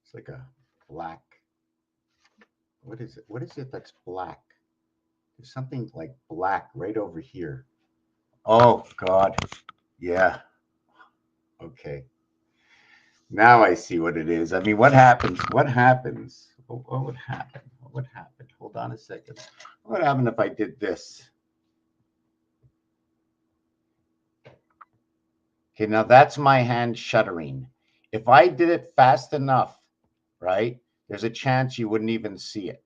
It's like a black. What is it? What is it that's black? There's something like black right over here. Oh God. Yeah. Okay. Now I see what it is. I mean, what happens? What happens? What would happen? What would happen? Hold on a second. What would happen if I did this? Okay, now that's my hand shuttering. If I did it fast enough, right, there's a chance you wouldn't even see it,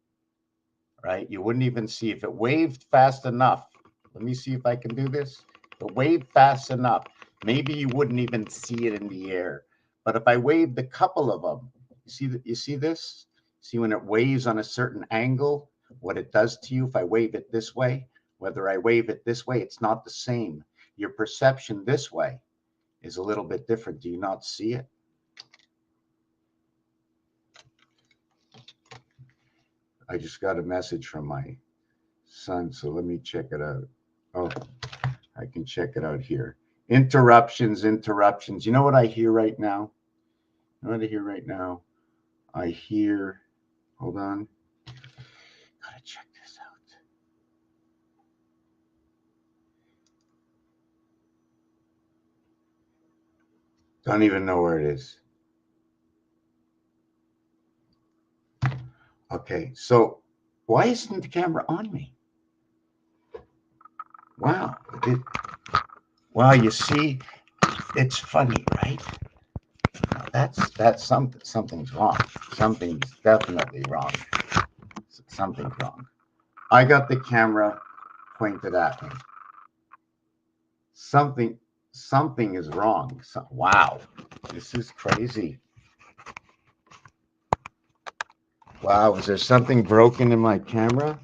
right? You wouldn't even see if it waved fast enough. Let me see if I can do this. If it waved fast enough, maybe you wouldn't even see it in the air. But if I waved a couple of them, you see this? See when it waves on a certain angle, what it does to you if I wave it this way? Whether I wave it this way, it's not the same. Your perception this way is a little bit different. Do you not see it? I just got a message from my son, so let me check it out. Oh, I can check it out here. Interruptions, interruptions. You know what I hear right now? You know what I hear right now? I hear, hold on. Gotta check this out. Don't even know where it is. Okay, so why isn't the camera on me? Wow. Wow, you see, it's funny, right? That's something's wrong. Something's definitely wrong. Something's wrong. I got the camera pointed at me. Something is wrong. Wow, this is crazy. Wow, is there something broken in my camera?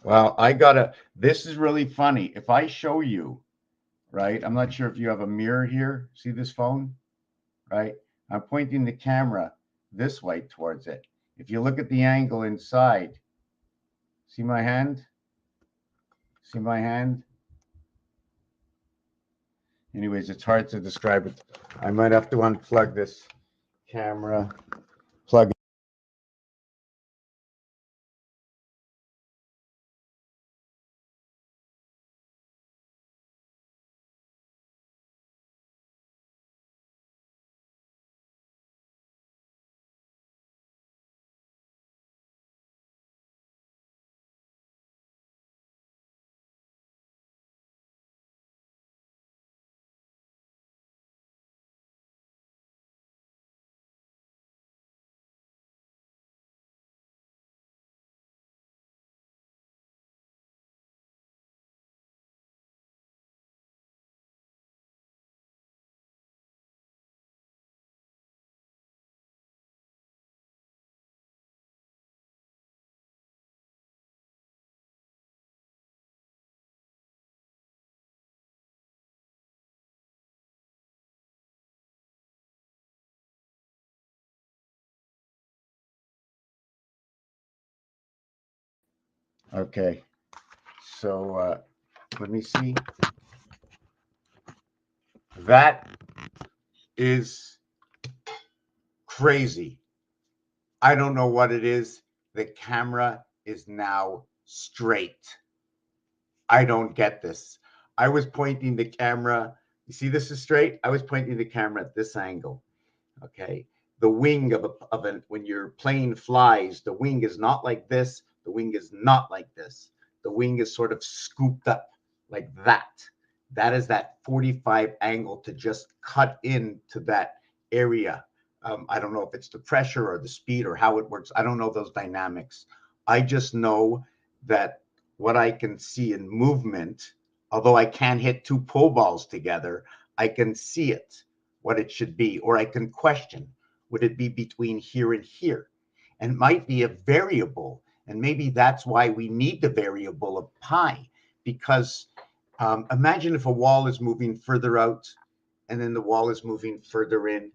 Well, this is really funny. If I show you, right, I'm not sure if you have a mirror here. See this phone, right? I'm pointing the camera this way towards it. If you look at the angle inside, see my hand? See my hand? Anyways, it's hard to describe it. I might have to unplug this camera, plug. Okay, so let me see. That is crazy. I don't know what it is. The camera is now straight. I don't get this. I was pointing the camera. You see, this is straight. I was pointing the camera at this angle. Okay. The wing of an when your plane flies, the wing is not like this. The wing is not like this. The wing is sort of scooped up like that. That is that 45 angle to just cut into that area. I don't know if it's the pressure or the speed or how it works. I don't know those dynamics. I just know that what I can see in movement, although I can't hit two pull balls together, I can see it, what it should be, or I can question, would it be between here and here? And it might be a variable. And maybe that's why we need the variable of pi, because imagine if a wall is moving further out and then the wall is moving further in.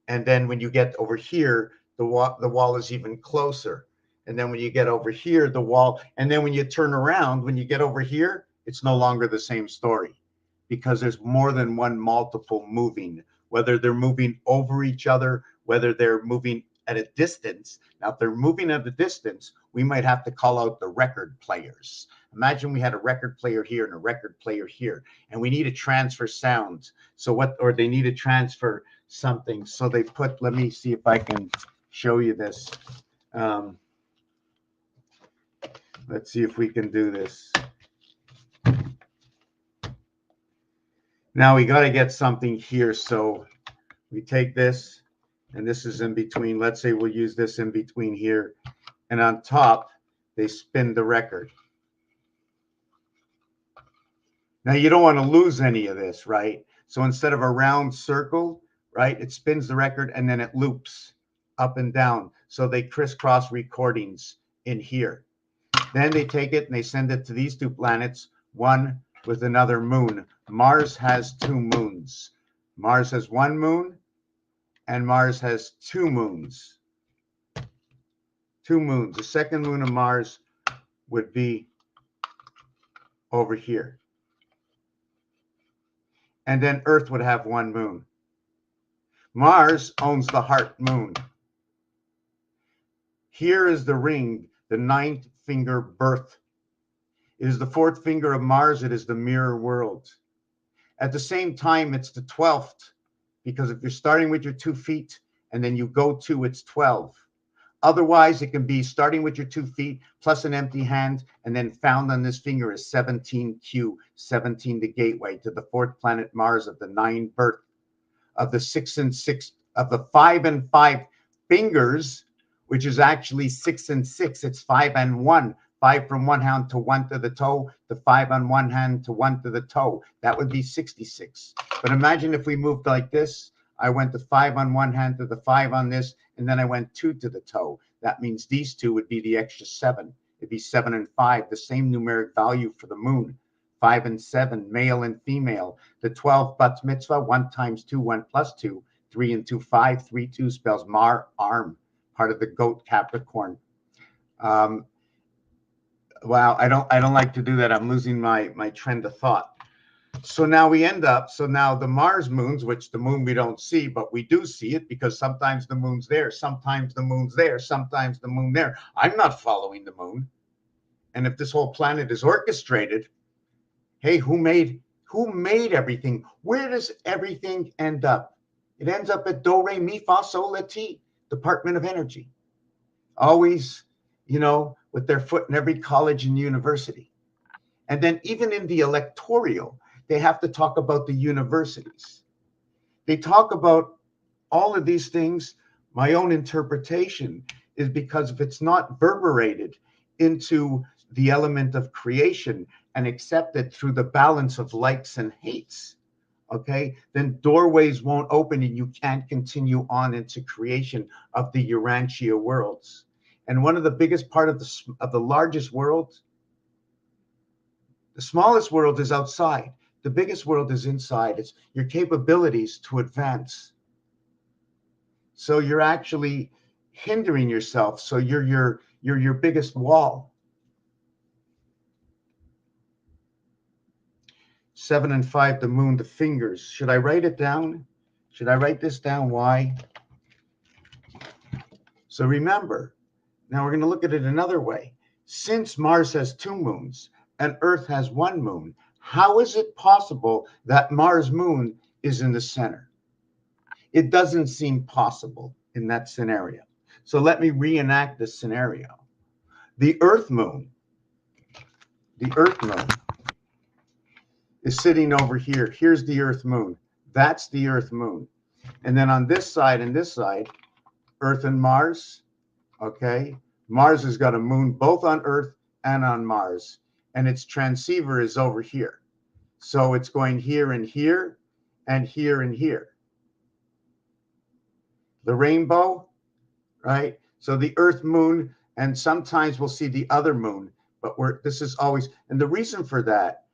And then when you get over here, the wall is even closer. And then when you get over here, the wall, and then when you turn around, when you get over here, it's no longer the same story because there's more than one multiple moving, whether they're moving over each other, whether they're moving at a distance. Now, if they're moving at a distance, we might have to call out the record players. Imagine we had a record player here and a record player here, and we need to transfer sounds. So what, or they need to transfer something. So they put, let me see if I can show you this. Let's see if we can do this. Now we got to get something here. So we take this, and this is in between. Let's say we'll use this in between here. And on top, they spin the record. Now you don't want to lose any of this, right? So instead of a round circle, right, it spins the record and then it loops up and down. So they crisscross recordings in here. Then they take it and they send it to these two planets, one with another moon. Mars has 2 moons. Mars has 1 moon and Mars has 2 moons. 2 moons. The second moon of Mars would be over here. And then Earth would have 1 moon. Mars owns the heart moon. Here is the ring, the 9th finger birth. It is the 4th finger of Mars. It is the mirror world. At the same time, it's the 12th, because if you're starting with your 2 feet and then you go 2, it's 12. Otherwise, it can be starting with your 2 feet plus an empty hand, and then found on this finger is 17Q, 17, the gateway to the 4th planet Mars of the 9 birth, of the 6 and 6, of the 5 and 5 fingers, which is actually 6 and 6. It's 5 and 1. 5 from one hand to 1 to the toe, the 5 on one hand to 1 to the toe. That would be 66. But imagine if we moved like this. I went to 5 on one hand to the 5 on this, and then I went 2 to the toe. That means these 2 would be the extra 7. It'd be 7 and 5, the same numeric value for the moon. 5 and 7, male and female. The 12 bat mitzvah, 1 times 2, 1 plus 2. 3 and 2, 5. 3, 2 spells mar, arm, part of the goat Capricorn. Wow, I don't like to do that. I'm losing my trend of thought. So now we end up, so now the Mars moons, which the moon we don't see, but we do see it because sometimes the moon's there, sometimes the moon's there, sometimes the moon there. I'm not following the moon. And if this whole planet is orchestrated, hey, who made everything? Where does everything end up? It ends up at do, re, mi, fa, sol, la, ti, Department of Energy. Always, with their foot in every college and university. And then even in the electoral, they have to talk about the universities. They talk about all of these things. My own interpretation is because if it's not reverberated into the element of creation and accepted through the balance of likes and hates, okay, then doorways won't open and you can't continue on into creation of the Urantia worlds. And one of the biggest part of the largest world, the smallest world is outside. The biggest world is inside. It's your capabilities to advance. So you're actually hindering yourself. So you're your biggest wall. 7 and 5, the moon, the fingers. Should I write it down? Should I write this down? Why? So remember, now we're going to look at it another way. Since Mars has 2 moons and Earth has 1 moon, how is it possible that Mars moon is in the center? It doesn't seem possible in that scenario. So let me reenact this scenario. The Earth moon is sitting over here. Here's the Earth moon. That's the Earth moon. And then on this side and this side, Earth and Mars, okay? Mars has got a moon both on Earth and on Mars, and its transceiver is over here. So it's going here and here and here and here. The rainbow, right? So the Earth moon, and sometimes we'll see the other moon, but this is always, and the reason for that,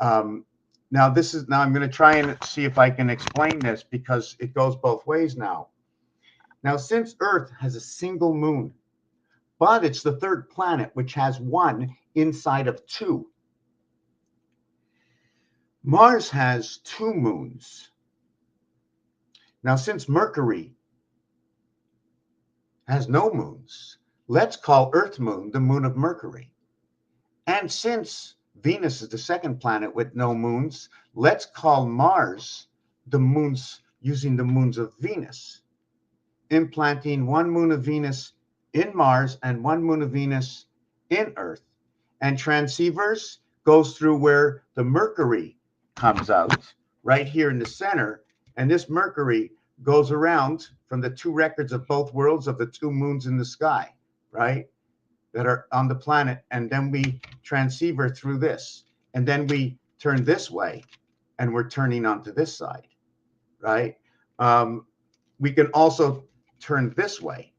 now I'm going to try and see if I can explain this because it goes both ways now. Now, since Earth has a single moon, but it's the 3rd planet, which has 1 inside of 2. Mars has 2 moons. Now, since Mercury has no moons, let's call Earth moon the moon of Mercury. And since Venus is the second planet with no moons, let's call Mars the moons using the moons of Venus, implanting 1 moon of Venus in Mars and 1 moon of Venus in Earth. And transceivers goes through where the Mercury comes out, right here in the center. And this Mercury goes around from the 2 records of both worlds of the 2 moons in the sky, right, that are on the planet. And then we transceiver through this. And then we turn this way, and we're turning onto this side, right? We can also turn this way.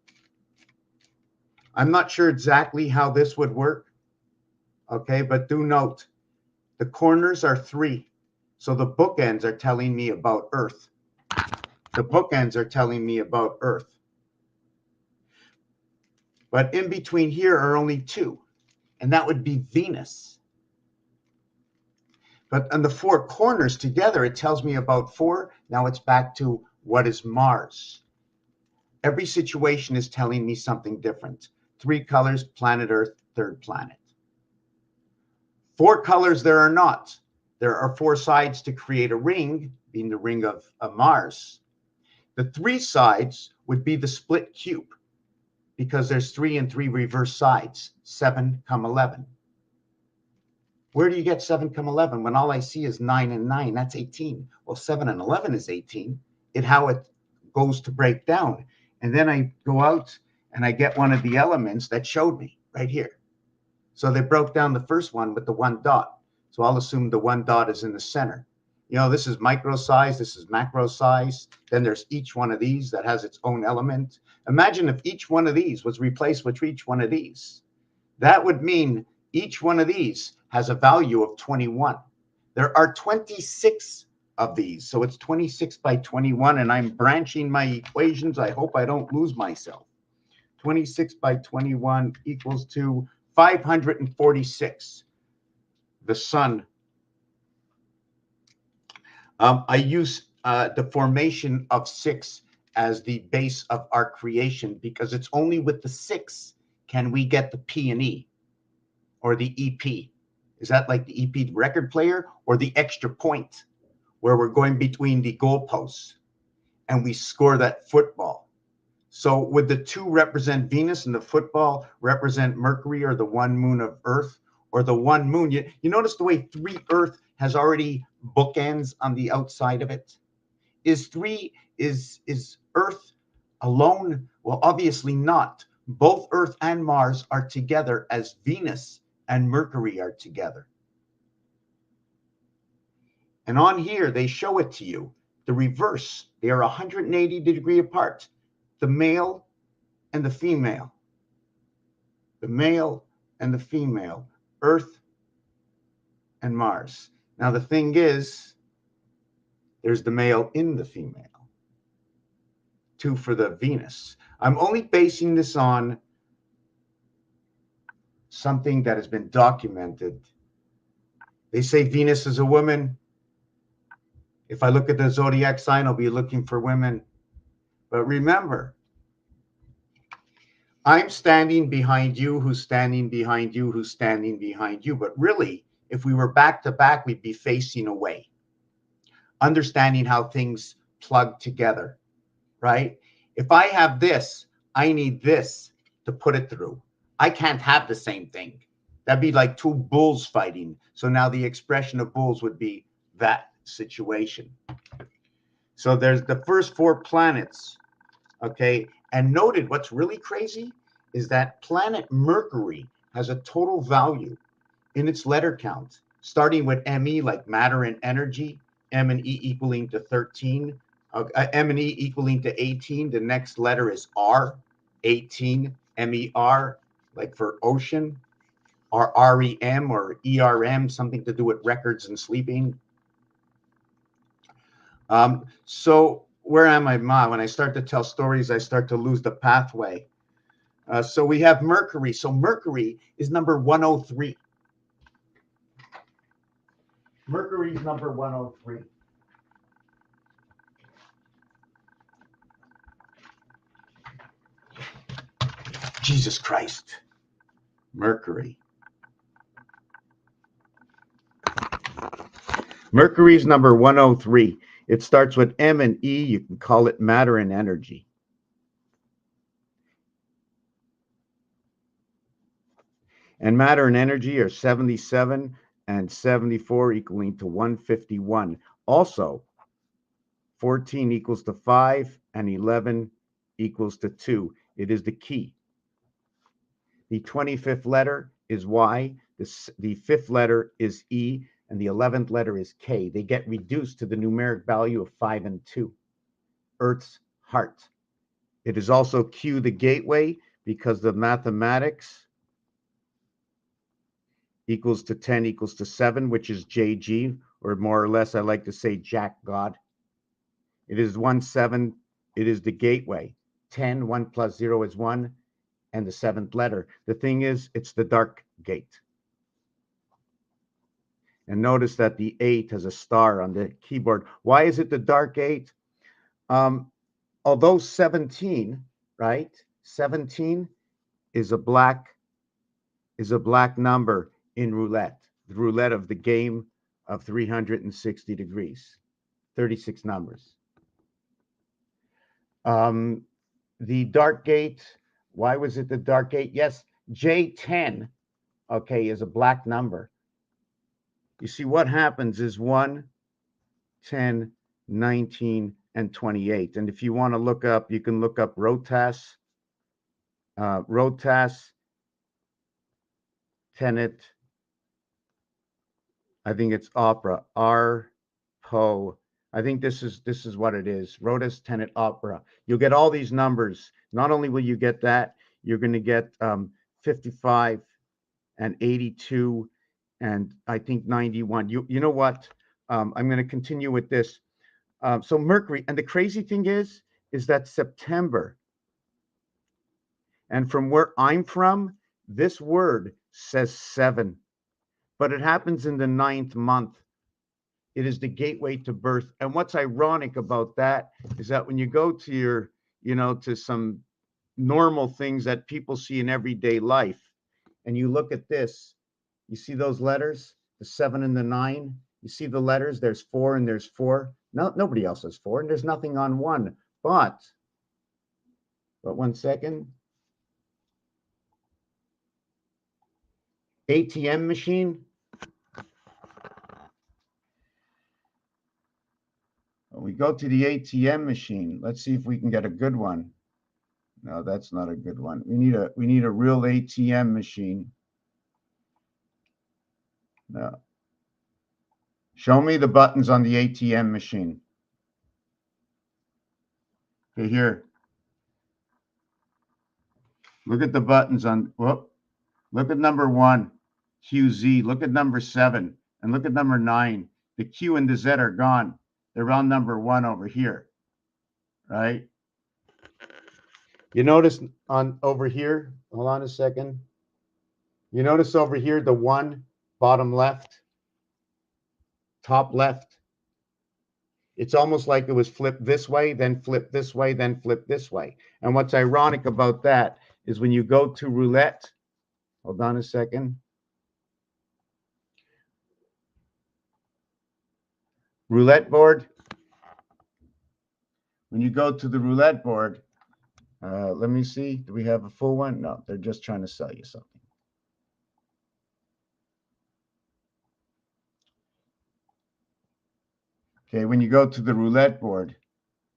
I'm not sure exactly how this would work, okay, but do note the corners are 3. So the bookends are telling me about Earth. The bookends are telling me about Earth. But in between here are only 2, and that would be Venus. But on the 4 corners together, it tells me about 4. Now it's back to what is Mars. Every situation is telling me something different. 3 colors, planet Earth, 3rd planet. 4 colors there are not. There are 4 sides to create a ring, being the ring of Mars. The 3 sides would be the split cube, because there's 3 and 3 reverse sides, 7 come 11. Where do you get 7 come 11 when all I see is 9 and 9? That's 18. Well, 7 and 11 is 18. How it goes to break down. And then I go out and I get one of the elements that showed me right here. So they broke down the first one with the 1 dot. So I'll assume the 1 dot is in the center. You know, this is micro size, this is macro size. Then there's each one of these that has its own element. Imagine if each one of these was replaced with each one of these. That would mean each one of these has a value of 21. There are 26 of these. So it's 26 by 21, and I'm branching my equations. I hope I don't lose myself. 26 by 21 equals to 546. The sun. I use the formation of 6 as the base of our creation, because it's only with the 6 can we get the P and E, or the EP. Is that like the EP record player, or the extra point where we're going between the goalposts and we score that football? So would the 2 represent Venus and the football represent Mercury, or the 1 moon of Earth, or the 1 moon? You notice the way 3 Earth has already bookends on the outside of it. Is Earth alone? Well, obviously not. Both Earth and Mars are together as Venus and Mercury are together. And on here, they show it to you. The reverse, they are 180 degrees apart. The male and the female. The male and the female. Earth and Mars. Now, the thing is, there's the male in the female. 2 for the Venus. I'm only basing this on something that has been documented. They say Venus is a woman. If I look at the zodiac sign, I'll be looking for women. But remember, I'm standing behind you, who's standing behind you, who's standing behind you. But really, if we were back to back, we'd be facing away. Understanding how things plug together, right? If I have this, I need this to put it through. I can't have the same thing. That'd be like 2 bulls fighting. So now the expression of bulls would be that situation. So there's the first 4 planets, okay? And noted, what's really crazy is that planet Mercury has a total value in its letter count, starting with ME, like matter and energy, M and E equaling to 13, M and E equaling to 18. The next letter is R, 18, MER, like for ocean, or REM or ERM, something to do with records and sleeping. So where am I, Ma? When I start to tell stories, I start to lose the pathway. So we have Mercury. So Mercury is number 103. Mercury's number 103. Jesus Christ. Mercury. Mercury's number 103. It starts with M and E. You can call it matter and energy. And matter and energy are 77 and 74 equaling to 151. Also, 14 equals to 5 and 11 equals to 2. It is the key. The 25th letter is Y, the 5th letter is E, and the 11th letter is K. They get reduced to the numeric value of 5 and 2. Earth's heart. It is also Q, the gateway, because the mathematics equals to 10 equals to 7, which is JG, or more or less, I like to say Jack God. It is 1, 7. It is the gateway. 10, 1 plus 0 is 1, and the 7th letter. The thing is, it's the dark gate. And notice that the 8 has a star on the keyboard. Why is it the dark 8? Although 17, right? 17 is a black number in roulette. The roulette of the game of 360 degrees, 36 numbers. The dark gate, why was it the dark gate? Yes, J10, okay, is a black number. You see, what happens is 1, 10, 19, and 28. And if you want to look up, you can look up Rotas, Tenet, I think it's opera, R-Po. I think this is what it is. Rotas, Tenet, opera. You'll get all these numbers. Not only will you get that, you're going to get 55 and 82 and I think 91. You know what? I'm going to continue with this. So Mercury, and the crazy thing is that September, and from where I'm from, this word says 7, but it happens in the 9th month. It is the gateway to birth. And what's ironic about that is that when you go to your, to some normal things that people see in everyday life, and you look at this, you see those letters, the 7 and the 9. You see the letters, there's 4 and there's 4. No, nobody else has 4, and there's nothing on 1. But 1 second. ATM machine. When we go to the ATM machine, let's see if we can get a good one. No, that's not a good one. We need a real ATM machine. No. Show me the buttons on the ATM machine. Okay, here. Look at the buttons on, whoop. Look at number 1, QZ. Look at number 7, and look at number 9. The Q and the Z are gone. They're on number 1 over here, right? You notice on over here, hold on a second. You notice over here, the 1, bottom left, top left. It's almost like it was flipped this way, then flipped this way, then flipped this way. And what's ironic about that is when you go to roulette, hold on a second. Roulette board. When you go to the roulette board, let me see. Do we have a full one? No, they're just trying to sell you something. Okay, when you go to the roulette board,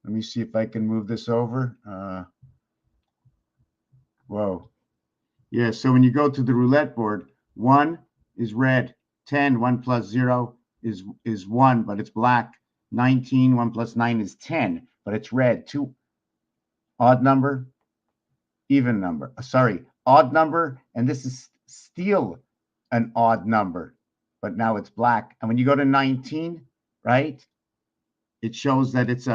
let me see if I can move this over. Whoa. Yeah, so when you go to the roulette board, 1 is red, 10, 1 plus 0 is 1, but it's black. 19, 1 plus 9 is 10, but it's red. 2, odd number, even number. Sorry, odd number, and this is still an odd number, but now it's black. And when you go to 19, right, it shows that it's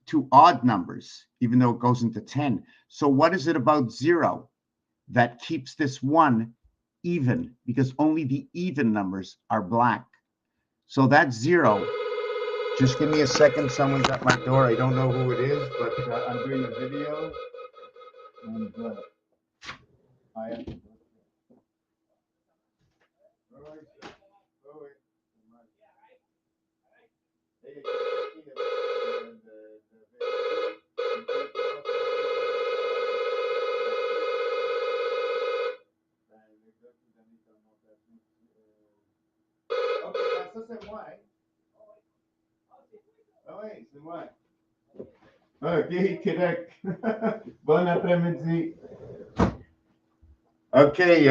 2 odd numbers, even though it goes into 10. So what is it about 0 that keeps this 1 even? Because only the even numbers are black. So that's 0. Just give me a second. Someone's at my door. I don't know who it is, but I'm doing a video. And I have to go. All right. Oh, wait. Hey, ok, ça c'est moi. Hein? Ah oui, c'est moi. Ok, correct. Bon après-midi. Okay,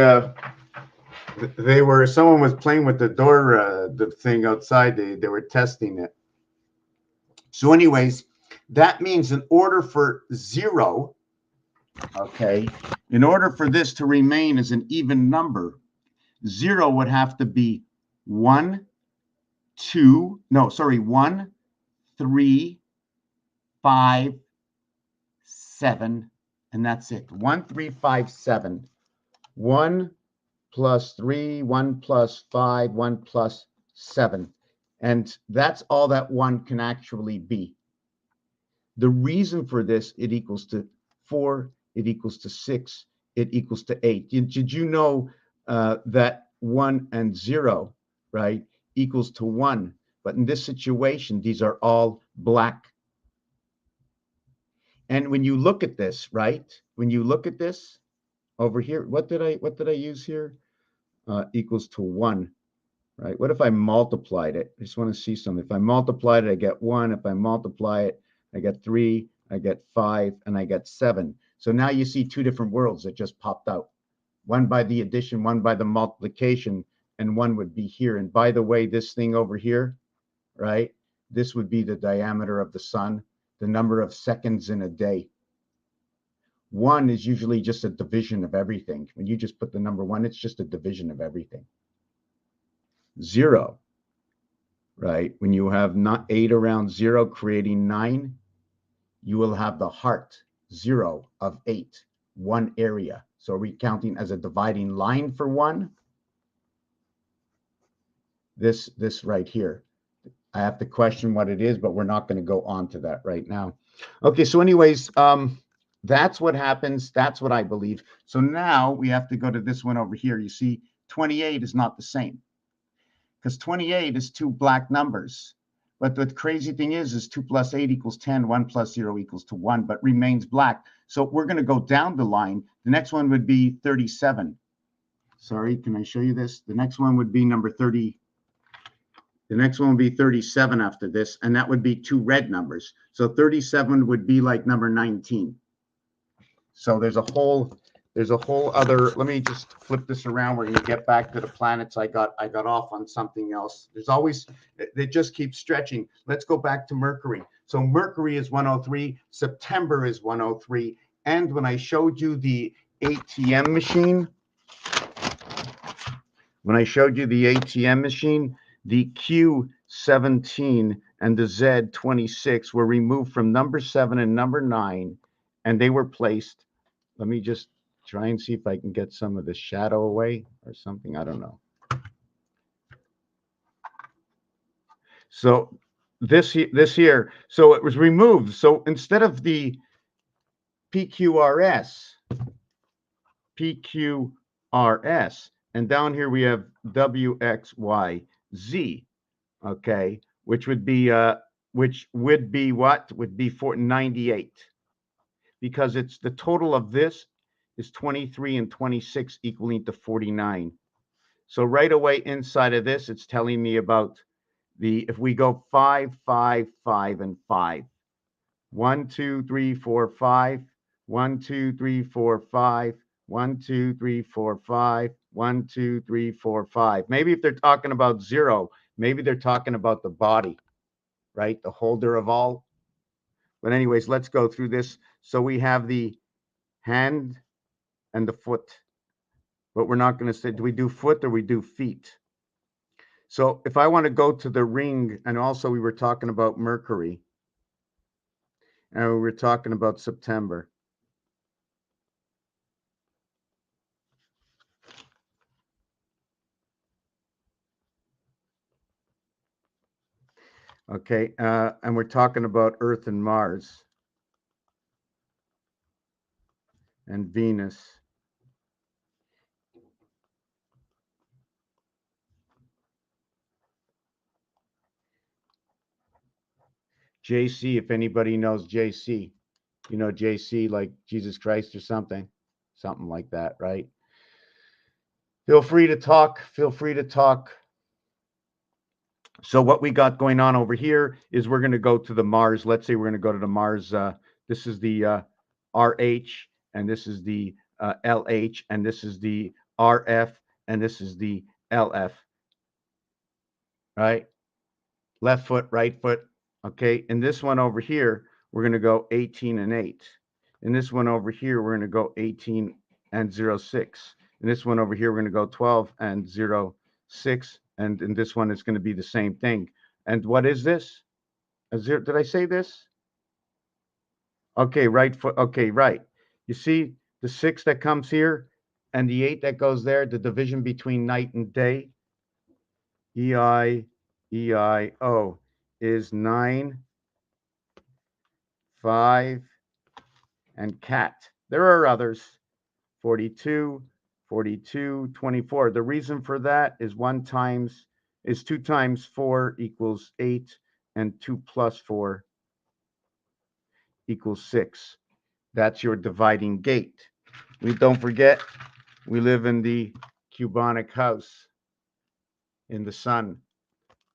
someone was playing with the door, the thing outside. They were testing it. So, anyways, that means in order for 0, okay, in order for this to remain as an even number, 0 would have to be 1, 2, no, sorry, 1, 3, 5, 7, and that's it. 1, 3, 5, 7. 1 plus 3, 1 plus 5, 1 plus 7. And that's all that 1 can actually be. The reason for this, it equals to 4, it equals to 6, it equals to 8. Did you know that 1 and 0, right, equals to 1? But in this situation, these are all black. And when you look at this, right, when you look at this over here, what did I use here? Equals to 1, right? What if I multiplied it? I just want to see something. If I multiplied it, I get 1. If I multiply it, I get 3, I get 5, and I get 7. So now you see two different worlds that just popped out. One by the addition, one by the multiplication, and one would be here. And by the way, this thing over here, right? This would be the diameter of the sun, the number of seconds in a day. 1 is usually just a division of everything. When you just put the number 1, it's just a division of everything. 0, right? When you have not 8 around 0 creating 9, you will have the heart 0 of 8, one area. So are we counting as a dividing line for 1? This right here. I have to question what it is, but we're not going to go on to that right now. Okay, so anyways, that's what happens. That's what I believe. So now we have to go to this one over here. You see, 28 is not the same because 28 is 2 black numbers. But the crazy thing is 2 plus 8 equals 10, 1 plus 0 equals to 1, but remains black. So we're going to go down the line. The next one would be 37. Sorry, can I show you this? The next one would be number 30. The next one would be 37 after this, and that would be 2 red numbers. So 37 would be like number 19. So there's a whole other, let me just flip this around. We're going to get back to the planets. I got off on something else. There's always, they just keep stretching. Let's go back to Mercury. So Mercury is 103, September is 103. And when I showed you the ATM machine, the Q17 and the Z26 were removed from number 7 and number 9, and they were placed. Let me just try and see if I can get some of the shadow away or something. I don't know. So this here, so it was removed. So instead of the PQRS, and down here we have WXYZ, okay, which would be what? Would be 98. Because it's the total of this is 23 and 26 equaling to 49. So right away inside of this, it's telling me about if we go 5, 5, 5, and 5. 1, 2, 3, 4, 5. 1, 2, 3, 4, 5. 1, 2, 3, 4, 5. 1, 2, 3, 4, 5. Maybe if they're talking about 0, maybe they're talking about the body, right? The holder of all. But anyways, let's go through this. So we have the hand and the foot. But we're not going to say, do we do foot or we do feet? So if I want to go to the ring, and also we were talking about Mercury, and we were talking about September. Okay, and we're talking about Earth and Mars and Venus. JC, if anybody knows JC, you know JC like Jesus Christ or something, something like that, right? Feel free to talk. Feel free to talk. So what we got going on over here is we're going to go to the Mars. Let's say we're going to go to the Mars. This is the RH, and this is the LH, and this is the RF, and this is the LF, right? Left foot, right foot. Okay. In this one over here, we're going to go 18 and 8. In this one over here, we're going to go 18 and 06. In this one over here, we're going to go 12 and 06. And in this one, it's going to be the same thing. And what is this? A zero. Did I say this? Okay, right foot. Okay, right. You see the 6 that comes here and the 8 that goes there, the division between night and day. EIO is 9, 5, and cat. There are others. 42, 42, 24. The reason for that is 2 times 4 equals 8, and 2 plus 4 equals 6. That's your dividing gate. We don't forget, we live in the cubonic house in the sun.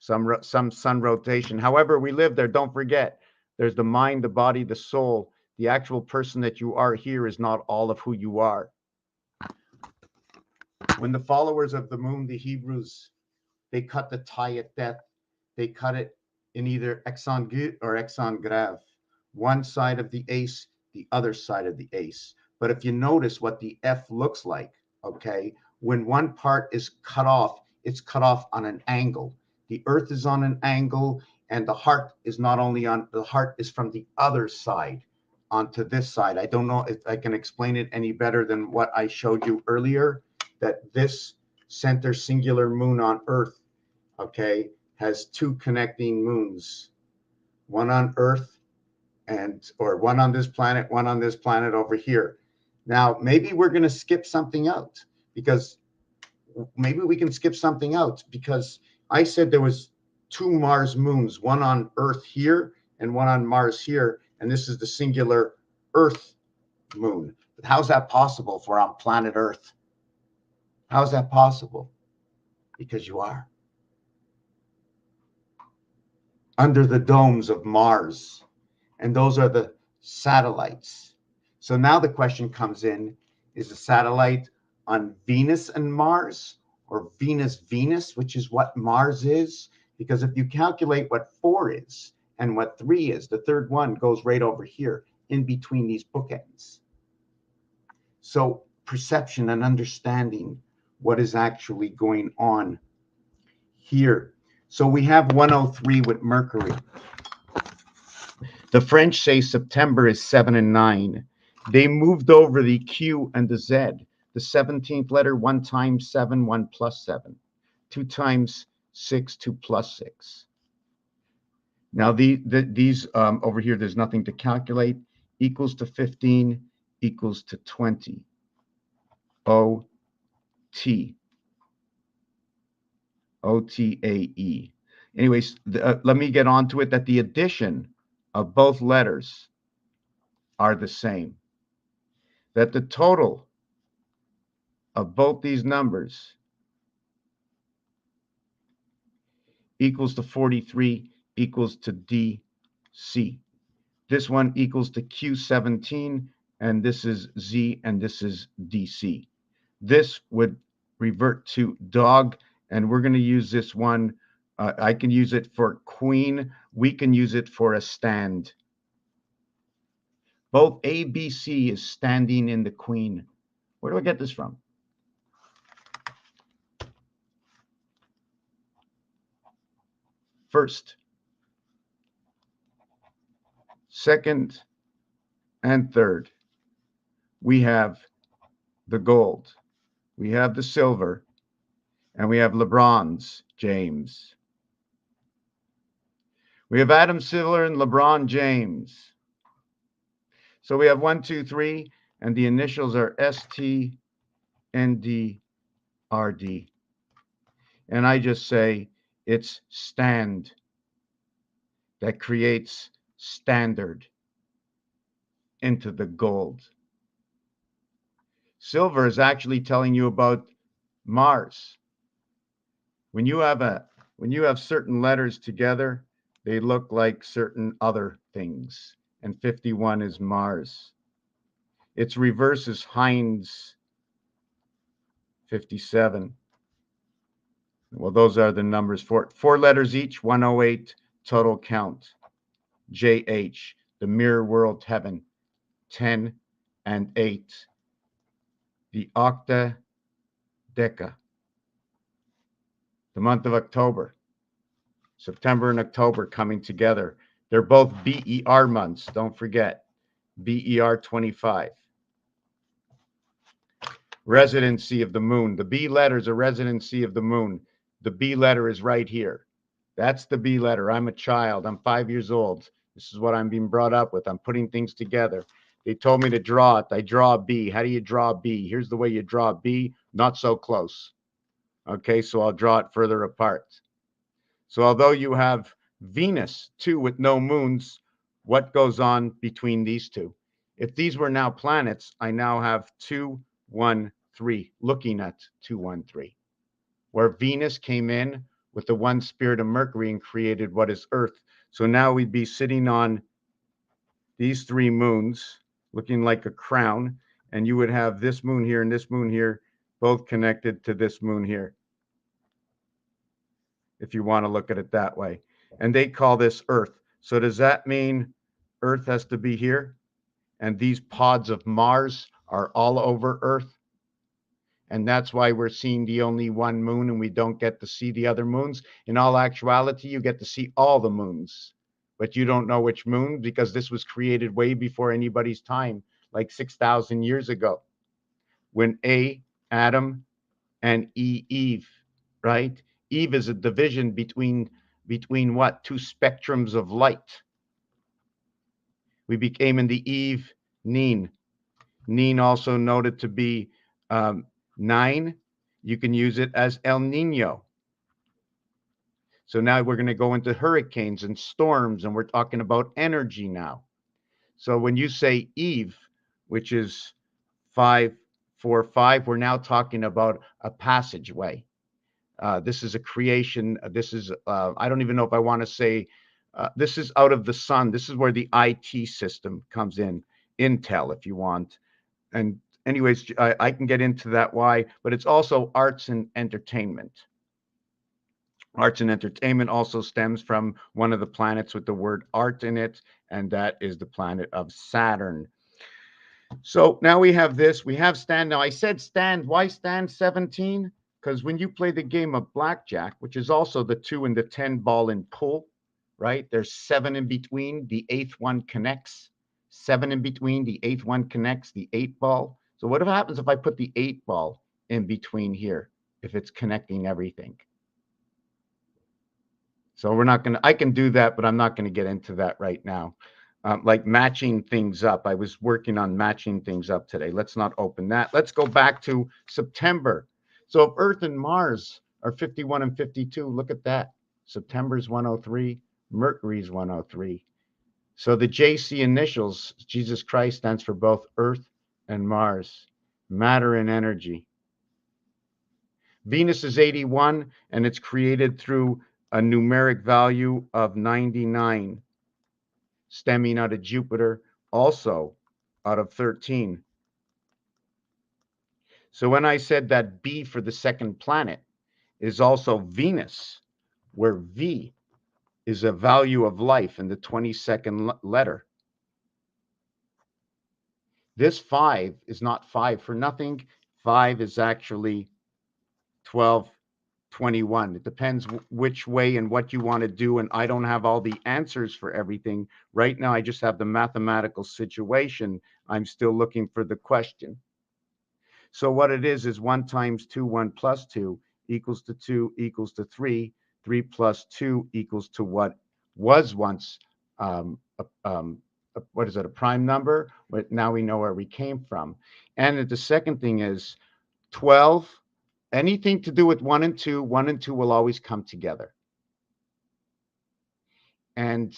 Some sun rotation. However, we live there. Don't forget, there's the mind, the body, the soul. The actual person that you are here is not all of who you are. When the followers of the moon, the Hebrews, they cut the tie at death, they cut it in either exon aigu or exon grave, one side of the ace, the other side of the ace. But if you notice what the F looks like, okay, when one part is cut off, it's cut off on an angle. The earth is on an angle, and the heart is not only on, the heart is from the other side onto this side. I don't know if I can explain it any better than what I showed you earlier, that this center singular moon on Earth, okay, has 2 connecting moons, one on Earth or one on this planet, one on this planet over here. Now, maybe we're going to skip something out because maybe we can skip something out because I said there was 2 Mars moons, one on Earth here and one on Mars here, and this is the singular Earth moon. But how's that possible if we're on planet Earth? How's that possible? Because you are under the domes of Mars, and those are the satellites. So now the question comes in, is the satellite on Venus and Mars, or Venus, which is what Mars is? Because if you calculate what 4 is and what 3 is, the third one goes right over here in between these bookends. So perception and understanding what is actually going on here. So we have 103 with Mercury. The French say September is 7 and 9. They moved over the Q and the Z. The 17th letter, 1 times 7, 1 plus 7. 2 times 6, 2 plus 6. Now these over here, there's nothing to calculate. Equals to 15, equals to 20. O-T. O-T-A-E. Anyways, let me get on to it, that the addition of both letters are the same. That the total of both these numbers equals to 43 equals to DC. This one equals to Q17, and this is Z, and this is DC. This would revert to dog, and we're going to use this one. I can use it for queen. We can use it for a stand. Both ABC is standing in the queen. Where do I get this from? First, second, and third, we have the gold, we have the silver, and we have LeBron's James. We have Adam Silver and LeBron James. So we have 1, 2, 3, and the initials are STNDRD. And I just say it's stand that creates standard into the gold. Silver is actually telling you about Mars. When you have certain letters together, they look like certain other things. And 51 is Mars. Its reverse is Heinz 57. Well, those are the numbers. Four letters each, 108 total count. JH, the mirror world heaven, 10 and 8. The octadeca, the month of October. September and October coming together. They're both BER months, don't forget. BER 25. Residency of the moon. The B letter is a residency of the moon. The B letter is right here. That's the B letter. I'm a child. I'm 5 years old. This is what I'm being brought up with. I'm putting things together. They told me to draw it. I draw a B. How do you draw a B? Here's the way you draw a B. Not so close. Okay, so I'll draw it further apart. So although you have Venus, too, with no moons, what goes on between these two? If these were now planets, I now have 2, 1, 3, looking at 2, 1, 3, where Venus came in with the one spirit of Mercury and created what is Earth. So now we'd be sitting on these 3 moons, looking like a crown, and you would have this moon here and this moon here, both connected to this moon here, if you want to look at it that way. And they call this Earth. So does that mean Earth has to be here? And these pods of Mars are all over Earth? And that's why we're seeing the only one moon and we don't get to see the other moons. In all actuality, you get to see all the moons, but you don't know which moon because this was created way before anybody's time, like 6,000 years ago, when Adam, and Eve, right? Eve is a division between what? 2 spectrums of light. We became in the Eve Neen. Neen also noted to be 9. You can use it as El Nino. So now we're going to go into hurricanes and storms, and we're talking about energy now. So when you say Eve, which is 545, we're now talking about a passageway. This is a creation. This is, I don't even know if I want to say, this is out of the sun. This is where the IT system comes in, Intel, if you want. And anyways, I can get into that why, but it's also arts and entertainment. Arts and entertainment also stems from one of the planets with the word art in it, and that is the planet of Saturn. So now we have this. We have stand. Now I said stand. Why stand 17? Because when you play the game of blackjack, which is also the 2 and the 10 ball in pool, right? There's 7 in between. The 8th one connects. 7 in between. The 8th one connects the 8 ball. So what happens if I put the 8 ball in between here, if it's connecting everything? So we're not going to, I can do that, but I'm not going to get into that right now. Like matching things up. I was working on matching things up today. Let's not open that. Let's go back to September. So if Earth and Mars are 51 and 52, look at that. September's 103, Mercury's 103. So the JC initials, Jesus Christ, stands for both Earth and Mars, matter and energy. Venus is 81, and it's created through a numeric value of 99, stemming out of Jupiter, also out of 13. So when I said that B for the second planet is also Venus, where V is a value of life in the 22nd letter. This 5 is not 5 for nothing. 5 is actually 12, 21. It depends which way and what you want to do. And I don't have all the answers for everything. Right now, I just have the mathematical situation. I'm still looking for the question. So what it is 1 times 2, 1 plus 2 equals to 2 equals to 3. 3 plus 2 equals to what? was once what is it, a prime number, but now we know where we came from. And the second thing is 12, anything to do with 1 and 2 will always come together. And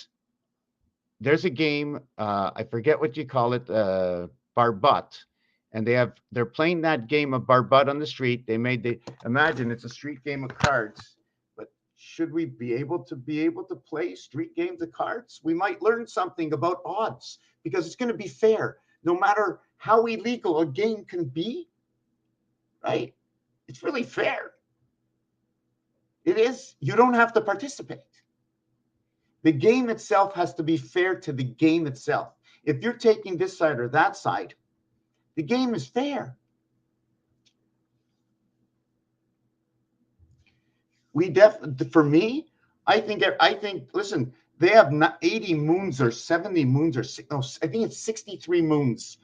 there's a game, I forget what you call it, Barbut, and they're playing that game of Barbut on the street. Imagine it's a street game of cards, but should we be able to play street games of cards? We might learn something about odds because it's going to be fair, no matter how illegal a game can be, right? It's really fair. It is. You don't have to participate. The game itself has to be fair to the game itself. If you're taking this side or that side, the game is fair. For me, I think. Listen, they have 80 moons or 70 moons or no, I think it's 63 moons.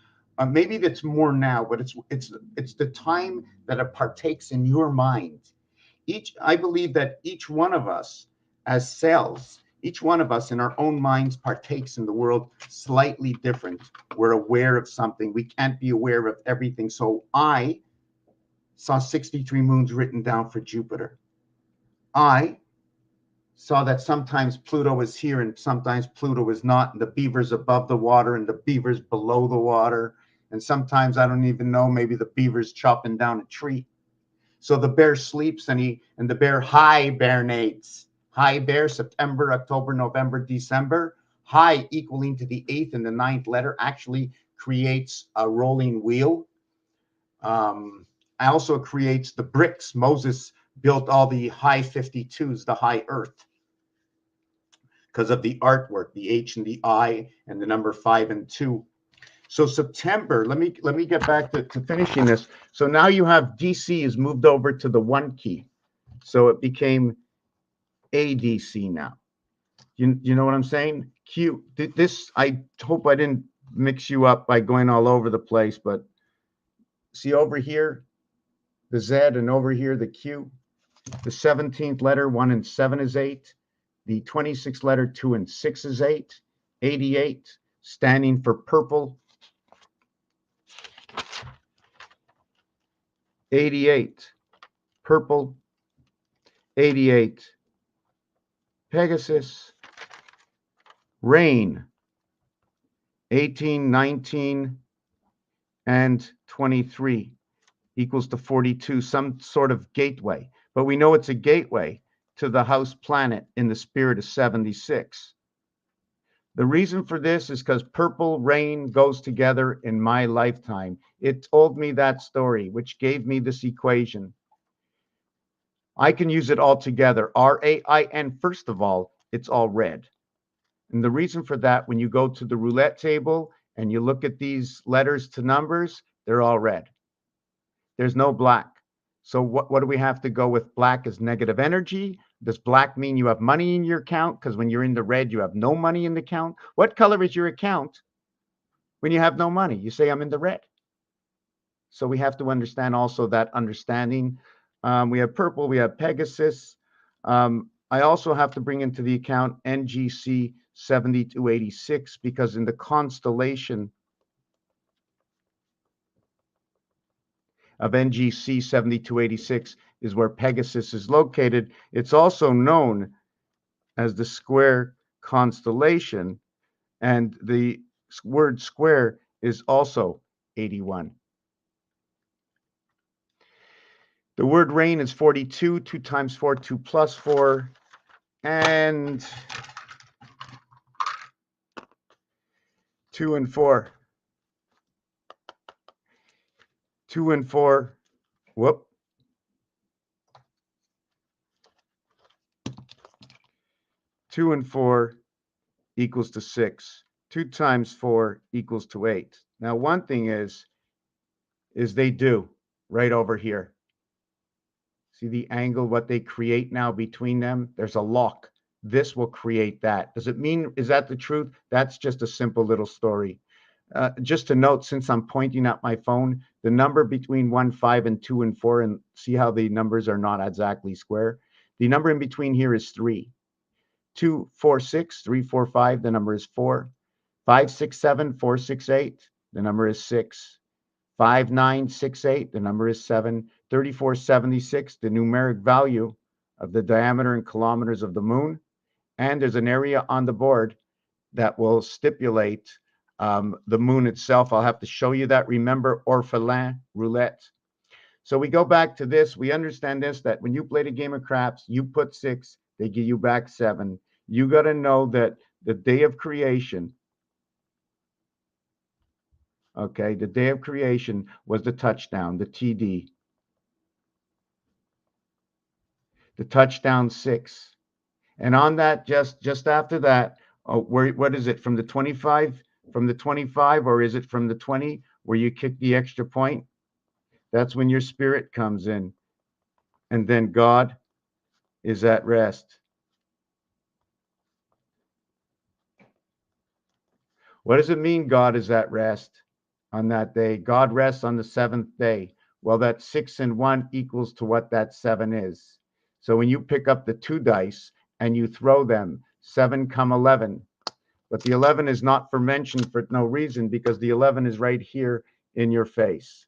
Maybe that's more now, but it's the time that it partakes in your mind. I believe that each one of us, as cells, each one of us in our own minds partakes in the world slightly different. We're aware of something. We can't be aware of everything. So I saw 63 moons written down for Jupiter. I saw that sometimes Pluto is here and sometimes Pluto is not, and the beaver's above the water and the beaver's below the water. And sometimes I don't even know, maybe the beaver's chopping down a tree. So the bear sleeps and the bear hibernates. High bear, September, October, November, December. High equaling to the 8th and the 9th letter actually creates a rolling wheel. Also creates the bricks. Moses built all the high 52s, the high earth, because of the artwork, the H and the I and the number 5 and 2. So September, let me get back to finishing this. So now you have DC is moved over to the 1 key. So it became ADC now. You know what I'm saying? Q. This, I hope I didn't mix you up by going all over the place, but see over here, the Z, and over here, the Q. The 17th letter, 1 and 7 is 8. The 26th letter, 2 and 6 is 8. 88, standing for purple. 88, purple. 88, Pegasus. Rain. 18, 19, and 23 equals to 42, some sort of gateway. But we know it's a gateway to the house planet in the spirit of 76. The reason for this is because purple rain goes together in my lifetime. It told me that story, which gave me this equation. I can use it all together. RAIN, first of all, it's all red. And the reason for that, when you go to the roulette table and you look at these letters to numbers, they're all red. There's no black. So what do we have to go with? Black is negative energy. Does black mean you have money in your account? Because when you're in the red, you have no money in the account. What color is your account when you have no money? You say, I'm in the red. So we have to understand also that understanding. We have purple, we have Pegasus. I also have to bring into the account NGC 7286 because in the constellation of NGC 7286 is where Pegasus is located. It's also known as the square constellation, and the word square is also 81. The word rain is 42, 2 times 4, 2 plus 4, and 2 and 4. 2 and 4, whoop. 2 and 4 equals to 6. 2 times 4 equals to 8. Now, one thing is they do right over here. See the angle, what they create now between them? There's a lock. This will create that. Does it mean, is that the truth? That's just a simple little story. Just to note, since I'm pointing at my phone, the number between 1, 5, and 2 and 4, and see how the numbers are not exactly square? The number in between here is 3. 246, 345, the number is 4. 567, 468, the number is 6. 5968, the number is 7. 3476, the numeric value of the diameter in kilometers of the moon. And there's an area on the board that will stipulate the moon itself. I'll have to show you that. Remember, FILLIN roulette. So we go back to this. We understand this, that when you played a game of craps, you put 6, they give you back 7. You got to know that the day of creation, okay, the day of creation was the touchdown, the TD, the touchdown 6. And on that, just after that, what is it, from the 25? From the 25, or is it from the 20 where you kick the extra point? That's when your spirit comes in. And then God is at rest. What does it mean God is at rest on that day? God rests on the seventh day. Well, that 6 and 1 equals to what that 7 is. So when you pick up the 2 dice and you throw them, 7 come 11. But the 11 is not for mention for no reason, because the 11 is right here in your face.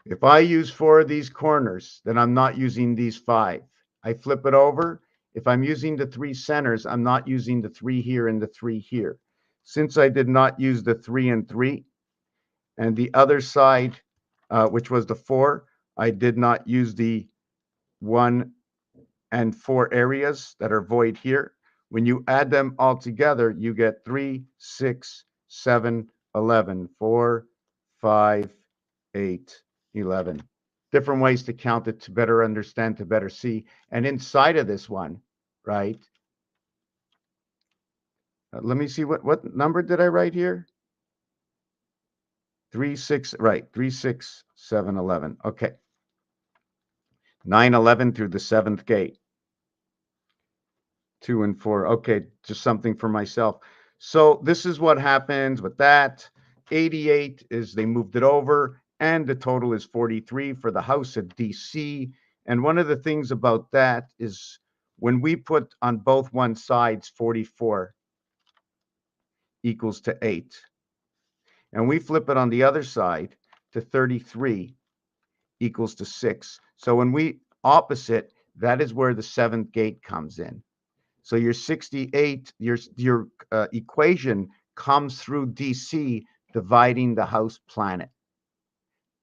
If I use 4 of these corners, then I'm not using these 5. I flip it over. If I'm using the 3 centers, I'm not using the 3 here and the 3 here. Since I did not use the 3 and 3, and the other side, which was the 4, I did not use the 1 and 4 areas that are void here. When you add them all together, you get 3, 6, 7, 11, 4, 5, 8, 11. Different ways to count it to better understand, to better see. And inside of this one, right? Let me see, what number did I write here? 3, 6, right, 3, 6, 7, 11. Okay. 9, 11 through the 7th gate. 2 and 4. Okay, just something for myself. So this is what happens with that. 88 is they moved it over, and the total is 43 for the house at DC. And one of the things about that is when we put on both one sides 44 equals to 8, and we flip it on the other side to 33 equals to 6. So when we opposite, that is where the 7th gate comes in. So your 68, your equation comes through DC, dividing the house planet.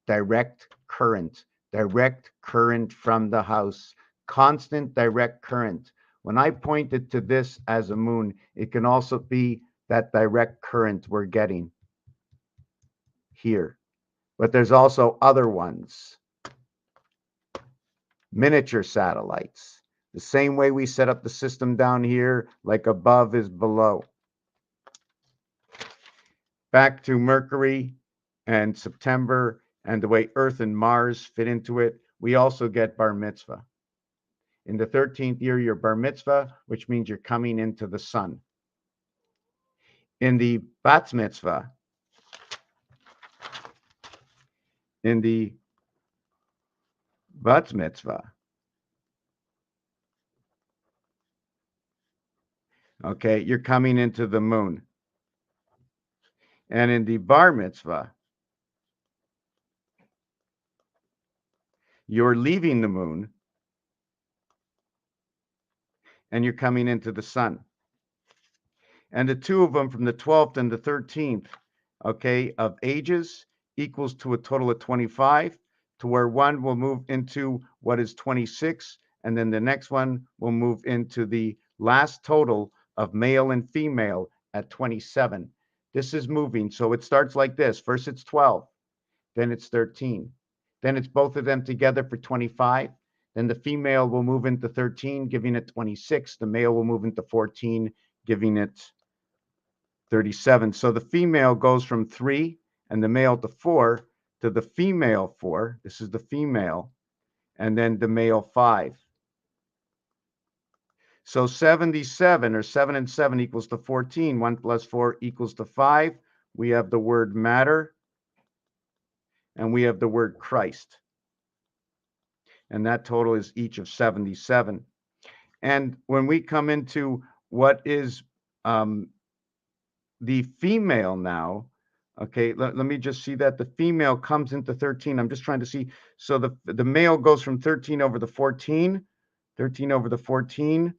Direct current from the house, constant direct current. When I pointed to this as a moon, it can also be that direct current we're getting here. But there's also other ones, miniature satellites. The same way we set up the system down here, like above is below. Back to Mercury and September and the way Earth and Mars fit into it, we also get bar mitzvah. In the 13th year, you're bar mitzvah, which means you're coming into the sun. In the bat mitzvah, okay, you're coming into the moon. And in the bar mitzvah, you're leaving the moon and you're coming into the sun. And the two of them from the 12th and the 13th, okay, of ages equals to a total of 25, to where one will move into what is 26, and then the next one will move into the last total of male and female at 27. This is moving, so it starts like this. First it's 12, then it's 13, then it's both of them together for 25, then the female will move into 13, giving it 26, the male will move into 14, giving it 37. So the female goes from 3 and the male to 4 to the female 4. This is the female, and then the male 5. So 77, or 7 and 7 equals to 14. 1 plus 4 equals to 5. We have the word matter. and we have the word Christ. And that total is each of 77. And when we come into what is um, the female now, okay, let me just see that the female comes into 13. I'm just trying to see. So the male goes from 13 over the 14, 13 over the 14,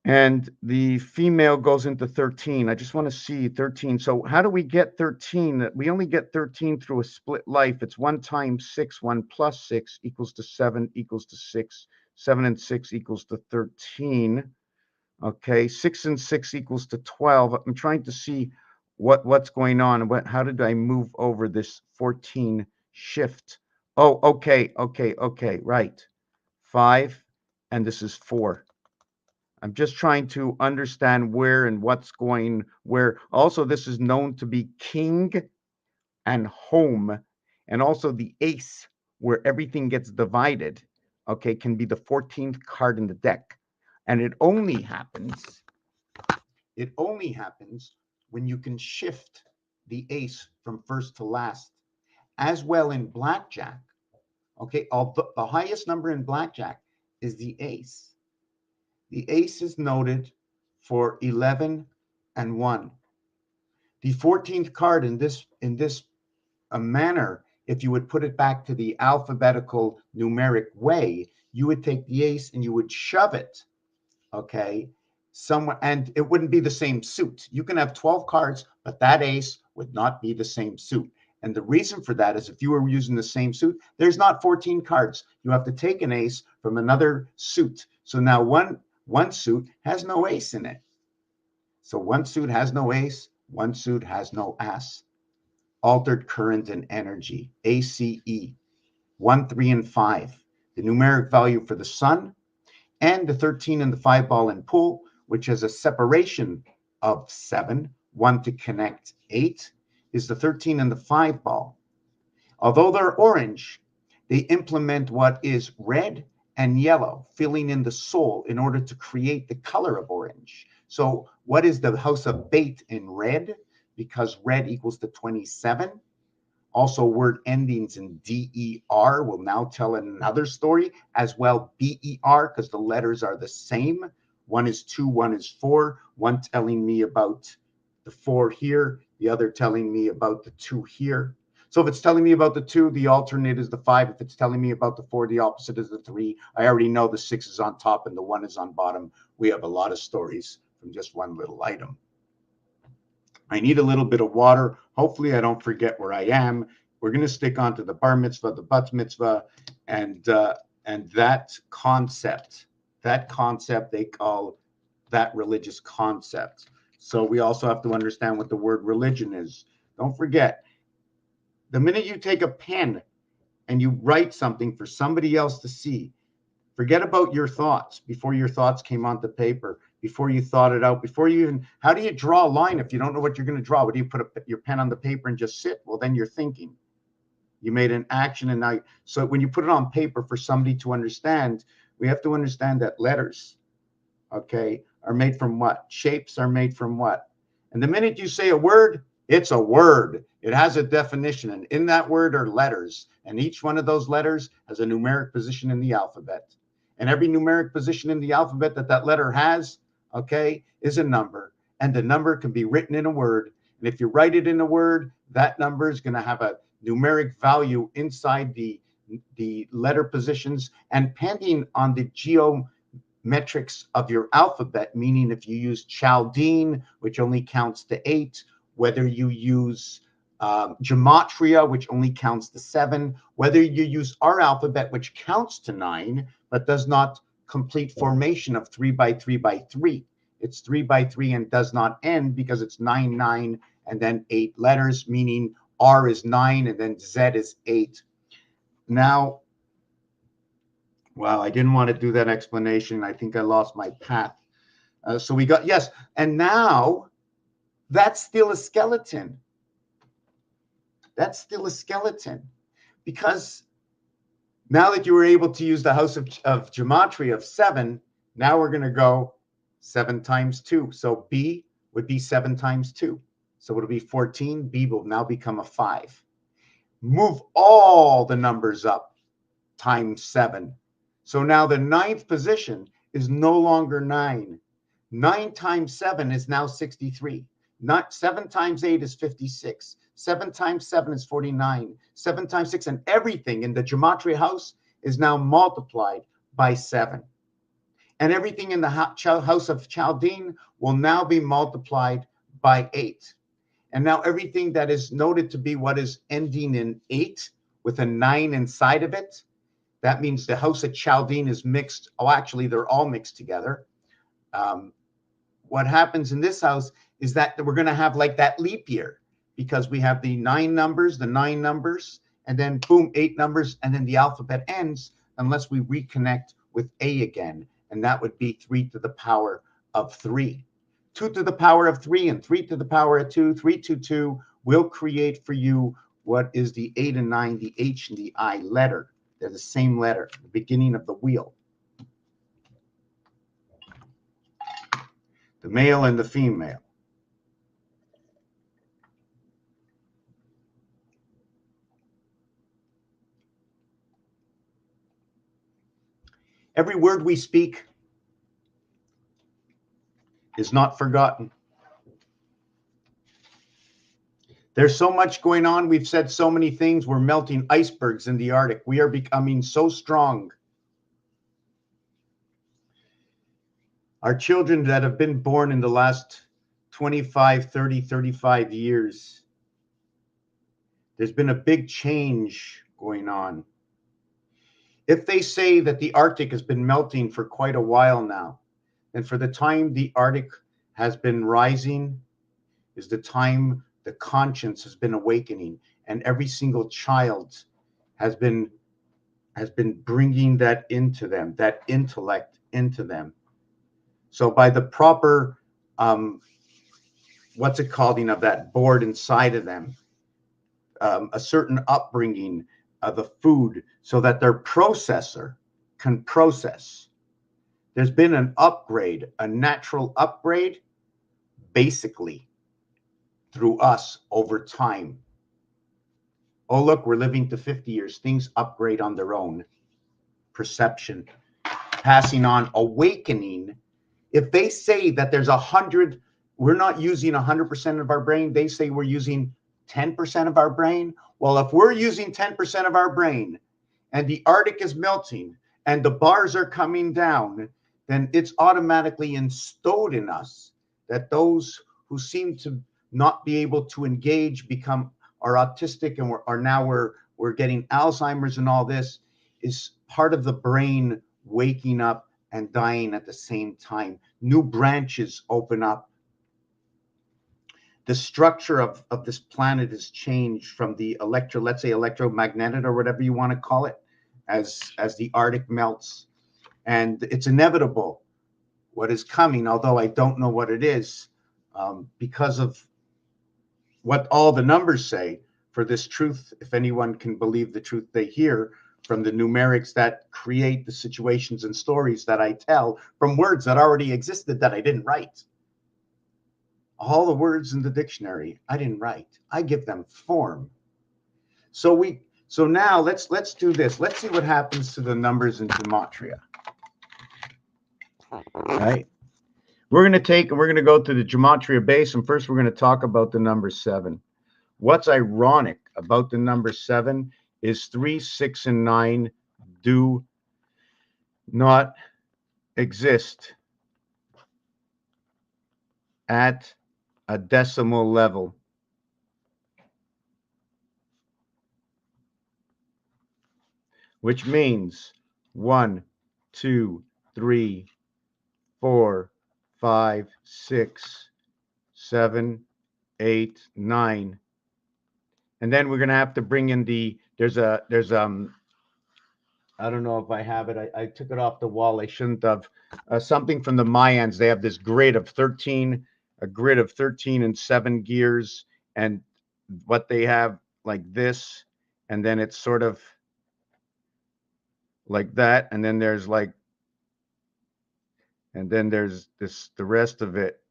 and the female goes into 13. I just want to see 13. So how do we get 13? We only get 13 through a split life. It's 1 times 6, 1 plus 6 equals to 7 equals to 6. 7 and 6 equals to 13. Okay, 6 and 6 equals to 12. I'm trying to see what's going on. How did I move over this 14 shift? Oh, okay, right. 5, and this is 4. I'm just trying to understand where and what's going where. Also, this is known to be king and home, and also the ace, where everything gets divided, okay, can be the 14th card in the deck. And it only happens when you can shift the ace from first to last. As well in blackjack, okay, the highest number in blackjack is the ace. The ace is noted for 11 and 1. The 14th card in this manner, if you would put it back to the alphabetical numeric way, you would take the ace and you would shove it, okay, somewhere, and it wouldn't be the same suit. You can have 12 cards, but that ace would not be the same suit. And the reason for that is if you were using the same suit, there's not 14 cards. You have to take an ace from another suit. So now one suit has no ace in it. So one suit has no ace, one suit has no ass. Altered current and energy, ACE, 1, 3, and 5. The numeric value for the sun, and the 13 and the 5 ball in pool, which has a separation of 7, 1 to connect 8, is the 13 and the 5 ball. Although they're orange, they implement what is red and yellow, filling in the soul in order to create the color of orange. So what is the house of bait in red? Because red equals to 27. Also, word endings in DER will now tell another story, as well BER, because the letters are the same. One is 2, one is 4, one telling me about the 4 here, the other telling me about the 2 here. So if it's telling me about the 2, the alternate is the 5. If it's telling me about the 4, the opposite is the 3. I already know the 6 is on top and the 1 is on bottom. We have a lot of stories from just one little item. I need a little bit of water. Hopefully, I don't forget where I am. We're going to stick on to the bar mitzvah, the bat mitzvah, and that concept. That concept they call that religious concept. So we also have to understand what the word religion is. Don't forget, the minute you take a pen and you write something for somebody else to see, forget about your thoughts before your thoughts came onto paper, before you thought it out, before you even, how do you draw a line if you don't know what you're going to draw? What do you put your pen on the paper and just sit? Well, then you're thinking. You made an action, and now, so when you put it on paper for somebody to understand, we have to understand that letters, okay, are made from what? Shapes are made from what? And the minute you say a word, it's a word. It has a definition, and in that word are letters, and each one of those letters has a numeric position in the alphabet. And every numeric position in the alphabet that letter has, okay, is a number, and the number can be written in a word. And if you write it in a word, that number is going to have a numeric value inside the letter positions, and depending on the geometrics of your alphabet, meaning if you use Chaldean, which only counts to 8, whether you use gematria, which only counts to 7, whether you use our alphabet, which counts to 9, but does not complete formation of 3 by 3 by 3. It's 3 by 3 and does not end because it's 9, 9, and then 8 letters, meaning R is 9 and then Z is 8. Now, well, I didn't want to do that explanation. I think I lost my path. So we got, yes, and now that's still a skeleton. That's still a skeleton, because now that you were able to use the house of gematria of 7, now we're going to go 7 times 2. So B would be 7 times 2. So it'll be 14. B will now become a 5. Move all the numbers up times 7. So now the ninth position is no longer 9. 9 times 7 is now 63. Not 7 times 8 is 56. 7 times 7 is 49. 7 times 6, and everything in the gematria house is now multiplied by 7. And everything in the house of Chaldean will now be multiplied by 8. And now everything that is noted to be what is ending in 8 with a 9 inside of it, that means the house of Chaldean is mixed. Oh, actually, they're all mixed together. What happens in this house is that we're going to have like that leap year, because we have the 9 numbers, and then boom, 8 numbers, and then the alphabet ends unless we reconnect with A again. And that would be 3 to the power of 3. 2 to the power of 3 and 3 to the power of 2, 3 to 2 will create for you what is the 8 and 9, the H and the I letter. They're the same letter, the beginning of the wheel. The male and the female. Every word we speak is not forgotten. There's so much going on. We've said so many things. We're melting icebergs in the Arctic. We are becoming so strong. Our children that have been born in the last 25, 30, 35 years, there's been a big change going on. If they say that the Arctic has been melting for quite a while now, and for the time the Arctic has been rising is the time the conscience has been awakening, and every single child has been bringing that into them, that intellect into them. So by the proper what's it called, of that board inside of them, a certain upbringing of the food so that their processor can process. There's been an upgrade, a natural upgrade, basically through us over time. Oh, look, we're living to 50 years. Things upgrade on their own. Perception, passing on, awakening. If they say that there's 100, we're not using 100% of our brain, they say we're using 10% of our brain. Well, if we're using 10% of our brain and the Arctic is melting and the bars are coming down, then it's automatically instilled in us that those who seem to not be able to engage are autistic, and we're getting Alzheimer's, and all this is part of the brain waking up and dying at the same time. New branches open up. The structure of this planet has changed from the let's say electromagnetic, or whatever you want to call it, as the Arctic melts. And it's inevitable what is coming, although I don't know what it is, because of what all the numbers say for this truth. If anyone can believe the truth they hear from the numerics that create the situations and stories that I tell from words that already existed that I didn't write. All the words in the dictionary I didn't write. I give them form. So now let's do this. Let's see what happens to the numbers in gematria. Right? We're going to go to the gematria base, and first we're going to talk about the number 7. What's ironic about the number 7 is 3, 6, and 9 do not exist at a decimal level. Which means 1, 2, 3, 4, 5, 6, 7, 8, 9. And then we're going to have to bring in there's I don't know if I have it. I took it off the wall. I shouldn't have. Something from the Mayans. They have this grid of 13, a grid of 13 and 7 gears, and what they have like this, and then it's sort of like that, and then there's the rest of it.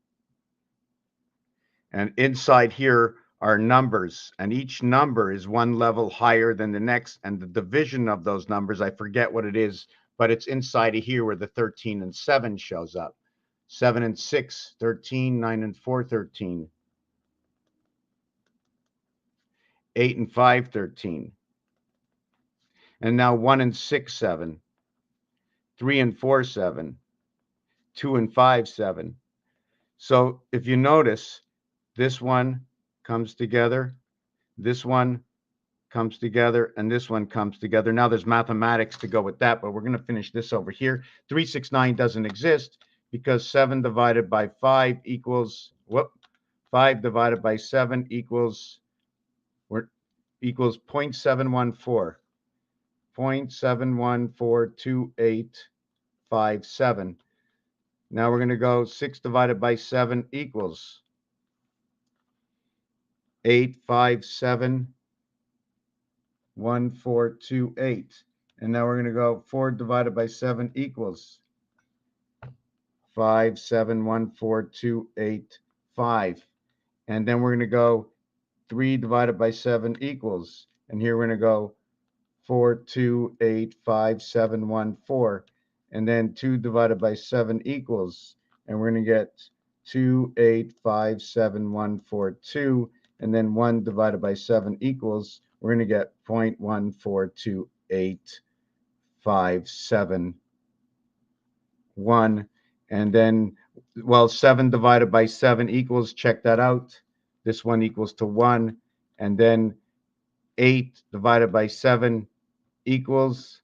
And inside here are numbers, and each number is one level higher than the next, and the division of those numbers, I forget what it is, but it's inside of here where the 13 and 7 shows up. 7 and 6, 13, 9 and 4, 13. 8 and 5, 13. And now 1 and 6, 7. 3 and 4, 7. 2 and 5, 7. So if you notice, this one comes together, this one comes together, and this one comes together. Now there's mathematics to go with that, but we're going to finish this over here. 369 doesn't exist because 7 divided by 5 equals, 5 divided by 7 equals 0.714. 0.7142857. Now we're going to go 6 divided by 7 equals 8571428. And now we're going to go 4 divided by 7 equals 5714285. And then we're going to go 3 divided by 7 equals, and here we're going to go 4285714. And then 2 divided by 7 equals, and we're going to get 2857142. And then 1 divided by 7 equals, we're going to get 0.1428571. And then, well, 7 divided by 7 equals, check that out. This one equals to 1. And then 8 divided by 7 equals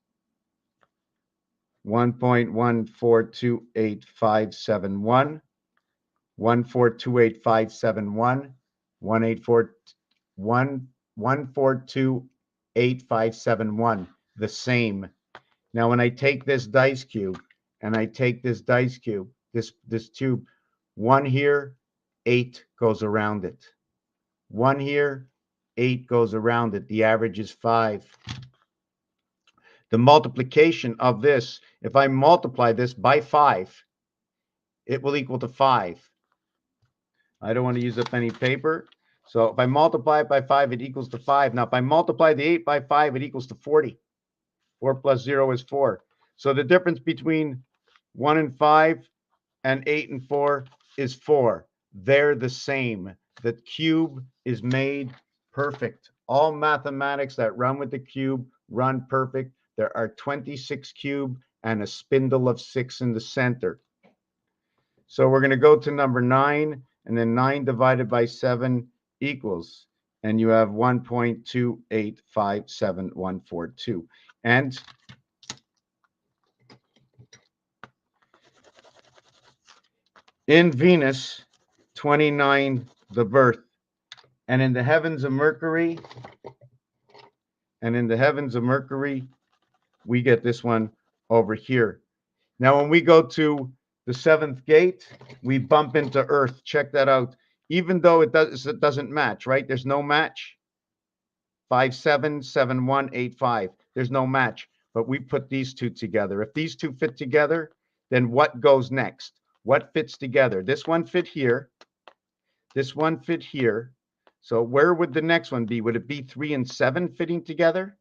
1.1428571. 1428571. 1428571. The same. Now, when I take this dice cube and I take this dice cube, this tube, 1 here, 8 goes around it. 1 here, 8 goes around it. The average is 5. The multiplication of this, if I multiply this by 5, it will equal to 5. I don't want to use up any paper. So if I multiply it by 5, it equals to 5. Now, if I multiply the 8 by 5, it equals to 40. 4 plus 0 is 4. So the difference between 1 and 5 and 8 and 4 is 4. They're the same. The cube is made perfect. All mathematics that run with the cube run perfect. There are 26 cube and a spindle of 6 in the center. So we're going to go to number 9, and then 9 divided by 7 equals, and you have 1.2857142. And in Venus, 29, the birth. And in the heavens of Mercury, we get this one over here. Now, when we go to the 7th gate, we bump into Earth. Check that out. Even though it doesn't match, right? There's no match. 577185. There's no match. But we put these two together. If these two fit together, then what goes next? What fits together? This one fit here. This one fit here. So where would the next one be? Would it be 3 and 7 fitting together?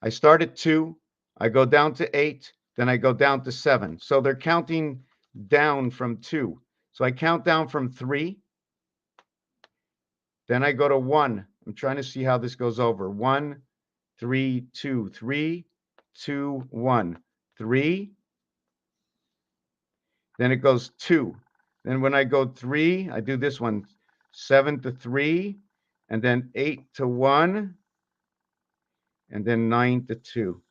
I start at 2. I go down to 8. Then I go down to 7. So they're counting down from 2. So I count down from 3. Then I go to 1. I'm trying to see how this goes over. 1, 3, 2, 3, 2, 1, 3. Then it goes 2. Then when I go 3, I do this one, 7 to 3, and then 8 to 1, and then 9 to 2.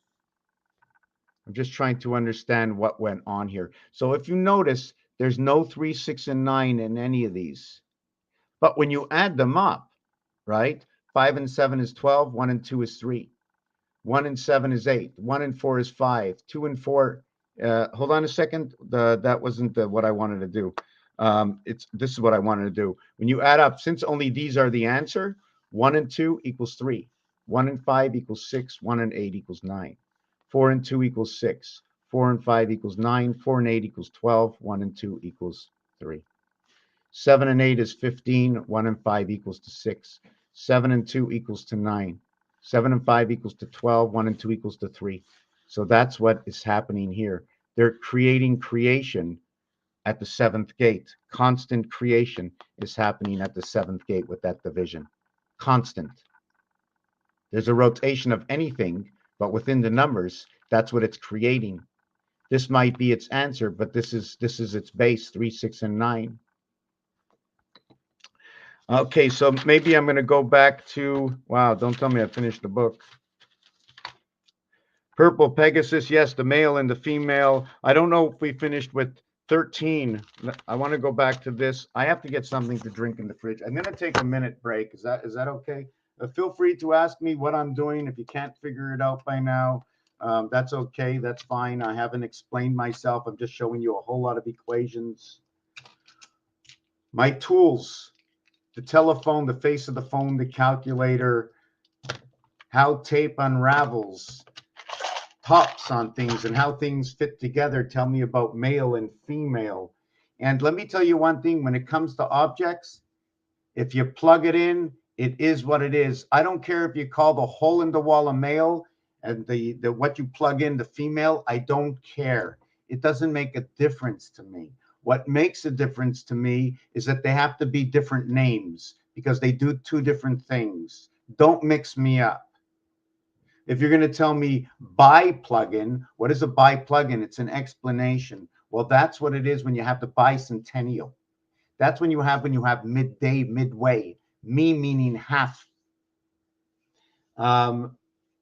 I'm just trying to understand what went on here. So if you notice, there's no 3, 6, and 9 in any of these. But when you add them up, right, 5 and 7 is 12, 1 and 2 is 3. 1 and 7 is 8. 1 and 4 is 5. 2 and 4, hold on a second. That wasn't what I wanted to do. This is what I wanted to do. When you add up, since only these are the answer, 1 and 2 equals 3. 1 and 5 equals 6. 1 and 8 equals 9. 4 and 2 equals 6. 4 and 5 equals 9. 4 and 8 equals 12. 1 and 2 equals 3. 7 and 8 is 15. 1 and 5 equals to 6. 7 and 2 equals to 9. 7 and 5 equals to 12. 1 and 2 equals to 3. So that's what is happening here. They're creating creation at the seventh gate. Constant creation is happening at the seventh gate with that division. Constant. There's a rotation of anything, but within the numbers, that's what it's creating. This might be its answer, but this is its base, 3, 6, and 9. Okay, so maybe I'm going to go back to, wow, don't tell me I finished the book. Purple Pegasus, yes, the male and the female. I don't know if we finished with 13. I want to go back to this. I have to get something to drink in the fridge. I'm going to take a minute break. Is that okay? Feel free to ask me what I'm doing. If you can't figure it out by now, that's okay. That's fine. I haven't explained myself. I'm just showing you a whole lot of equations. My tools, the telephone, the face of the phone, the calculator, how tape unravels, tops on things and how things fit together tell me about male and female. And let me tell you one thing, when it comes to objects, if you plug it in, it is what it is. I don't care if you call the hole in the wall a male and the what you plug in the female. I don't care. It doesn't make a difference to me. What makes a difference to me is that they have to be different names because they do two different things. Don't mix me up. If you're going to tell me buy plugin, what is a buy plugin? It's an explanation. Well, that's what it is when you have the bicentennial. That's when you have midday, midway. Me meaning half.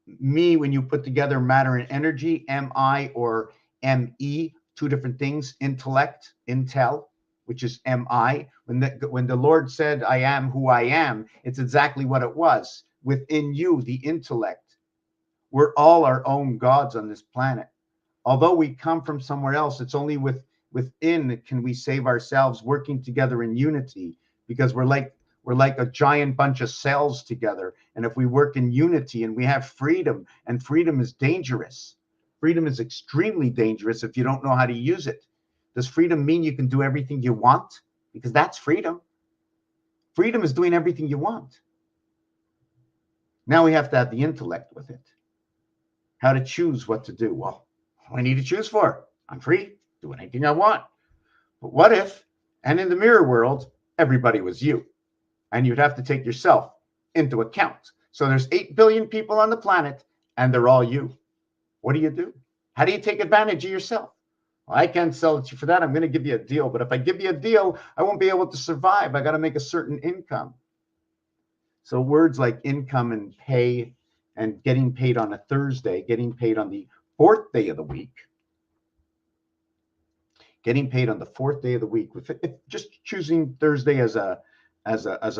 Me when you put together matter and energy, MI or ME, two different things. Intellect, intel, which is MI. When the Lord said, I am who I am, it's exactly what it was. Within you, the intellect. We're all our own gods on this planet. Although we come from somewhere else, it's only within can we save ourselves, working together in unity, because we're like a giant bunch of cells together. And if we work in unity and we have freedom, and freedom is dangerous. Freedom is extremely dangerous if you don't know how to use it. Does freedom mean you can do everything you want? Because that's freedom. Freedom is doing everything you want. Now we have to have the intellect with it. How to choose what to do. Well, what do I need to choose for? I'm free, do anything I want. But what if, and in the mirror world, everybody was you? And you'd have to take yourself into account. So there's 8 billion people on the planet, and they're all you. What do you do? How do you take advantage of yourself? Well, I can't sell it to you for that. I'm going to give you a deal. But if I give you a deal, I won't be able to survive. I got to make a certain income. So words like income and pay and getting paid on a Thursday, getting paid on the fourth day of the week, getting paid on the fourth day of the week, with just choosing Thursday as a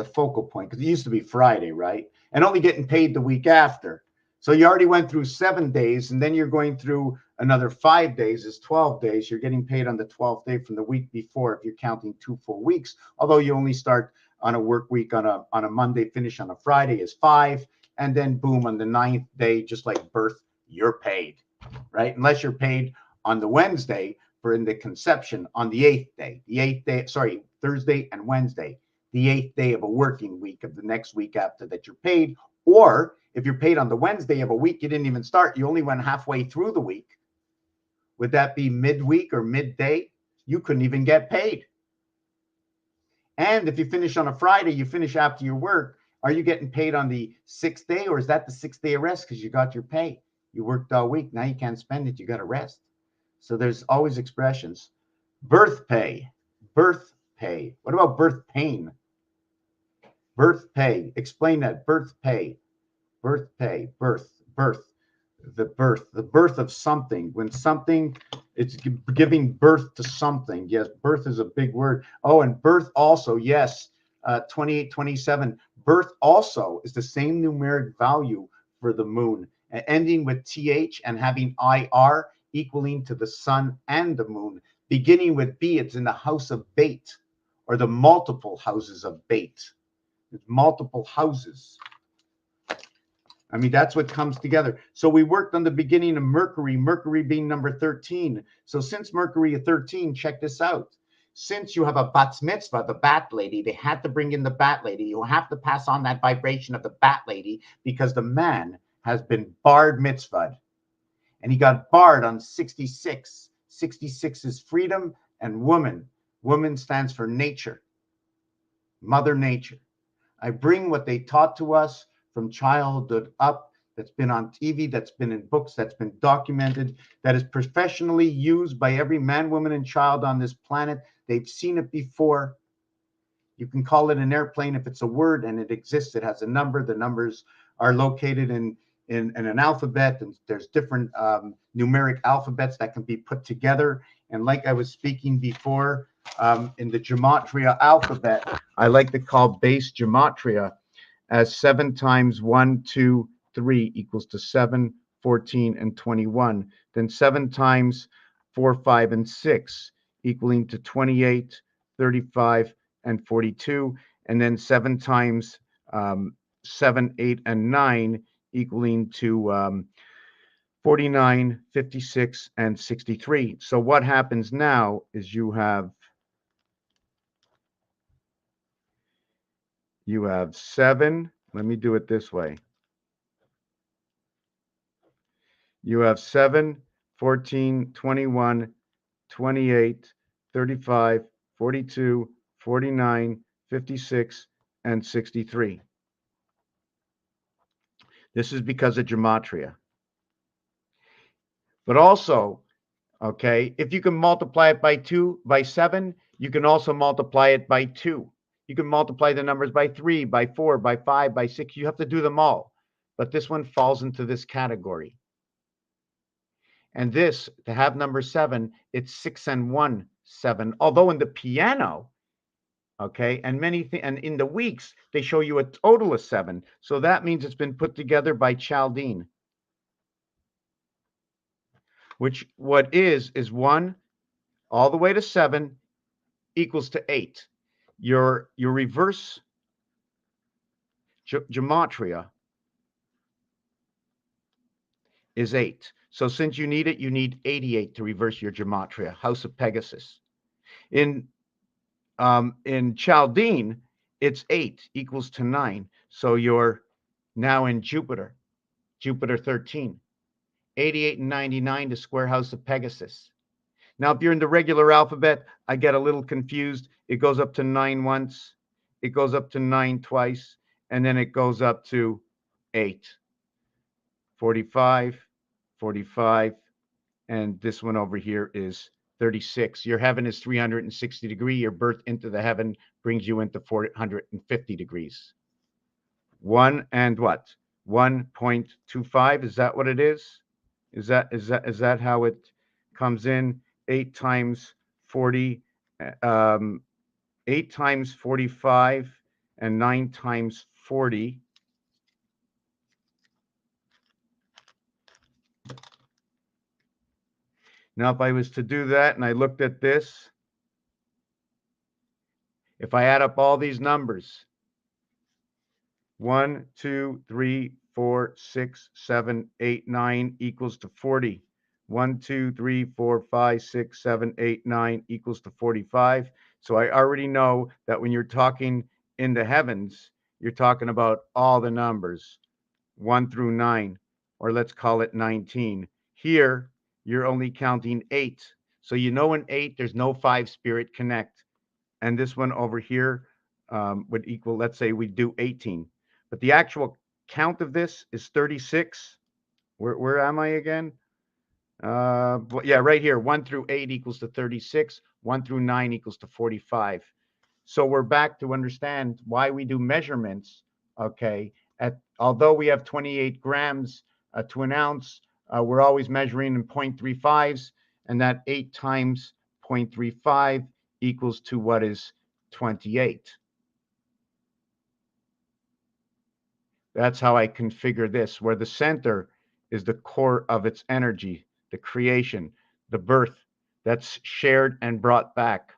focal point, because it used to be Friday, right? And only getting paid the week after. So you already went through 7 days, and then you're going through another 5 days, is 12 days. You're getting paid on the 12th day from the week before if you're counting 2 full weeks, although you only start on a work week on a Monday, finish on a Friday is 5. And then boom, on the 9th day, just like birth, you're paid, right? Unless you're paid on the Wednesday for in the conception on the 8th day, Thursday and Wednesday, the 8th day of a working week of the next week after that you're paid. Or if you're paid on the Wednesday of a week you didn't even start, you only went halfway through the week. Would that be midweek or midday? You couldn't even get paid. And if you finish on a Friday, you finish after your work, are you getting paid on the 6th day, or is that the 6th day of rest because you got your pay? You worked all week. Now you can't spend it. You got to rest. So there's always expressions. Birth pay. Birth pay. What about birth pain? Birth pay. Explain that. Birth pay. Birth pay. Birth. The birth of something. When something, it's giving birth to something. Yes, birth is a big word. Oh, and birth also, yes, 28, 27. Birth also is the same numeric value for the moon, ending with TH and having IR equaling to the sun and the moon. Beginning with B, it's in the house of bait, or the multiple houses of bait. It's multiple houses. I mean, that's what comes together. So we worked on the beginning of Mercury, Mercury being number 13. So since Mercury is 13, check this out. since you have a bat mitzvah, the bat lady, they had to bring in the bat lady. You have to pass on that vibration of the bat lady because the man has been barred mitzvah. And he got barred on 66. 66 is freedom and woman. Woman stands for nature, Mother Nature. I bring what they taught to us from childhood up, that's been on TV, that's been in books, that's been documented, that is professionally used by every man, woman, and child on this planet. They've seen it before. You can call it an airplane if it's a word and it exists. It has a number. The numbers are located in an alphabet, and there's different numeric alphabets that can be put together. And like I was speaking before, in the gematria alphabet, I like to call base gematria as 7 times 1, 2, 3 equals to 7, 14, and 21. Then 7 times 4, 5, and 6 equaling to 28, 35, and 42. And then 7 times 7, 8, and 9 equaling to 49, 56, and 63. So what happens now is you have 7. Let me do it this way. You have 7, 14, 21, 28, 35, 42, 49, 56, and 63. This is because of gematria. But also, okay, if you can multiply it by 7, you can also multiply it by 2. You can multiply the numbers by 3, by 4, by 5, by 6. You have to do them all. But this one falls into this category. And this, to have number 7, it's 6 and 1, 7. Although in the piano, okay, and and in the weeks, they show you a total of 7. So that means it's been put together by Chaldean. Which what is 1 all the way to 7 equals to 8. Your reverse gematria is 8. So since you need 88 to reverse your gematria, House of Pegasus. In Chaldean, it's 8 equals to 9. So you're now in Jupiter 13. 88 and 99 to square House of Pegasus. Now, if you're in the regular alphabet, I get a little confused. It goes up to 9 once, it goes up to 9 twice, and then it goes up to 8. 45, 45, and this one over here is 36. Your heaven is 360 degrees. Your birth into the heaven brings you into 450 degrees. 1 and what? 1.25. Is that what it is? Is that how it comes in? 8 times 40, 8 times 45, and 9 times 40. Now, if I was to do that and I looked at this, if I add up all these numbers, 1, 2, 3, 4, 6, 7, 8, 9 equals to 40. 1, 2, 3, 4, 5, 6, 7, 8, 9 equals to 45. So I already know that when you're talking in the heavens, you're talking about all the numbers, 1 through 9, or let's call it 19. Here, you're only counting 8. So you know in 8, there's no 5 spirit connect. And this one over here would equal, let's say we do 18. But the actual count of this is 36. Where am I again? Yeah, right here. 1 through 8 equals to 36. 1 through 9 equals to 45. So we're back to understand why we do measurements. Okay, although we have 28 grams to an ounce, we're always measuring in 0.35s, and that 8 times 0.35 equals to what is 28. That's how I configure this, where the center is the core of its energy, the creation, the birth that's shared and brought back.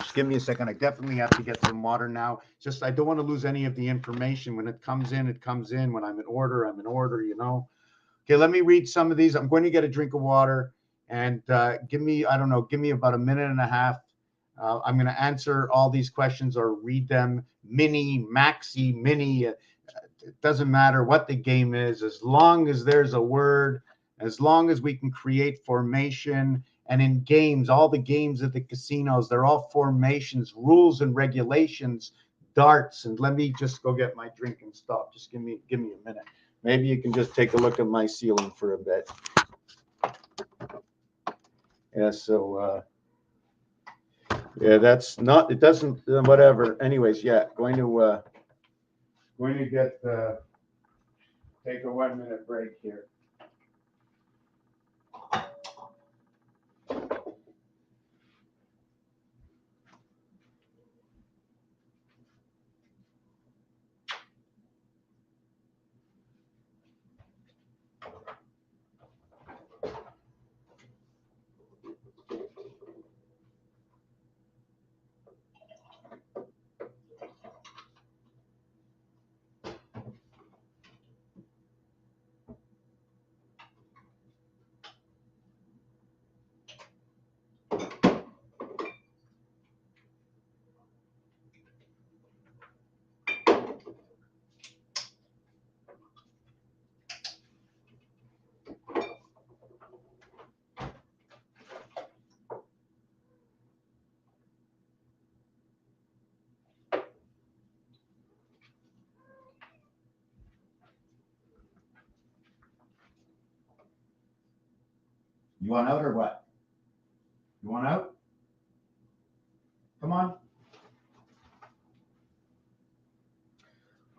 Just give me a second. I definitely have to get some water now. Just, I don't want to lose any of the information. When it comes in, it comes in. When I'm in order, you know. Okay, let me read some of these. I'm going to get a drink of water. and give me, I don't know, give me about a minute and a half. I'm going to answer all these questions or read them, mini, maxi, mini. It doesn't matter what the game is, as long as there's a word, as long as we can create formation. And in games, all the games at the casinos, they're all formations, rules and regulations, darts. And let me just go get my drink and stop. Just give me a minute. Maybe you can just take a look at my ceiling for a bit. Yeah, so yeah, that's not, it doesn't, whatever. Anyways, yeah, going to get take a 1 minute break here. You want out or what? You want out? Come on.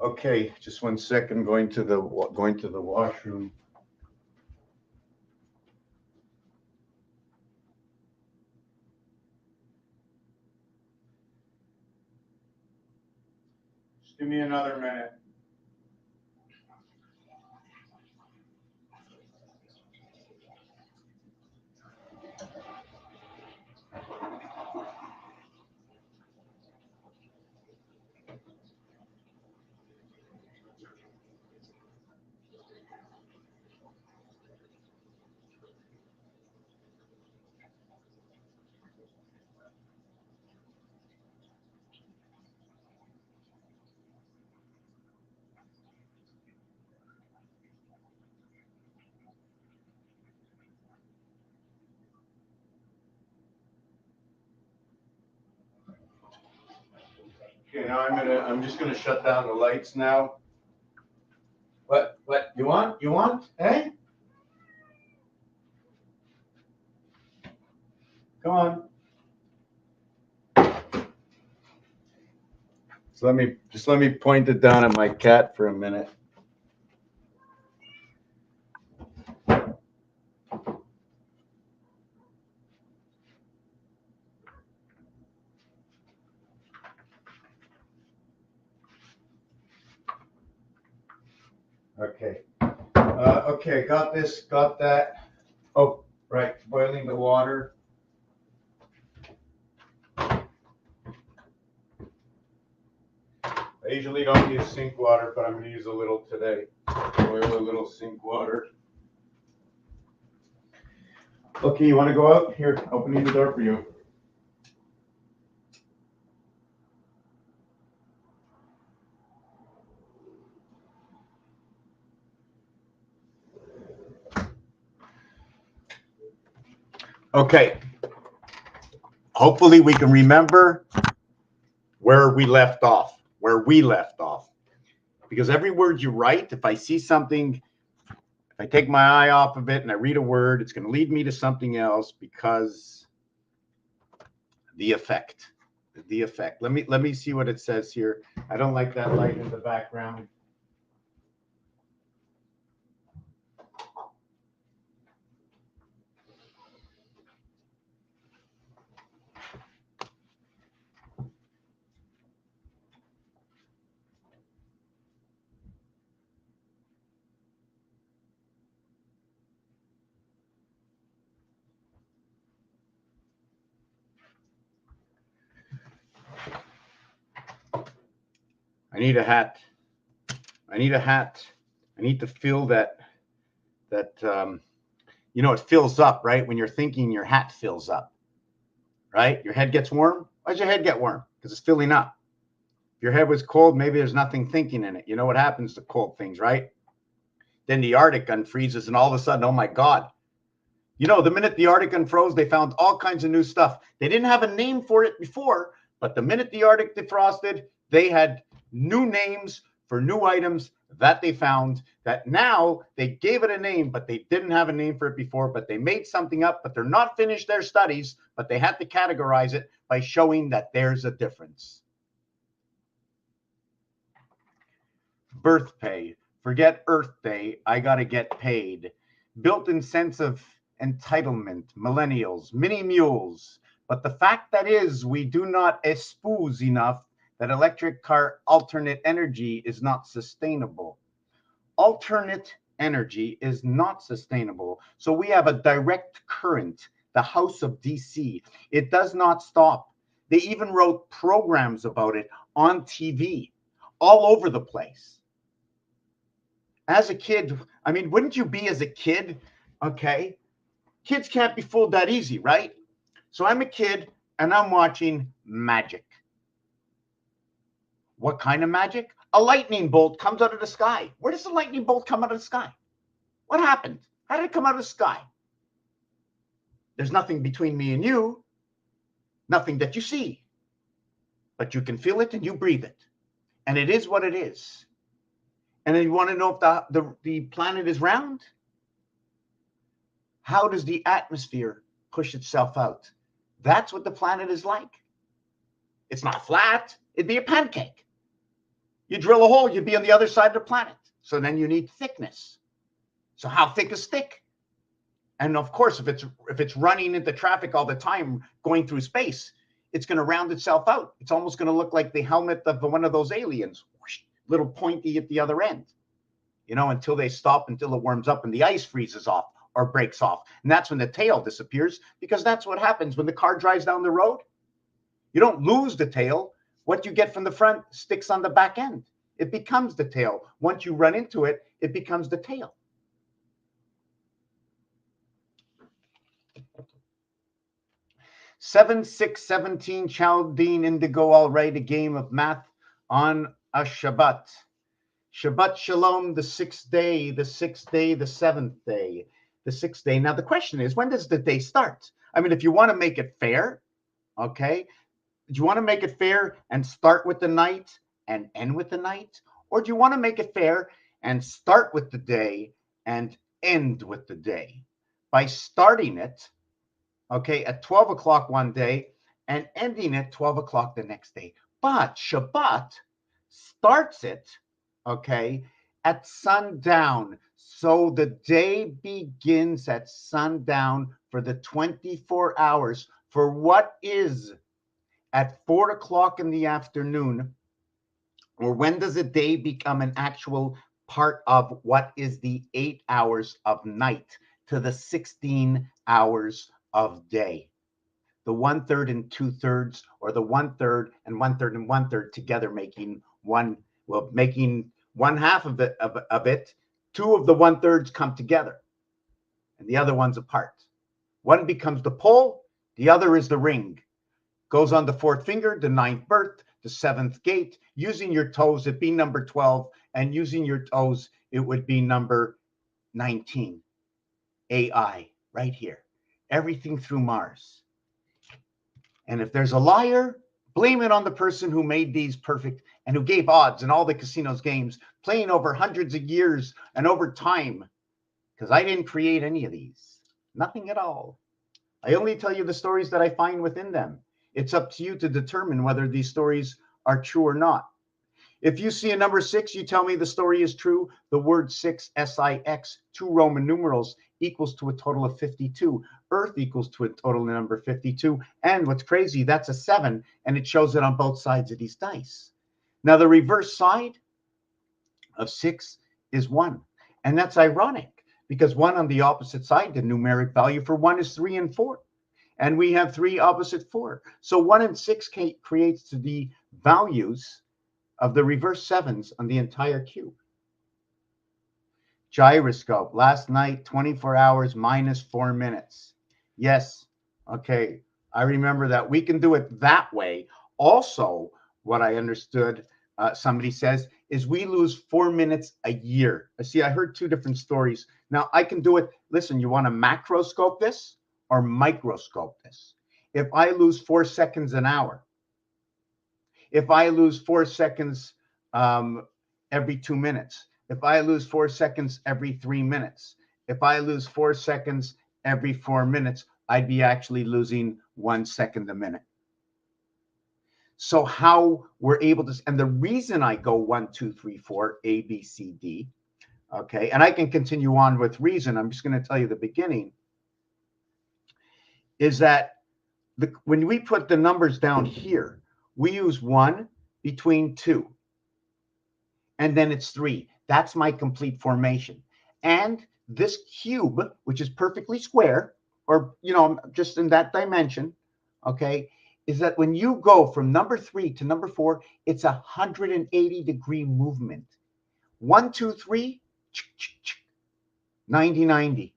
Okay, just 1 second. Going to the washroom. Just give me another minute. Okay, now I'm just gonna shut down the lights now. What you want? You want? Hey? Come on. So let me point it down at my cat for a minute. Okay. Okay, got this, got that. Oh, right, boiling the water. I usually don't use sink water, but I'm going to use a little today. Boil a little sink water. Okay, you want to go out? Here, opening the door for you. Okay. Hopefully we can remember where we left off. Because every word you write, if I see something, if I take my eye off of it and I read a word, it's going to lead me to something else because the effect. Let me see what it says here. I don't like that light in the background. I need a hat. I need to feel that You know, it fills up, right? When you're thinking, your hat fills up, right? Your head gets warm. Why does your head get warm? Because it's filling up. If your head was cold, maybe there's nothing thinking in it. You know what happens to cold things, right? Then the Arctic unfreezes, and all of a sudden, oh my God. You know, the minute the Arctic unfroze, they found all kinds of new stuff. They didn't have a name for it before, but the minute the Arctic defrosted, they had new names for new items that they found that now they gave it a name, but they didn't have a name for it before, but they made something up, but they're not finished their studies, but they had to categorize it by showing that there's a difference. Birth pay. Forget Earth Day. I got to get paid. Built-in sense of entitlement. Millennials. Mini mules. But the fact that is, we do not espouse enough that electric car alternate energy is not sustainable. Alternate energy is not sustainable. So we have a direct current, the House of DC. It does not stop. They even wrote programs about it on TV all over the place. As a kid, I mean, wouldn't you be as a kid? Okay. Kids can't be fooled that easy, right? So I'm a kid and I'm watching magic. What kind of magic? A lightning bolt comes out of the sky. Where does the lightning bolt come out of the sky? What happened? How did it come out of the sky? There's nothing between me and you, nothing that you see, but you can feel it and you breathe it. And it is what it is. And then you want to know if the planet is round? How does the atmosphere push itself out? That's what the planet is like. It's not flat. It'd be a pancake. You drill a hole, you'd be on the other side of the planet. So then you need thickness. So how thick is thick? And of course, if it's running into traffic all the time, going through space, it's going to round itself out. It's almost going to look like the helmet of one of those aliens, whoosh, little pointy at the other end, you know, until they stop, until it warms up and the ice freezes off or breaks off. And that's when the tail disappears, because that's what happens when the car drives down the road. You don't lose the tail. What you get from the front sticks on the back end. It becomes the tail. Once you run into it, it becomes the tail. Seven, 6, 17, Chaldean Indigo, all right, a game of math on a Shabbat. Shabbat Shalom, the sixth day, the seventh day, the sixth day. Now, the question is, when does the day start? I mean, if you want to make it fair, okay, do you want to make it fair and start with the night and end with the night? Or do you want to make it fair and start with the day and end with the day? By starting it, okay, at 12 o'clock one day and ending at 12 o'clock the next day. But Shabbat starts it, okay, at sundown. So the day begins at sundown for the 24 hours for what is at 4 o'clock in the afternoon. Or when does a day become an actual part of what is the 8 hours of night to the 16 hours of day? The 1/3 and 2/3, or the 1/3 and 1/3 and 1/3 together, making one, well, making one half of it. Two of the 1/3s come together and the other one's apart. One becomes the pole, the other is the ring. Goes on the fourth finger, the ninth birth, the seventh gate. Using your toes, it'd be number 12, and using your toes, it would be number 19. AI, right here. Everything through Mars. And if there's a liar, blame it on the person who made these perfect and who gave odds in all the casinos games, playing over hundreds of years and over time, because I didn't create any of these. Nothing at all. I only tell you the stories that I find within them. It's up to you to determine whether these stories are true or not. If you see a number 6, you tell me the story is true. The word 6, S-I-X, 2 Roman numerals, equals to a total of 52. Earth equals to a total number 52. And what's crazy, that's a 7, and it shows it on both sides of these dice. Now, the reverse side of 6 is 1. And that's ironic, because 1 on the opposite side, the numeric value for 1 is 3 and 4. And we have 3 opposite 4. So 1 and 6 creates the values of the reverse 7s on the entire cube. Gyroscope. Last night, 24 hours minus 4 minutes. Yes. Okay. I remember that. We can do it that way. Also, what I understood, somebody says, is we lose 4 minutes a year. See, I heard two different stories. Now, I can do it. Listen, you want to macroscope this or microscope this? If I lose 4 seconds an hour, if I lose 4 seconds every 2 minutes, if I lose 4 seconds every 3 minutes, if I lose 4 seconds every 4 minutes, I'd be actually losing 1 second a minute. So how we're able to, and the reason I go 1, 2, 3, 4, A, B, C, D, okay, and I can continue on with reason. I'm just going to tell you the beginning, is that when we put the numbers down here, we use 1 between 2. And then it's 3. That's my complete formation. And this cube, which is perfectly square, or, just in that dimension, okay, is that when you go from number 3 to number 4, it's a 180-degree movement. 1, 2, 3, 90, 90.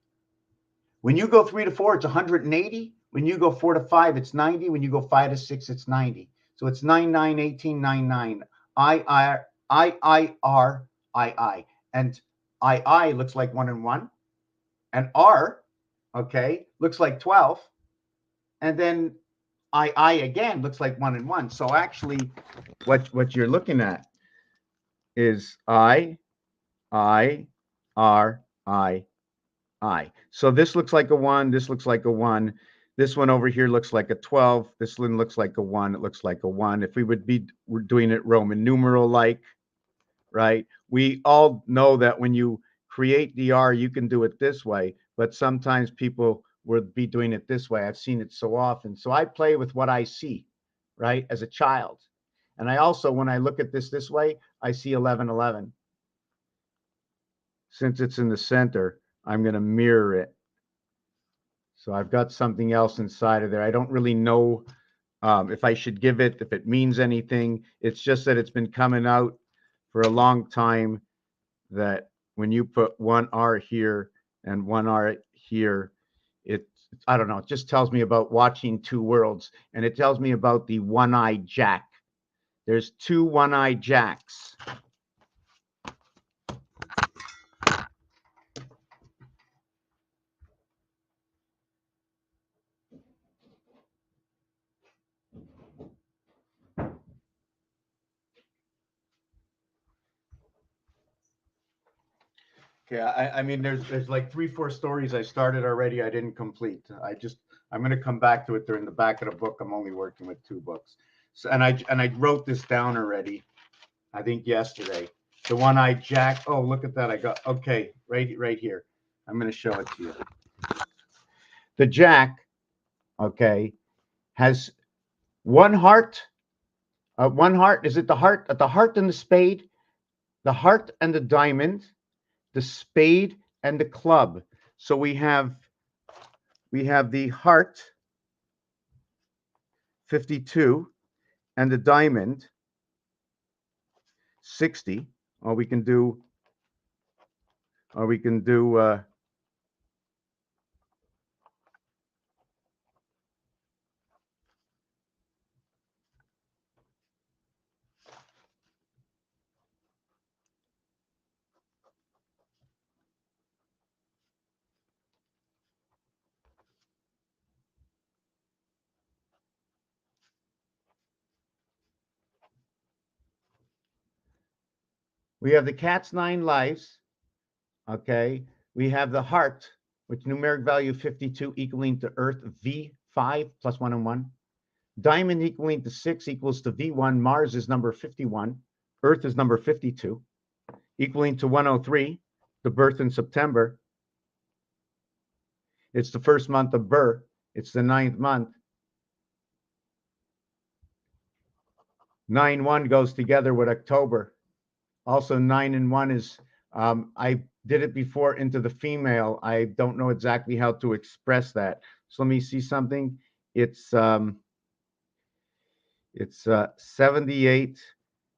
When you go 3 to 4, it's 180. When you go 4 to 5, it's 90. When you go 5 to 6, it's 90. So it's 9, 9, 18, 9, 9. I. And I looks like 1 and 1. And R, okay, looks like 12. And then I again looks like 1 and 1. So actually, what you're looking at is I, R, I. So this looks like a 1. This looks like a 1. This one over here looks like a 12. This one looks like a 1. It looks like a 1. If we're doing it Roman numeral like, right? We all know that when you create the R, you can do it this way, but sometimes people would be doing it this way. I've seen it so often. So I play with what I see, right, as a child. And I also, when I look at this way, I see 11, 11. Since it's in the center, I'm going to mirror it. So I've got something else inside of there. I don't really know if I should give it, if it means anything. It's just that it's been coming out for a long time that when you put one R here and one R here, I don't know, it just tells me about watching two worlds. And it tells me about the one-eyed jack. There's two one-eyed jacks. Okay, I mean, there's like 3, 4 stories I started already. I didn't complete. I'm going to come back to it. They're in the back of the book. I'm only working with 2 books. So and I wrote this down already. I think yesterday. The one-eyed jack. Oh, look at that. I got okay right here. I'm going to show it to you. The jack, okay, has one heart. One heart. Is it the heart? The heart and the spade, the heart and the diamond, the spade and the club. So we have the heart 52 and the diamond 60. Or we can do we have the cat's 9 lives. Okay, we have the heart, which numeric value 52 equaling to Earth V5 plus 1 and 1. Diamond equaling to 6 equals to V1. Mars is number 51. Earth is number 52, equaling to 103. The birth in September. It's the first month of birth. It's the 9th month. 9-1 goes together with October. Also, 9 and 1 is, I did it before into the female. I don't know exactly how to express that. So let me see something. It's 78,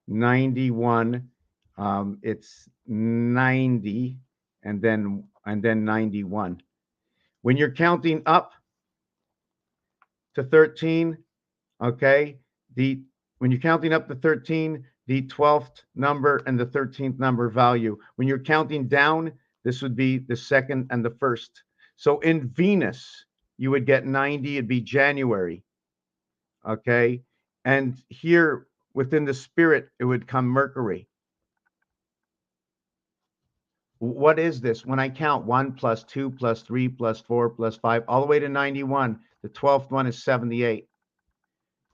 91. It's 90. and then 91. When you're counting up to 13, okay, the when you're counting up to 13, the 12th number and the 13th number value. When you're counting down, this would be the second and the first. So in Venus, you would get 90, it'd be January, okay? And here within the spirit, it would come Mercury. What is this? When I count 1 plus 2 plus 3 plus 4 plus 5, all the way to 91, the 12th one is 78.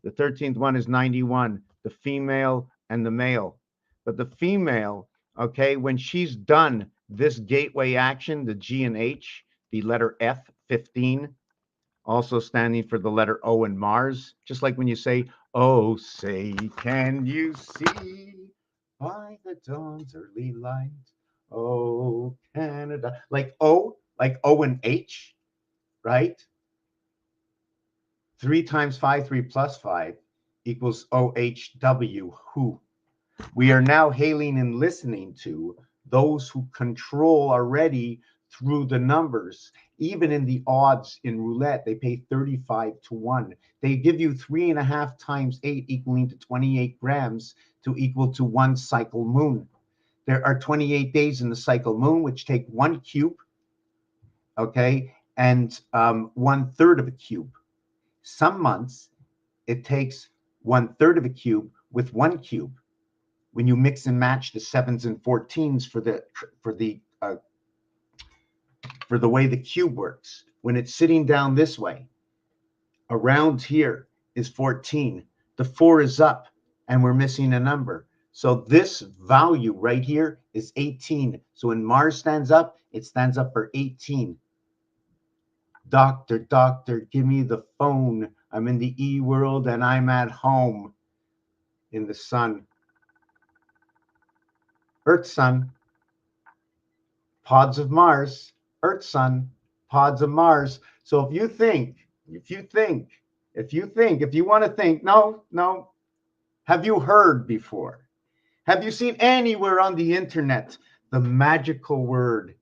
The 13th one is 91, the female and the male. But the female, okay, when she's done this gateway action, the G and H, the letter F, 15, also standing for the letter O in Mars, just like when you say, oh, say, can you see by the dawn's early light? Oh, Canada. Like O and H, right? 3 times 5, 3 plus 5 equals OHW, who. We are now hailing and listening to those who control already through the numbers. Even in the odds in roulette, they pay 35 to 1. They give you 3.5 times 8 equaling to 28 grams to equal to 1 cycle moon. There are 28 days in the cycle moon, which take 1 cube, okay, and 1/3 of a cube. Some months, it takes 1/3 of a cube with 1 cube. When you mix and match the 7s and 14s for the way the cube works, when it's sitting down this way, around here is 14. The 4 is up, and we're missing a number. So this value right here is 18. So when Mars stands up, it stands up for 18. Doctor, doctor, give me the phone. I'm in the E world and I'm at home in the sun. Earth, sun, pods of Mars. Earth, sun, pods of Mars. So if you want to think, no. Have you heard before? Have you seen anywhere on the internet the magical word,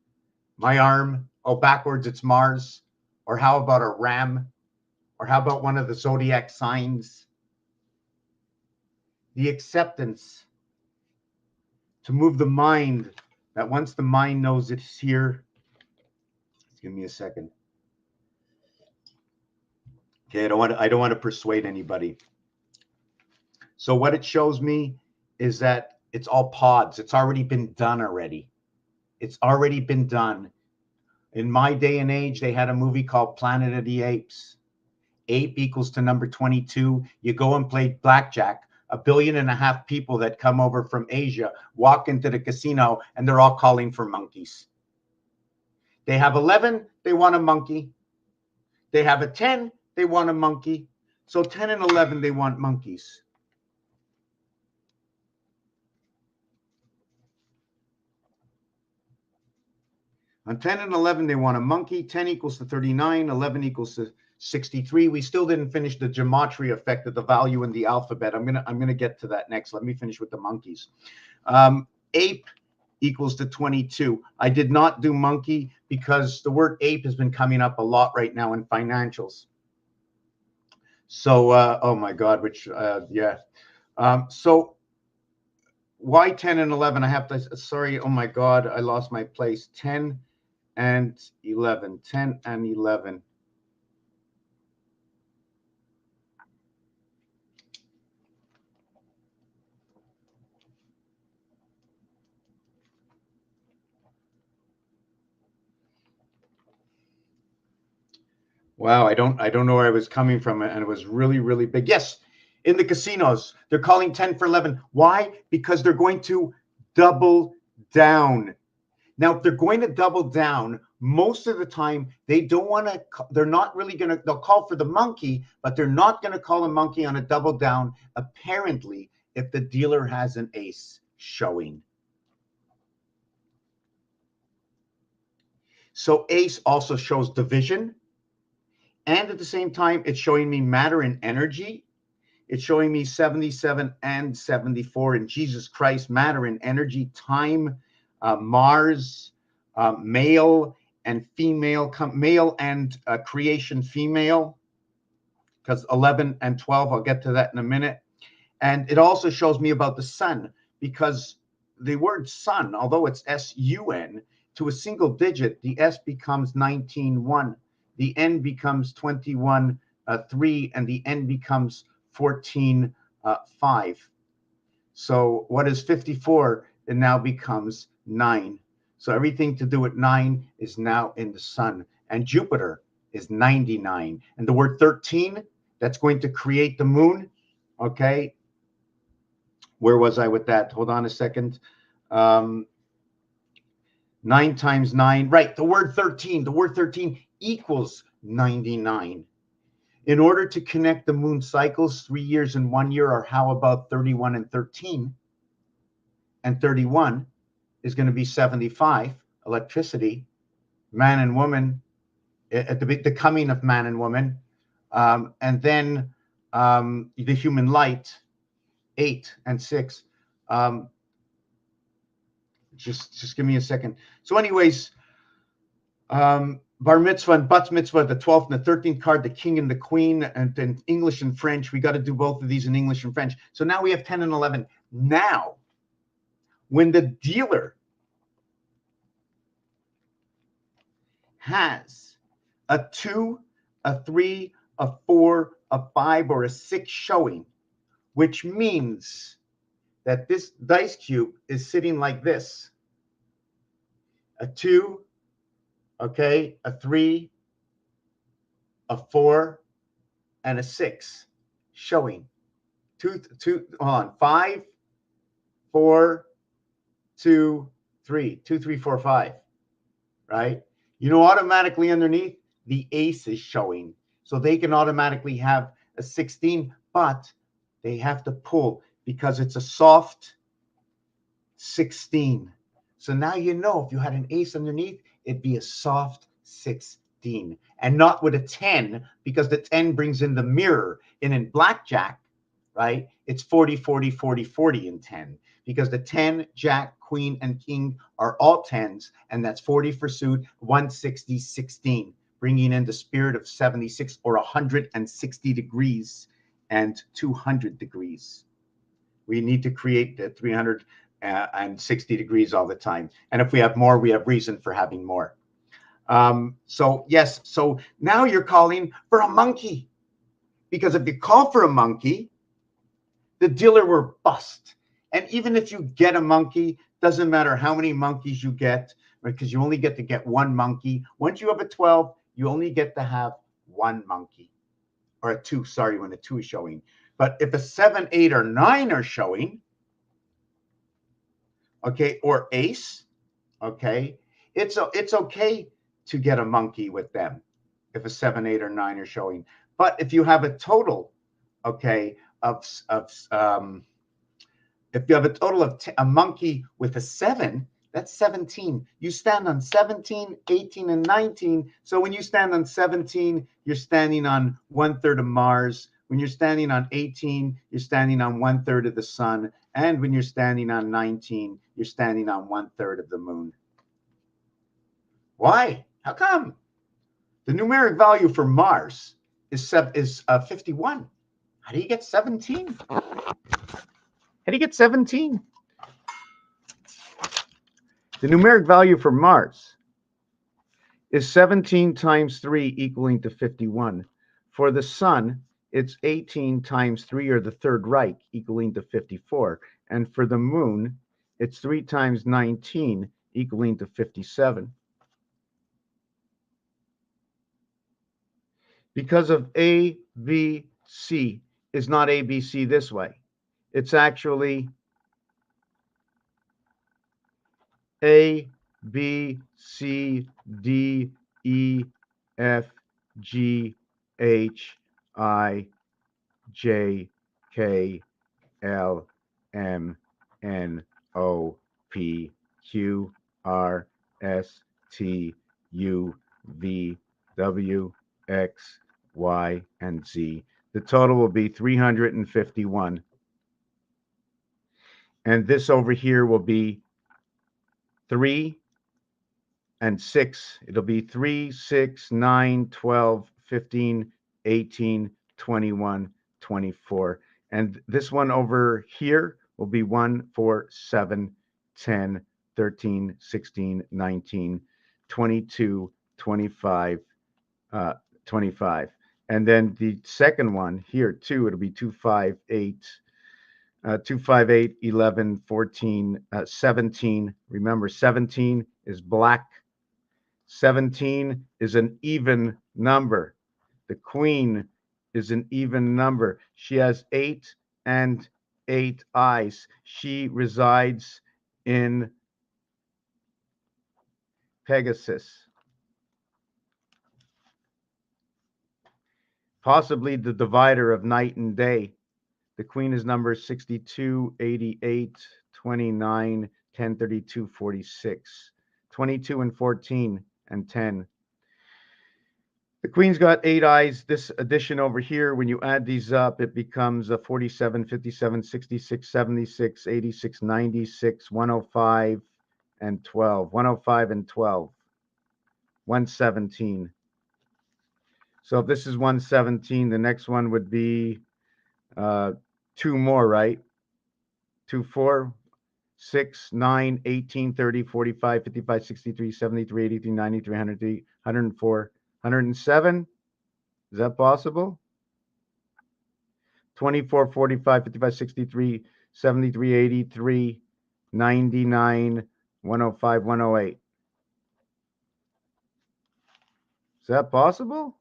my arm? Oh, backwards it's Mars. Or how about a ram? Or how about one of the zodiac signs? The acceptance to move the mind, that once the mind knows it's here. Give me a second. Okay, I don't want to persuade anybody. So what it shows me is that it's all pods. It's already been done already. It's already been done. In my day and age, they had a movie called Planet of the Apes. Ape equals to number 22. You go and play blackjack. 1.5 billion people that come over from Asia walk into the casino and they're all calling for monkeys. They have 11, they want a monkey. They have a 10, they want a monkey. So 10 and 11, they want monkeys. On 10 and 11, they want a monkey. 10 equals to 39, 11 equals to 63. We still didn't finish the gematria effect of the value in the alphabet. I'm gonna get to that next. Let me finish with the monkeys. Ape equals to 22. I did not do monkey because the word ape has been coming up a lot right now in financials. So, oh my God, yeah. So why 10 and 11? I have to, sorry, oh my God, I lost my place. 10 and 11, 10 and 11. Wow, I don't know where I was coming from, and it was really, really big. Yes, in the casinos, they're calling 10 for 11. Why? Because they're going to double down. Now, if they're going to double down, most of the time they don't want to, they're not really going to, they'll call for the monkey, but they're not going to call a monkey on a double down, apparently, if the dealer has an ace showing. So ace also shows division. And at the same time, it's showing me matter and energy. It's showing me 77 and 74 in Jesus Christ, matter and energy, time, Mars, male and female, male and creation female, because 11 and 12, I'll get to that in a minute. And it also shows me about the sun, because the word sun, although it's S-U-N, to a single digit, the S becomes 19-1, the N becomes 21-3, and the N becomes 14-5. So what is 54? It now becomes 9. So everything to do with 9 is now in the sun. And Jupiter is 99. And the word 13, that's going to create the moon. Okay. Where was I with that? Hold on a second. 9 times 9. Right. The word 13 equals 99. In order to connect the moon cycles, 3 years and 1 year, or how about 31 and 13? And 31 is going to be 75, electricity, man and woman, at the coming of man and woman. And then the human light, 8 and 6. Just give me a second. So anyways, bar mitzvah and bat mitzvah, the 12th and the 13th card, the king and the queen, and then English and French. We got to do both of these in English and French. So now we have 10 and 11. Now, when the dealer has a 2, a 3, a 4, a 5, or a 6 showing, which means that this dice cube is sitting like this. A 2, okay, a 3, a 4, and a 6 showing. Hold on, 5, 4, 2, 3, 2, 3, 4, 5, right? You know, automatically underneath, the ace is showing. So they can automatically have a 16, but they have to pull because it's a soft 16. So now you know if you had an ace underneath, it'd be a soft 16 and not with a 10, because the 10 brings in the mirror. And in blackjack, right, it's 40, 40, 40, 40 in 10, because the 10, jack, queen, and king are all 10s, and that's 40 for suit, 160, 16, bringing in the spirit of 76 or 160 degrees and 200 degrees. We need to create the 360 degrees all the time. And if we have more, we have reason for having more. So yes, so now you're calling for a monkey, because if you call for a monkey, the dealer will bust. And even if you get a monkey, doesn't matter how many monkeys you get, because you only get to get one monkey. Once you have a 12, you only get to have one monkey, or a 2, sorry, when a 2 is showing. But if a 7, 8, or 9 are showing, okay, or ace, okay, it's okay to get a monkey with them if a 7, 8, or 9 are showing. But if you have a total, okay, if you have a total of a monkey with a 7, that's 17. You stand on 17, 18, and 19. So when you stand on 17, you're standing on 1/3 of Mars. When you're standing on 18, you're standing on 1/3 of the sun. And when you're standing on 19, you're standing on 1/3 of the moon. Why? How come? The numeric value for Mars is 51. How do you get 17? How do you get 17? The numeric value for Mars is 17 times 3 equaling to 51. For the sun, it's 18 times 3, or the Third Reich, equaling to 54. And for the moon, it's 3 times 19 equaling to 57. Because of A, B, C is not A, B, C this way. It's actually A, B, C, D, E, F, G, H, I, J, K, L, M, N, O, P, Q, R, S, T, U, V, W, X, Y, and Z. The total will be 351. And this over here will be 3, and 6. It'll be 3, 6, 9, 12, 15, 18, 21, 24. And this one over here will be 1, 4, 7, 10, 13, 16, 19, 22, 25, 25. And then the second one here, too, it'll be 2, 5, 8, 2, 5, 8, 11, 14, 17. Remember, 17 is black. 17 is an even number. The queen is an even number. She has 8 and 8 eyes. She resides in Pegasus, possibly the divider of night and day. The queen is number 62, 88, 29, 10, 32, 46, 22 and 14 and 10. The queen's got 8 eyes. This addition over here, when you add these up, it becomes a 47, 57, 66, 76, 86, 96, 105, and 12. 105 and 12. 117. So if this is 117, the next one would be 2 more, right? 2, 4, 6, 9, 18, 30, 45, 55, 63, 73, 83, 93, 103, 104, 107. Is that possible? 24, 45, 55, 63, 73, 83, 99, 105, 108. Is that possible?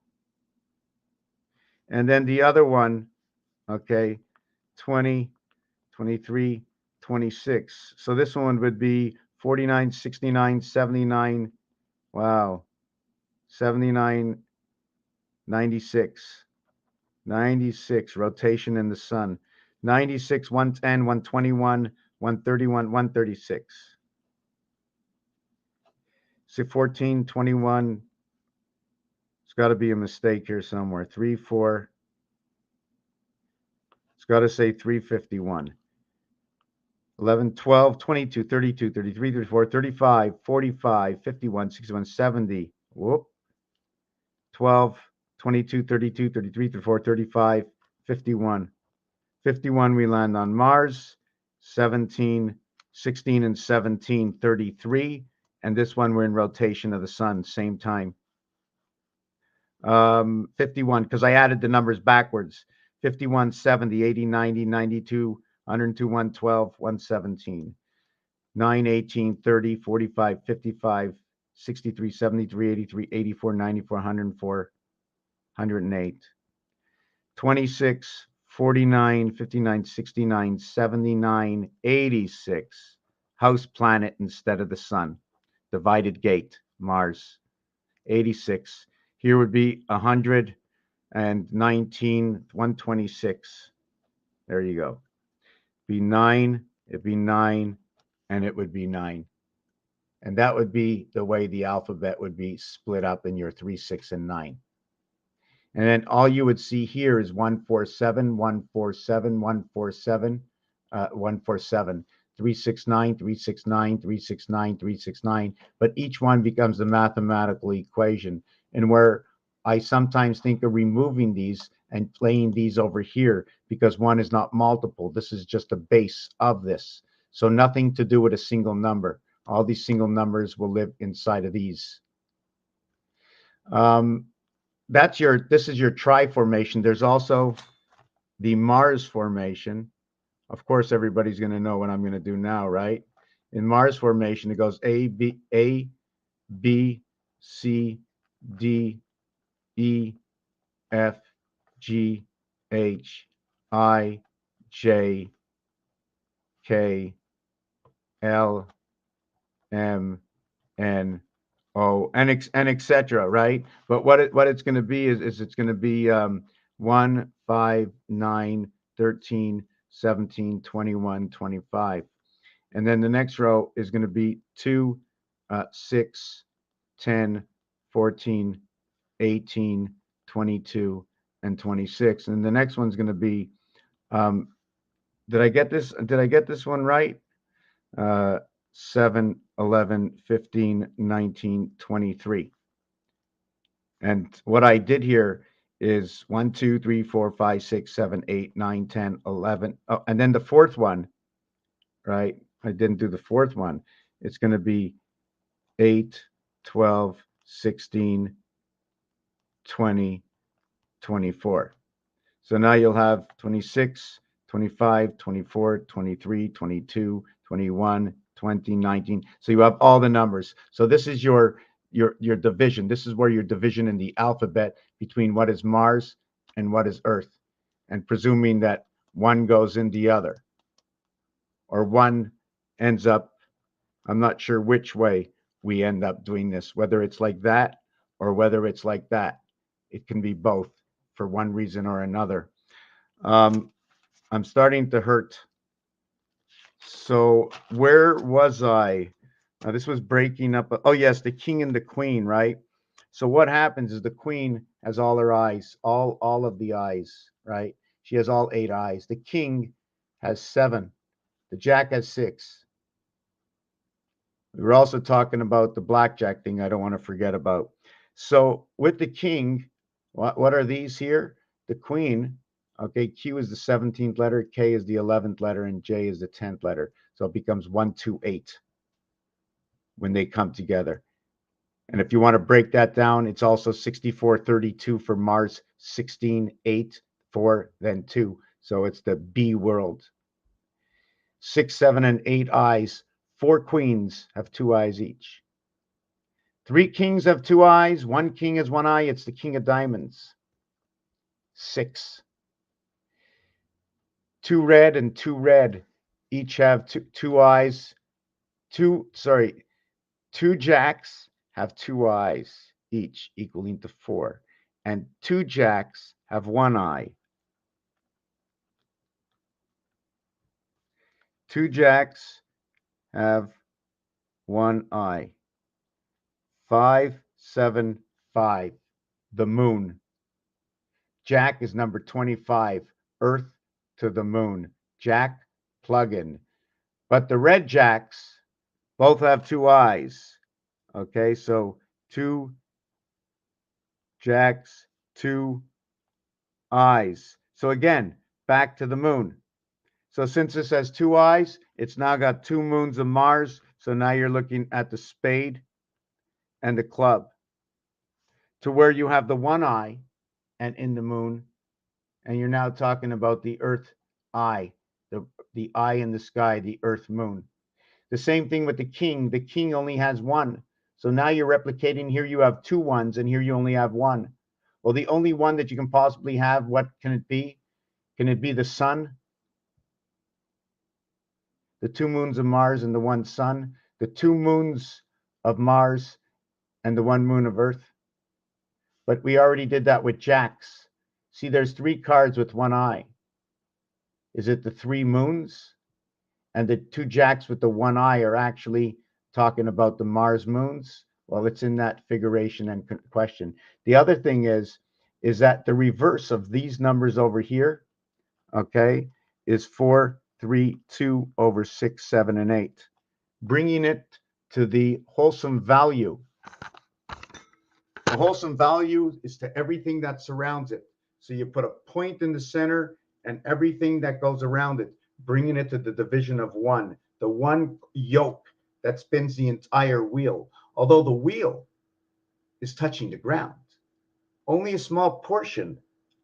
And then the other one, okay, 20, 23, 26. So this one would be 49, 69, 79. Wow. 79, 96. 96, rotation in the sun. 96, 110, 121, 131, 136. See, 14, 21. It's got to be a mistake here somewhere. 3, 4. It's got to say 351. 11, 12, 22, 32, 33, 34, 35, 45, 51, 61, 70. Whoop. 12, 22, 32, 33, 34, 35, 51. 51, we land on Mars. 17, 16, and 17, 33. And this one, we're in rotation of the sun, same time. 51, because I added the numbers backwards. 51, 70, 80, 90, 92, 102, 112, 117. 9, 18, 30, 45, 55, 63, 73, 83, 84, 94, 104, 108. 26, 49, 59, 69, 79, 86. House planet instead of the sun. Divided gate, Mars. 86. Here would be 119, 126. There you go. Be 9, it'd be 9, and it would be 9. And that would be the way the alphabet would be split up in your 3, 6, and 9. And then all you would see here is 147, 147, 147, 147, 369, 369, 369, 369. But each one becomes a mathematical equation. And where I sometimes think of removing these and playing these over here because one is not multiple. This is just a base of this. So nothing to do with a single number. All these single numbers will live inside of these. This is your tri formation. There's also the Mars formation. Of course, everybody's going to know what I'm going to do now, right? In Mars formation, it goes A, B, C, D, E, F, G, H, I, J, K, L, M, N, O, and etc. Right? But what it's going to be is it's going to be 1, 5, 9, 13, 17, 21, 25. And then the next row is going to be 2, 6, 10, 14, 18, 22, and 26. And the next one's going to be, did I get this one right? 7, 11, 15, 19, 23. And what I did here is 1, 2, 3, 4, 5, 6, 7, 8, 9, 10, 11. Oh, and then the fourth one, right? I didn't do the fourth one. It's going to be 8, 12, 16, 20, 24. So now you'll have 26, 25, 24, 23, 22, 21, 20, 19. So you have all the numbers. So this is your division. This is where your division in the alphabet between what is Mars and what is Earth. And presuming that one goes in the other, or one ends up, I'm not sure which way we end up doing this, whether it's like that or whether it's like that. It can be both for one reason or another. Um, I'm starting to hurt. So where was I? This was breaking up. Oh yes, the king and the queen, right? So what happens is the queen has all her eyes, all of the eyes, right? She has all 8 eyes. The king has 7. The jack has 6. We were also talking about the blackjack thing I don't want to forget about. So with the king, what are these here? The queen, okay, Q is the 17th letter, K is the 11th letter, and J is the 10th letter. So it becomes 1, 2, 8 when they come together. And if you want to break that down, it's also 64, 32 for Mars, 16, 8, 4, then 2. So it's the B world. 6, 7, and 8 eyes. 4 queens have 2 eyes each. 3 kings have 2 eyes. 1 king has 1 eye. It's the king of diamonds. 6. 2 red and 2 red each have two eyes. 2 jacks have 2 eyes each, equaling to 4. And 2 jacks have 1 eye. 2 jacks have 1 eye. 5, 7, 5. The moon. Jack is number 25. Earth to the moon. Jack, plug in. But the red jacks both have 2 eyes. Okay, so 2 jacks, 2 eyes. So again, back to the moon. So since this has 2 eyes, it's now got 2 moons of Mars. So now you're looking at the spade and the club, to where you have the 1 eye and in the moon, and you're now talking about the Earth eye, the eye in the sky, the Earth moon. The same thing with the king. The king only has 1. So now you're replicating. Here you have 2 ones, and here you only have 1. Well, the only one that you can possibly have, what can it be? Can it be the sun? The 2 moons of Mars and the 1 sun? The 2 moons of Mars and the 1 moon of Earth? But we already did that with jacks. See, there's 3 cards with 1 eye. Is it the 3 moons? And the 2 jacks with the 1 eye are actually talking about the Mars moons? Well, it's in that figuration and question. The other thing is that the reverse of these numbers over here, okay, is 4, 3, 2 over 6, 7, and 8. Bringing it to the wholesome value. The wholesome value is to everything that surrounds it. So you put a point in the center and everything that goes around it, bringing it to the division of 1, the 1 yoke that spins the entire wheel. Although the wheel is touching the ground, only a small portion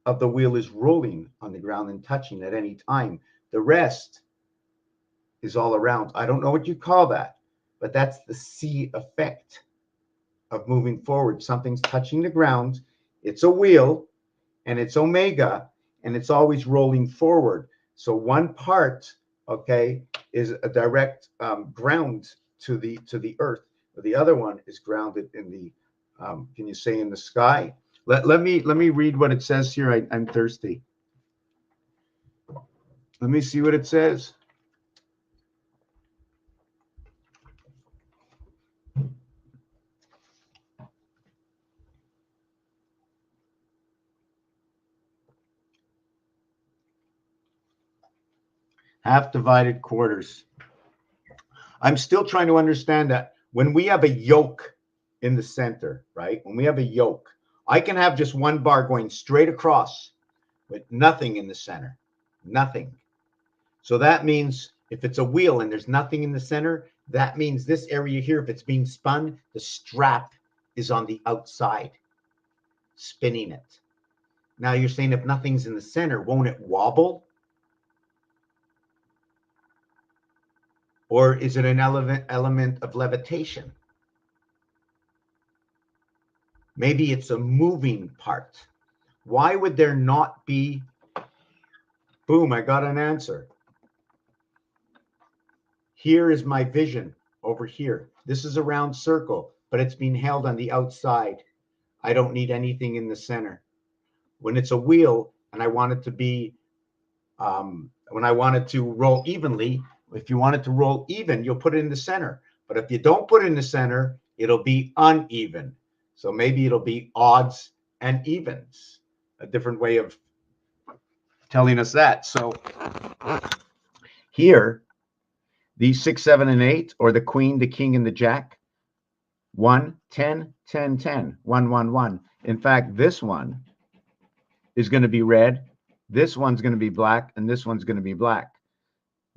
of the wheel is rolling on the ground and touching at any time. The rest is all around. I don't know what you call that, but that's the C effect of moving forward. Something's touching the ground. It's a wheel, and it's omega, and it's always rolling forward. So one part, okay, is a direct ground to the earth. But the other one is grounded in the, can you say in the sky? Let me read what it says here. I'm thirsty. Let me see what it says. Half divided quarters. I'm still trying to understand that when we have a yoke in the center, right? When we have a yoke, I can have just one bar going straight across with nothing in the center, nothing. So that means if it's a wheel and there's nothing in the center, that means this area here, if it's being spun, the strap is on the outside, spinning it. Now you're saying if nothing's in the center, won't it wobble? Or is it an element of levitation? Maybe it's a moving part. Why would there not be? Boom, I got an answer. Here is my vision over here. This is a round circle, but it's being held on the outside. I don't need anything in the center. When it's a wheel and I want it to be, when I want it to roll evenly, if you want it to roll even, you'll put it in the center. But if you don't put it in the center, it'll be uneven. So maybe it'll be odds and evens, a different way of telling us that. So here, these 6, 7, and 8, or the queen, the king, and the jack, 1, 10, 10, 10, 1, 1, 1. In fact, this one is going to be red, this one's going to be black, and this one's going to be black.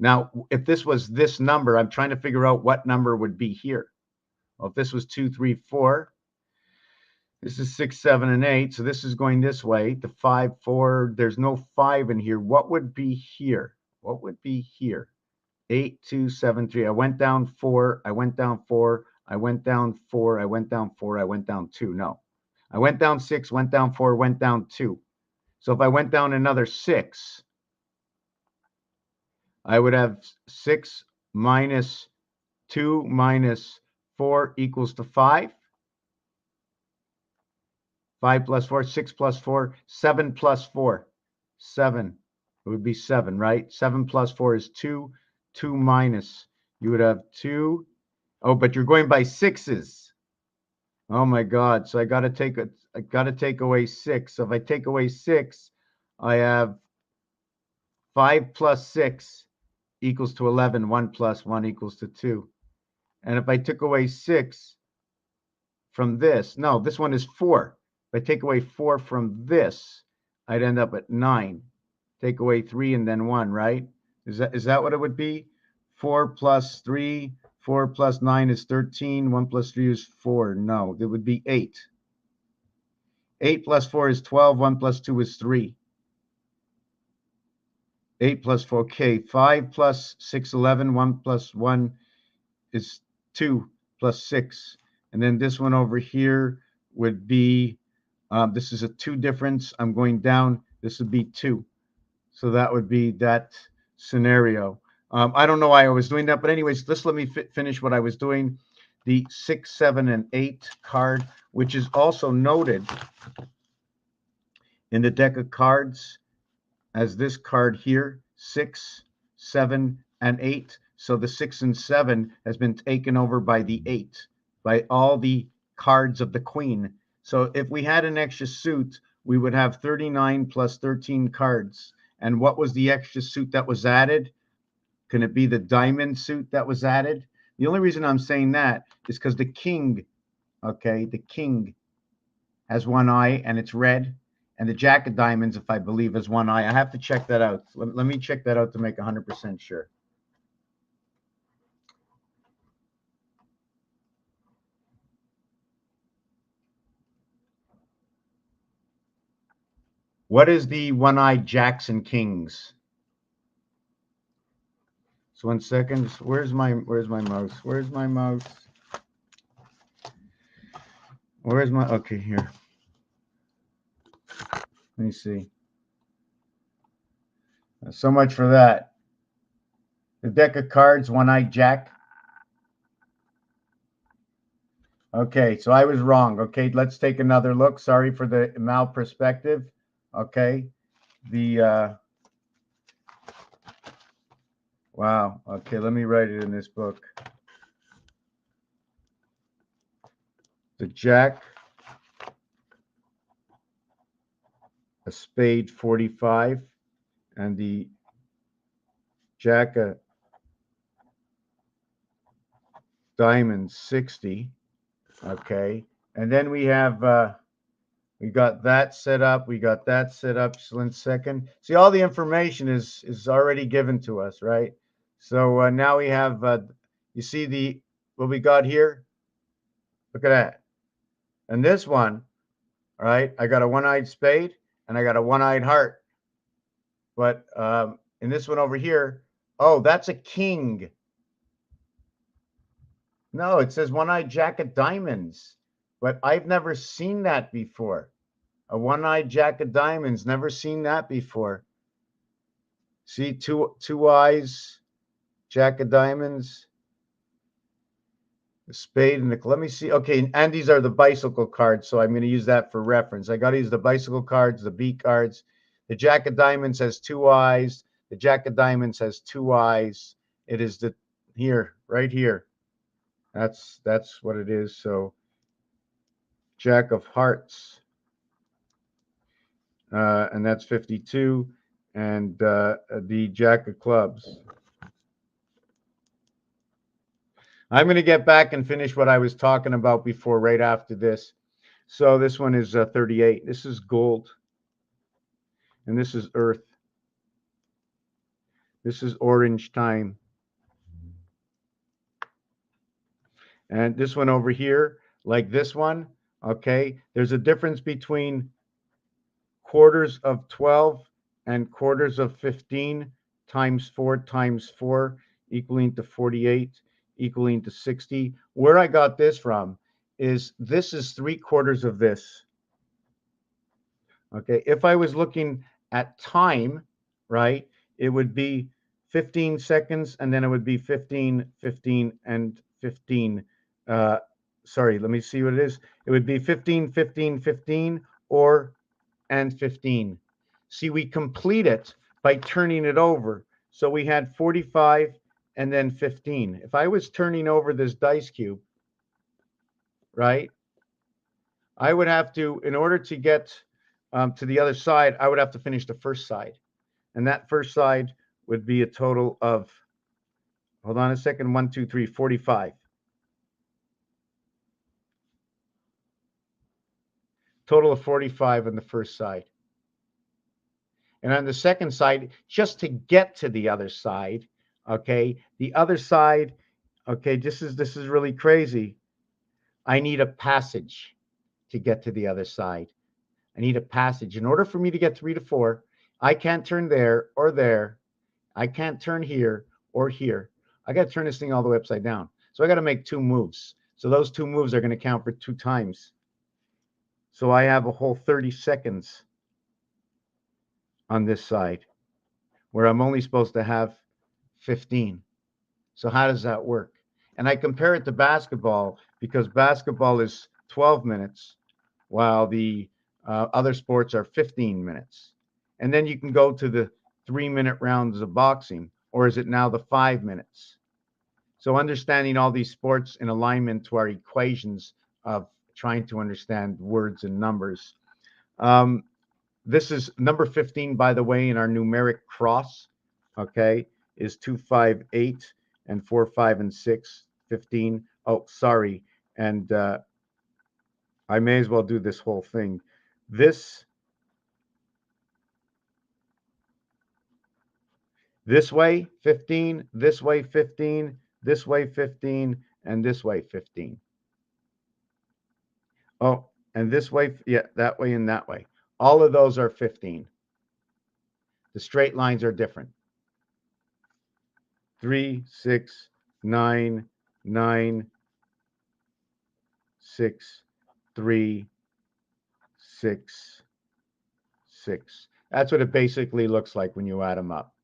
Now, if this was this number, I'm trying to figure out what number would be here. Well, if this was 2, 3, 4, this is 6, 7, and 8. So this is going this way. The 5, 4, there's no 5 in here. What would be here? What would be here? 8, 2, 7, 3. I went down 4. I went down 4. I went down 4. I went down 4. I went down 2. No. I went down 6, went down 4, went down 2. So if I went down another 6, I would have 6 minus 2 minus 4 equals to 5. 5 plus 4, 6 plus 4, 7 plus 4. 7. It would be 7, right? 7 plus 4 is 2. 2 minus. You would have 2. Oh, but you're going by sixes. Oh my God. So I got to take away 6. So if I take away 6, I have 5 plus 6 equals to 11. 1 plus 1 equals to 2. And if I took away 6 from this, no, this one is 4. If I take away 4 from this, I'd end up at 9. Take away 3 and then 1, right? Is that what it would be? 4 plus 3, 4 plus 9 is 13. 1 plus 3 is 4. No, it would be 8. 8 plus 4 is 12. 1 plus 2 is 3. 8 plus 4, okay. 5 plus 6, 11. 1 plus 1 is 2 plus 6. And then this one over here would be, this is a 2 difference. I'm going down. This would be 2. So that would be that scenario. I don't know why I was doing that, but anyways, just let me finish what I was doing. The 6, 7, and 8 card, which is also noted in the deck of cards as this card here, 6, 7, and 8. So the 6 and 7 has been taken over by the 8, by all the cards of the queen. So if we had an extra suit, we would have 39 plus 13 cards. And what was the extra suit that was added? Can it be the diamond suit that was added? The only reason I'm saying that is because the king, okay, the king has one eye and it's red. And the jack of diamonds, if I believe, has one eye. I have to check that out. Let me check that out to make 100% sure. What is the one-eyed jacks and kings? So 1 second. Where's my mouse? Where's my mouse? Where's my, okay, here. Let me see. So much for that. The deck of cards, one-eyed jack. Okay, so I was wrong. Okay, let's take another look. Sorry for the malperspective. Okay, the wow. Okay, let me write it in this book. The jack, a spade 45, and the jack diamond 60. Okay. And then we have we got that set up. We got that set up. Excellent second. See, all the information is already given to us, right? So now we have, you see the what we got here? Look at that. And this one, all right, I got a one-eyed spade and I got a one-eyed heart. But in this one over here, oh, that's a king. No, it says one-eyed jack of diamonds. But I've never seen that before. A one-eyed jack of diamonds. Never seen that before. See, two eyes, jack of diamonds, the spade, and the. Let me see. Okay, and these are the bicycle cards, so I'm going to use that for reference. I got to use the bicycle cards, the B cards. The jack of diamonds has two eyes. The jack of diamonds has two eyes. It is the here, right here. That's what it is. So jack of hearts, and that's 52, and the jack of clubs. I'm going to get back and finish what I was talking about before, right after this. So this one is 38. This is gold, and this is earth. This is orange time. And this one over here, like this one, okay, there's a difference between quarters of 12 and quarters of 15 times 4 times 4 equaling to 48 equaling to 60. Where I got this from is this is 3/4 of this. Okay, if I was looking at time, right, it would be 15 seconds and then it would be 15, 15, and 15. Uh, sorry, let me see what it is. It would be 15, 15, 15, or and 15. See, we complete it by turning it over. So we had 45 and then 15. If I was turning over this dice cube, right, I would have to, in order to get to the other side, I would have to finish the first side. And that first side would be a total of, hold on a second, 1, 2, 3, 45. Total of 45 on the first side. And on the second side, just to get to the other side, okay, the other side, okay, this is really crazy. I need a passage to get to the other side. I need a passage. In order for me to get 3 to 4, I can't turn there or there. I can't turn here or here. I got to turn this thing all the way upside down. So I got to make 2 moves. So those 2 moves are going to count for 2 times. So I have a whole 30 seconds on this side where I'm only supposed to have 15. So how does that work? And I compare it to basketball because basketball is 12 minutes while the other sports are 15 minutes. And then you can go to the 3-minute rounds of boxing, or is it now the 5 minutes? So understanding all these sports in alignment to our equations of trying to understand words and numbers. This is number 15, by the way, in our numeric cross, okay, is 2, 5, 8, and 4, 5, and 6, 15. Oh, sorry. And I may as well do this whole thing. This way 15, this way 15, this way 15, and this way 15. Oh, and this way, yeah, that way and that way. All of those are 15. The straight lines are different. 3, 6, 9, 9, 6, 3, 6, 6. That's what it basically looks like when you add them up.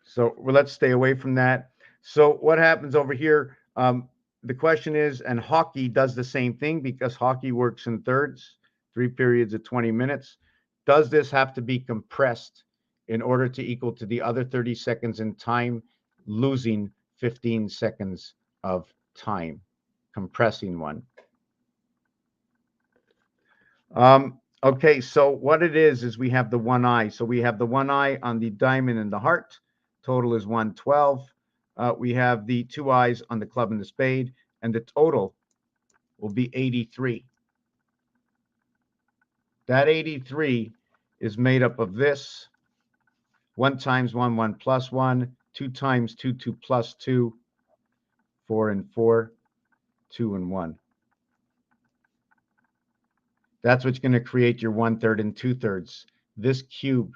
So let's stay away from that. So what happens over here? The question is, and hockey does the same thing because hockey works in thirds, 3 periods of 20 minutes. Does this have to be compressed in order to equal to the other 30 seconds in time, losing 15 seconds of time, compressing one? Okay, so what it is we have the one eye. So we have the one eye on the diamond and the heart. Total is 112. we have the two eyes on the club and the spade, and the total will be 83. That 83 is made up of this 1 times 1, 1 plus 1, 2 times 2, 2 plus 2, 4 and 4, 2 and 1. That's what's going to create your 1/3 and 2/3. This cube,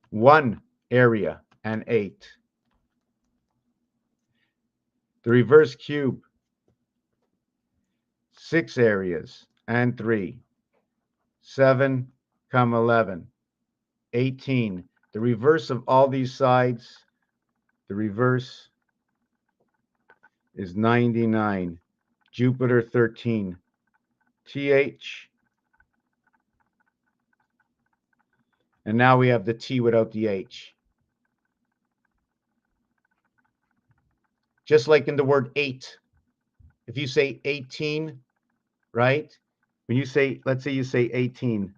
1 area and 8. The reverse cube, 6 areas and 3. 7, 11, 18. The reverse of all these sides, the reverse is 99. Jupiter 13. TH. And now we have the T without the H. Just like in the word 8. If you say 18, right? When you say, let's say you say 18,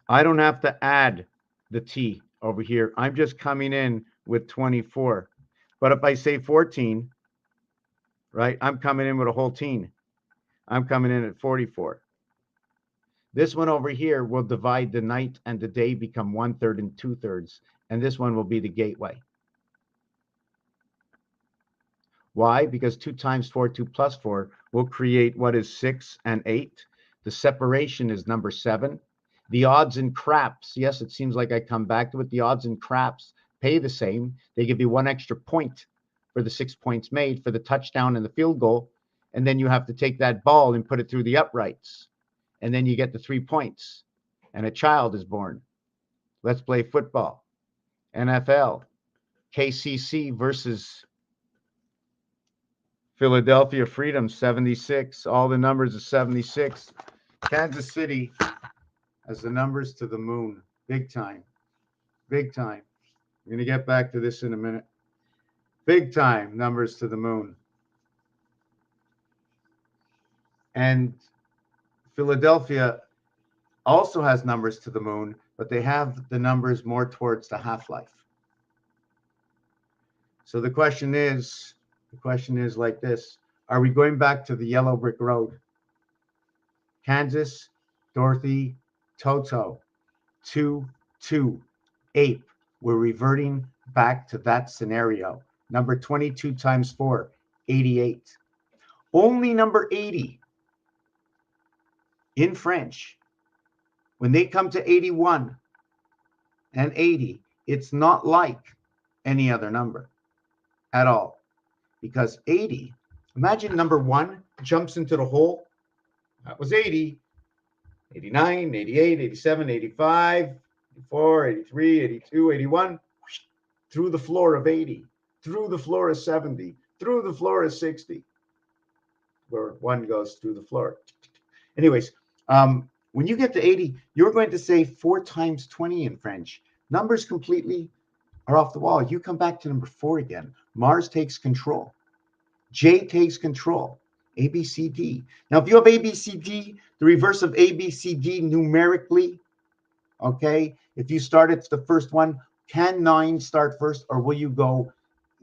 I don't have to add the T over here. I'm just coming in with 24. But if I say 14, right, I'm coming in with a whole teen. I'm coming in at 44. This one over here will divide the night and the day, become 1/3 and 2/3. And this one will be the gateway. Why? Because 2 times 4, 2 plus 4 will create what is 6 and 8. The separation is number 7. The odds and craps, yes, it seems like I come back to it. The odds and craps pay the same. They give you 1 extra point for the 6 points made for the touchdown and the field goal. And then you have to take that ball and put it through the uprights. And then you get the 3 points. And a child is born. Let's play football. NFL. KCC versus Philadelphia Freedom, 76. All the numbers are 76. Kansas City has the numbers to the moon. Big time. Big time. I'm going to get back to this in a minute. Big time numbers to the moon. And Philadelphia also has numbers to the moon, but they have the numbers more towards the half-life. So the question is like this. Are we going back to the yellow brick road? Kansas, Dorothy, Toto, 2, 2, ape. We're reverting back to that scenario. Number 22 times 4, 88. Only number 80 in French, when they come to 81 and 80, it's not like any other number at all. Because 80, imagine number 1 jumps into the hole. That was 80, 89, 88, 87, 85, 84, 83, 82, 81, through the floor of 80, through the floor of 70, through the floor of 60, where 1 goes through the floor. Anyways, when you get to 80, you're going to say 4 times 20 in French. Numbers completely are off the wall. You come back to number 4 again. Mars takes control. J takes control. A, B, C, D. Now, if you have A, B, C, D, the reverse of A, B, C, D numerically, okay, if you start at the first one, can 9 start first, or will you go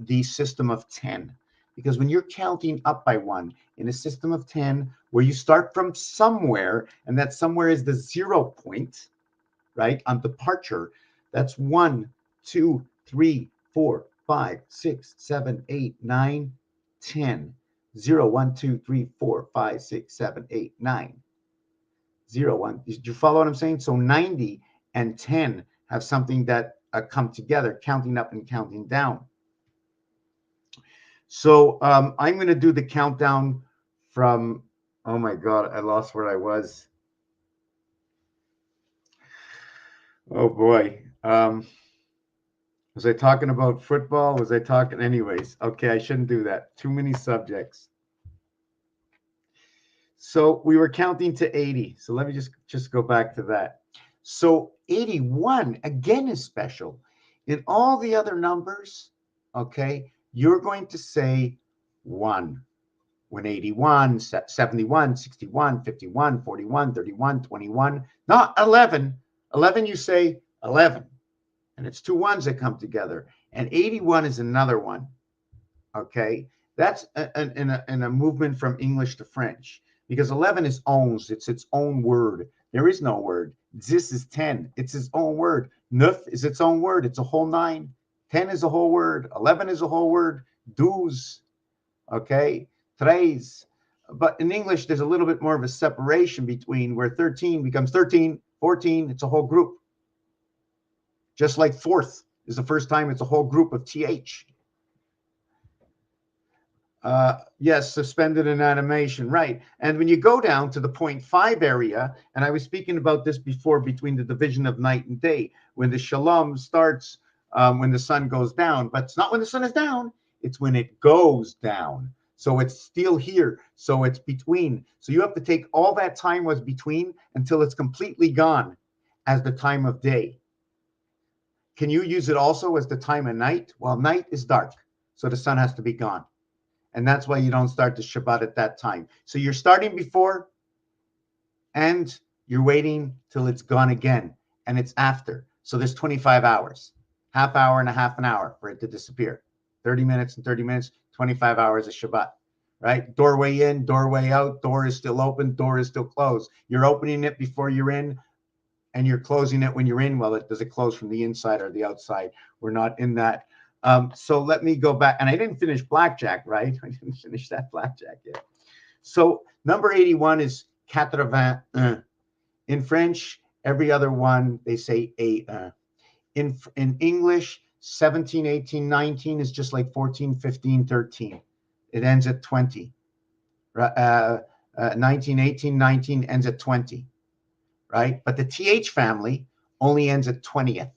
the system of 10? Because when you're counting up by 1 in a system of 10, where you start from somewhere, and that somewhere is the 0 point, right, on departure, that's 1, 2, 3, 4, 5, 6, 7, 8, 9, 10. 0, 1, 2, 3, 4, 5, 6, 7, 8, 9. 0, 1. Did you follow what I'm saying? So 90 and 10 have something that come together, counting up and counting down. So I'm going to do the countdown from, oh my God, I lost where I was. Oh boy. Was I talking about football? Was I talking? Anyways, okay, I shouldn't do that. Too many subjects. So we were counting to 80. So let me just go back to that. So 81, again, is special. In all the other numbers, okay, you're going to say 1. When 81, 71, 61, 51, 41, 31, 21, not 11. 11, you say 11. and it's two ones that come together. And 81 is another one. Okay, that's in a movement from English to French, because 11 is ons. It's its own word. There is no word. This is 10. It's its own word. Neuf is its own word. It's a whole nine. 10 is a whole word. 11 is a whole word. Douze. Okay, treize. But in English, there's a little bit more of a separation between where 13 becomes 13, 14. It's a whole group. Just like fourth is the first time it's a whole group of th. Yes, suspended in animation, right. And when you go down to the 0.5 area, and I was speaking about this before between the division of night and day, when the shalom starts, when the sun goes down, but it's not when the sun is down, it's when it goes down. So it's still here. So it's between. So you have to take all that time was between until it's completely gone as the time of day. Can you use it also as the time of night? Well, night is dark, so the sun has to be gone. And that's why you don't start the Shabbat at that time. So you're starting before and you're waiting till it's gone again. And it's after. So there's 25 hours, half hour and a half an hour for it to disappear. 30 minutes and 30 minutes, 25 hours of Shabbat, right? Doorway in, doorway out, door is still open, door is still closed. You're opening it before you're in and you're closing it when you're in. Well, does it close from the inside or the outside? We're not in that. So let me go back. And I didn't finish blackjack, right? I didn't finish that blackjack yet. So number 81 is 81. In French, every other one, they say a. In English, 17, 18, 19 is just like 14, 15, 13. It ends at 20. 19, 18, 19 ends at 20, right? But the TH family only ends at 20th.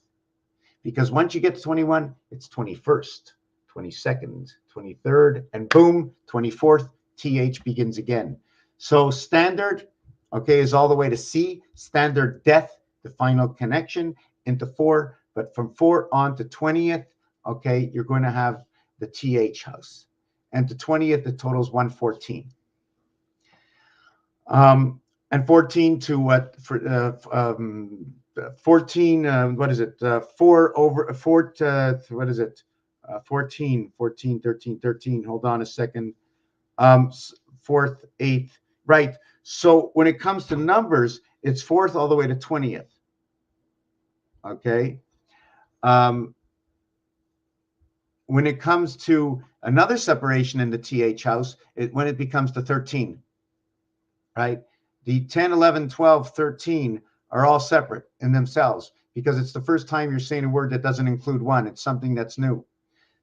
Because once you get to 21, it's 21st, 22nd, 23rd, and boom, 24th, TH begins again. So standard, okay, is all the way to C. Standard death, the final connection into 4. But from 4 on to 20th, okay, you're going to have the TH house. And to 20th, the total is 114. And 14 to what? For 14, what is it? 4 over 4, what is it? 14, 14, 13, 13. Hold on a second. Fourth, eighth, right. So when it comes to numbers, it's fourth all the way to 20th. Okay. When it comes to another separation in the TH house, when it becomes to 13, right? The 10, 11, 12, 13 are all separate in themselves because it's the first time you're saying a word that doesn't include one. It's something that's new.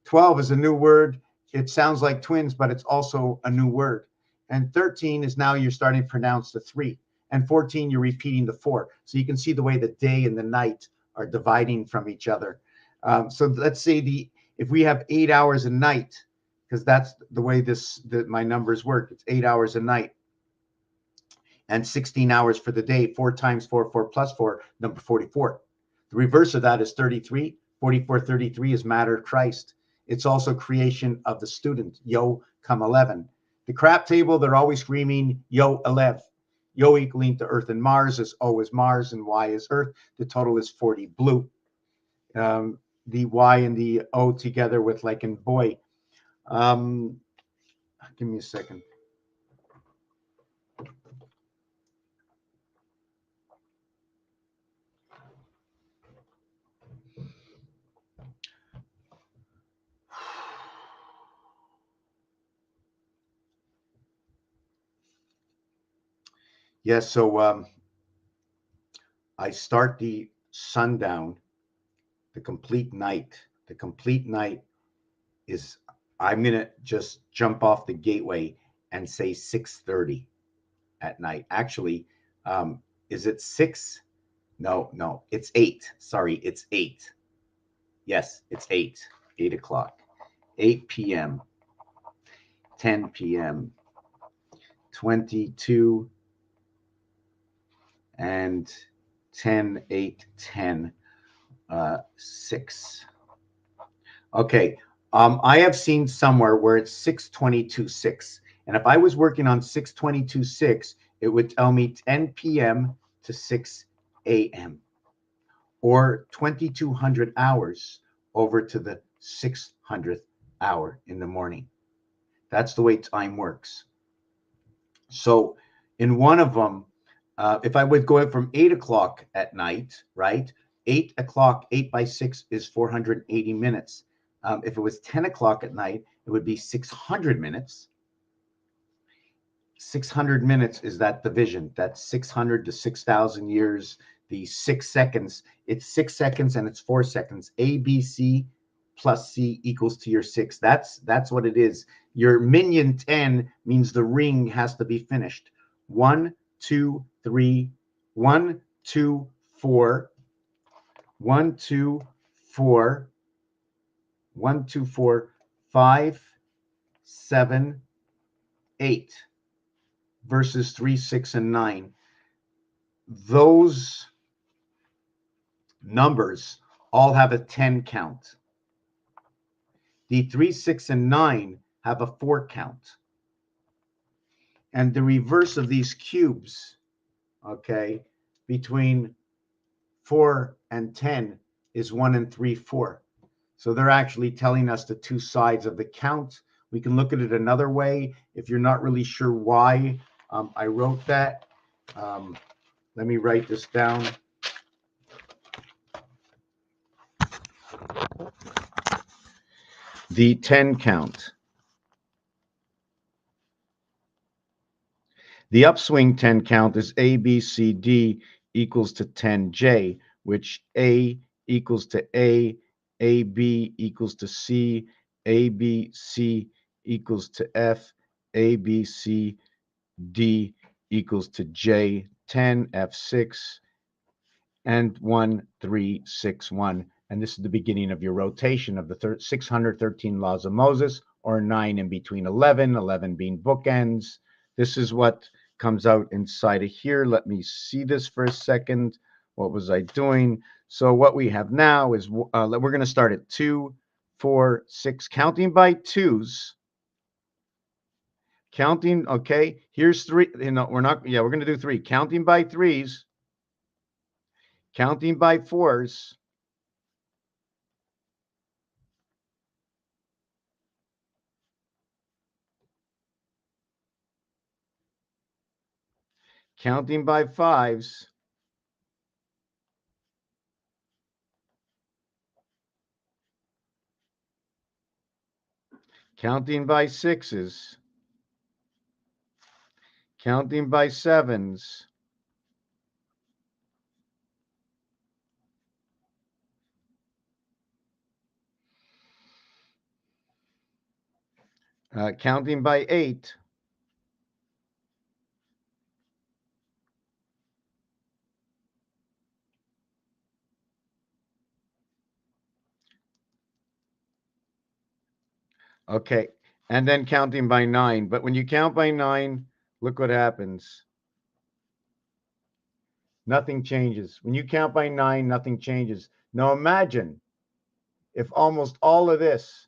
12 is a new word. It sounds like twins, but it's also a new word. And 13 is now you're starting to pronounce the 3. And 14, you're repeating the 4. So you can see the way the day and the night are dividing from each other. So let's say if we have 8 hours a night, because that's the way my numbers work. It's 8 hours a night. And 16 hours for the day, 4 times 4, 4 plus 4, number 44. The reverse of that is 33. 44, 33 is matter of Christ. It's also creation of the student. Yo, come 11. The crap table, they're always screaming, yo, 11. Yo equaling to Earth and Mars is O is Mars and Y is Earth. The total is 40 blue. The Y and the O together with like in boy. Give me a second. Yes, so I start the sundown, the complete night. The complete night is, I'm going to just jump off the gateway and say 6:30 at night. Actually, is it 6? No, it's 8. Sorry, it's 8. Yes, it's 8. 8 o'clock. 8 p.m. 10 p.m. 22 and 10, 8, 10, 6. Okay. I have seen somewhere where it's 6:22:6. And if I was working on 6:22:6, it would tell me 10 p.m. to 6 a.m. or 2200 hours over to the 600th hour in the morning. That's the way time works. So in one of them, if I would go from 8 o'clock at night, right? 8 o'clock, 8 by 6 is 480 minutes. If it was 10 o'clock at night, it would be 600 minutes. 600 minutes is that division. That's 600 to 6,000 years. The 6 seconds, it's 6 seconds and it's 4 seconds. A, B, C plus C equals to your 6. That's what it is. Your minion 10 means the ring has to be finished. 1, 2, 3, 1, 2, 4, 1, 2, 4, 1, 2, 4, 5, 7, 8 versus 3, 6, and 9. Those numbers all have a 10 count. The 3, 6, and 9 have a 4 count. And the reverse of these cubes, okay, between 4 and 10 is 1 and 3, 4. So they're actually telling us the two sides of the count. We can look at it another way. If you're not really sure why I wrote that, let me write this down. The 10 count. The upswing 10 count is A, B, C, D equals to 10J, which A equals to A, AB equals to C, ABC equals to F, ABC, D equals to J, 10, F6, and 1, 3, 6, 1. And this is the beginning of your rotation of the 613 laws of Moses, or 9 in between 11, 11 being bookends. This is what comes out inside of here. Let me see this for a second. What was I doing? So what we have now is we're going to start at 2, 4, 6, counting by twos. Counting, okay, here's 3. We're going to do 3. Counting by threes. Counting by fours. Counting by fives. Counting by sixes. Counting by sevens. Counting by 8. Okay, and then counting by 9. But when you count by 9, look what happens. Nothing changes. When you count by 9, nothing changes. Now imagine if almost all of this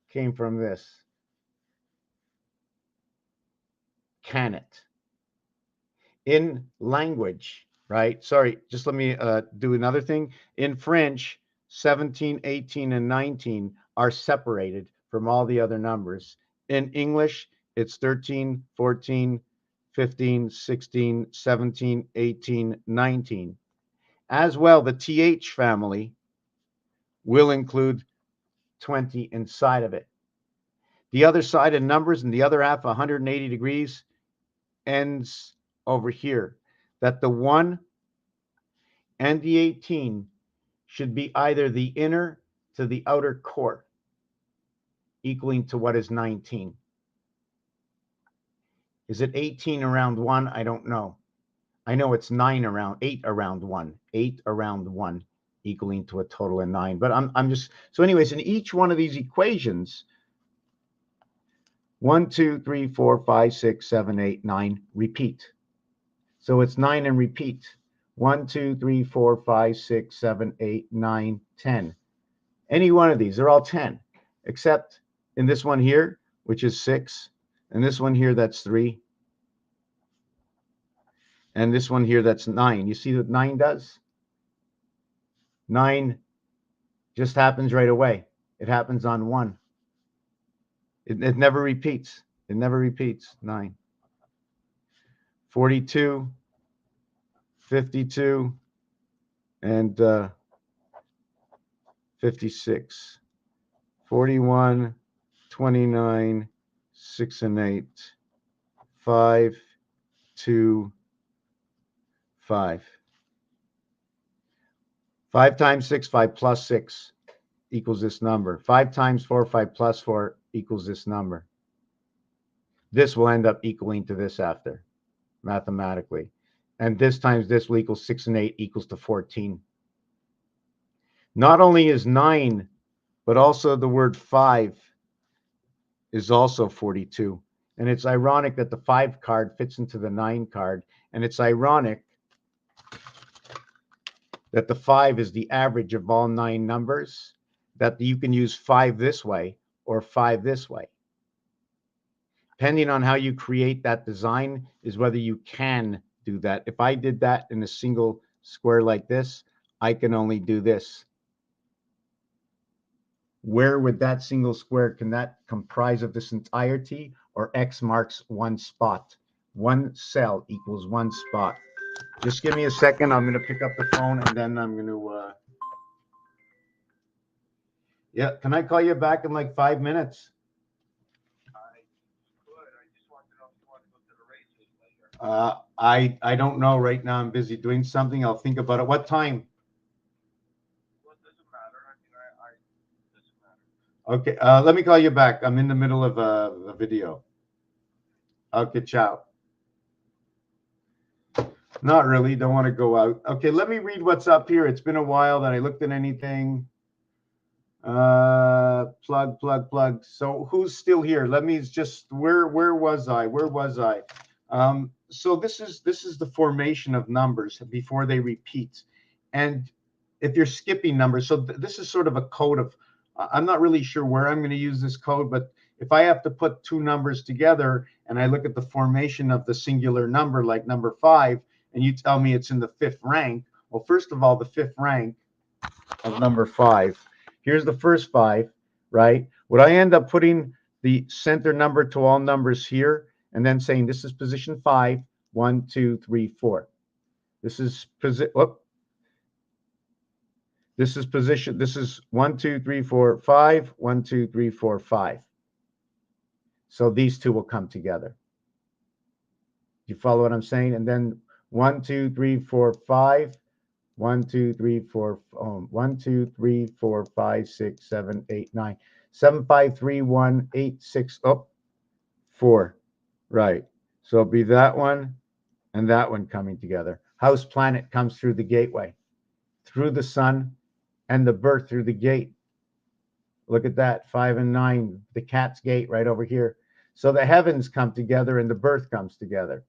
came from this. Can it? In language, right? Sorry, just let me do another thing. In French, 17, 18, and 19 are separated from all the other numbers. In English, it's 13, 14, 15, 16, 17, 18, 19. As well, the TH family will include 20 inside of it. The other side of numbers and the other half, 180 degrees, ends over here. That the 1 and the 18 should be either the inner to the outer core, equaling to what is 19. Is it 18 around 1? I don't know. I know it's 8 around 1. 8 around 1, equaling to a total of 9. But I'm just, so anyways, in each one of these equations, 1, 2, 3, 4, 5, 6, 7, 8, 9, repeat. So it's 9 and repeat. 1, 2, 3, 4, 5, 6, 7, 8, 9, 10. Any one of these, they're all 10, except in this one here, which is 6, and this one here, that's 3, and this one here, that's 9. You see what 9 does? 9 just happens right away. It happens on 1. It never repeats. It never repeats. 9. 42, 52, and 56. 41, 29, 6 and 8, 5, 2, 5. 5 times 6, 5 plus 6 equals this number. 5 times 4, 5 plus 4 equals this number. This will end up equaling to this after, mathematically. And this times this will equal 6 and 8 equals to 14. Not only is 9, but also the word 5 is also 42. And it's ironic that the 5 card fits into the 9 card. And it's ironic that the 5 is the average of all 9 numbers, that you can use 5 this way or 5 this way. Depending on how you create that design is whether you can do that. If I did that in a single square like this, I can only do this. Where would that single square, can that comprise of this entirety, or X marks one spot? One cell equals one spot. Just give me a second. I'm going to pick up the phone and then I'm going to, yeah, can I call you back in like 5 minutes? I don't know right now. I'm busy doing something. I'll think about it. What time? Okay, let me call you back. I'm in the middle of a video. Okay, ciao. Not really. Don't want to go out. Okay, let me read what's up here. It's been a while that I looked at anything. Plug. So who's still here? Let me just, where was I? So this is the formation of numbers before they repeat. And if you're skipping numbers, so this is sort of a code of, I'm not really sure where I'm going to use this code, but if I have to put two numbers together and I look at the formation of the singular number, like number 5, and you tell me it's in the 5th rank, well, first of all, the 5th rank of number 5, here's the first 5, right? Would I end up putting the center number to all numbers here and then saying this is position 5, 1, 2, 3, 4. This is position. This is position. This is 1, 2, 3, 4, 5. 1, 2, 3, 4, 5. So these two will come together. You follow what I'm saying? And then 1, 2, 3, 4, 5. 1, 2, 3, 4. 1, 2, 3, 4, 5, 6, 7, 8, 9. 7, 5, 3, 1, 8, 6. Oh, 4. Right. So it'll be that one and that one coming together. House planet comes through the gateway, through the sun, and the birth through the gate. Look at that, 5 and 9, the cat's gate right over here. So the heavens come together and the birth comes together.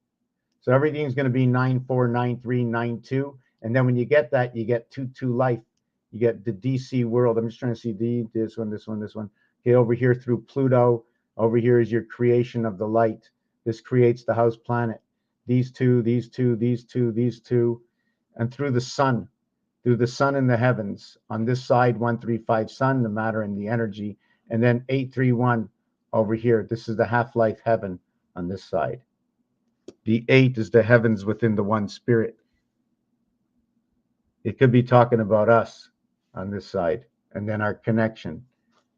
So everything's going to be 9, 4, 9, 3, 9, 2. And then when you get that, you get 2, 2 life. You get the DC world. I'm just trying to see this one. Okay, over here through Pluto. Over here is your creation of the light. This creates the house planet. These two. And through the sun in the heavens. On this side, 135 sun, the matter and the energy. And then 831 over here. This is the half-life heaven on this side. The 8 is the heavens within the one spirit. It could be talking about us on this side, and then our connection,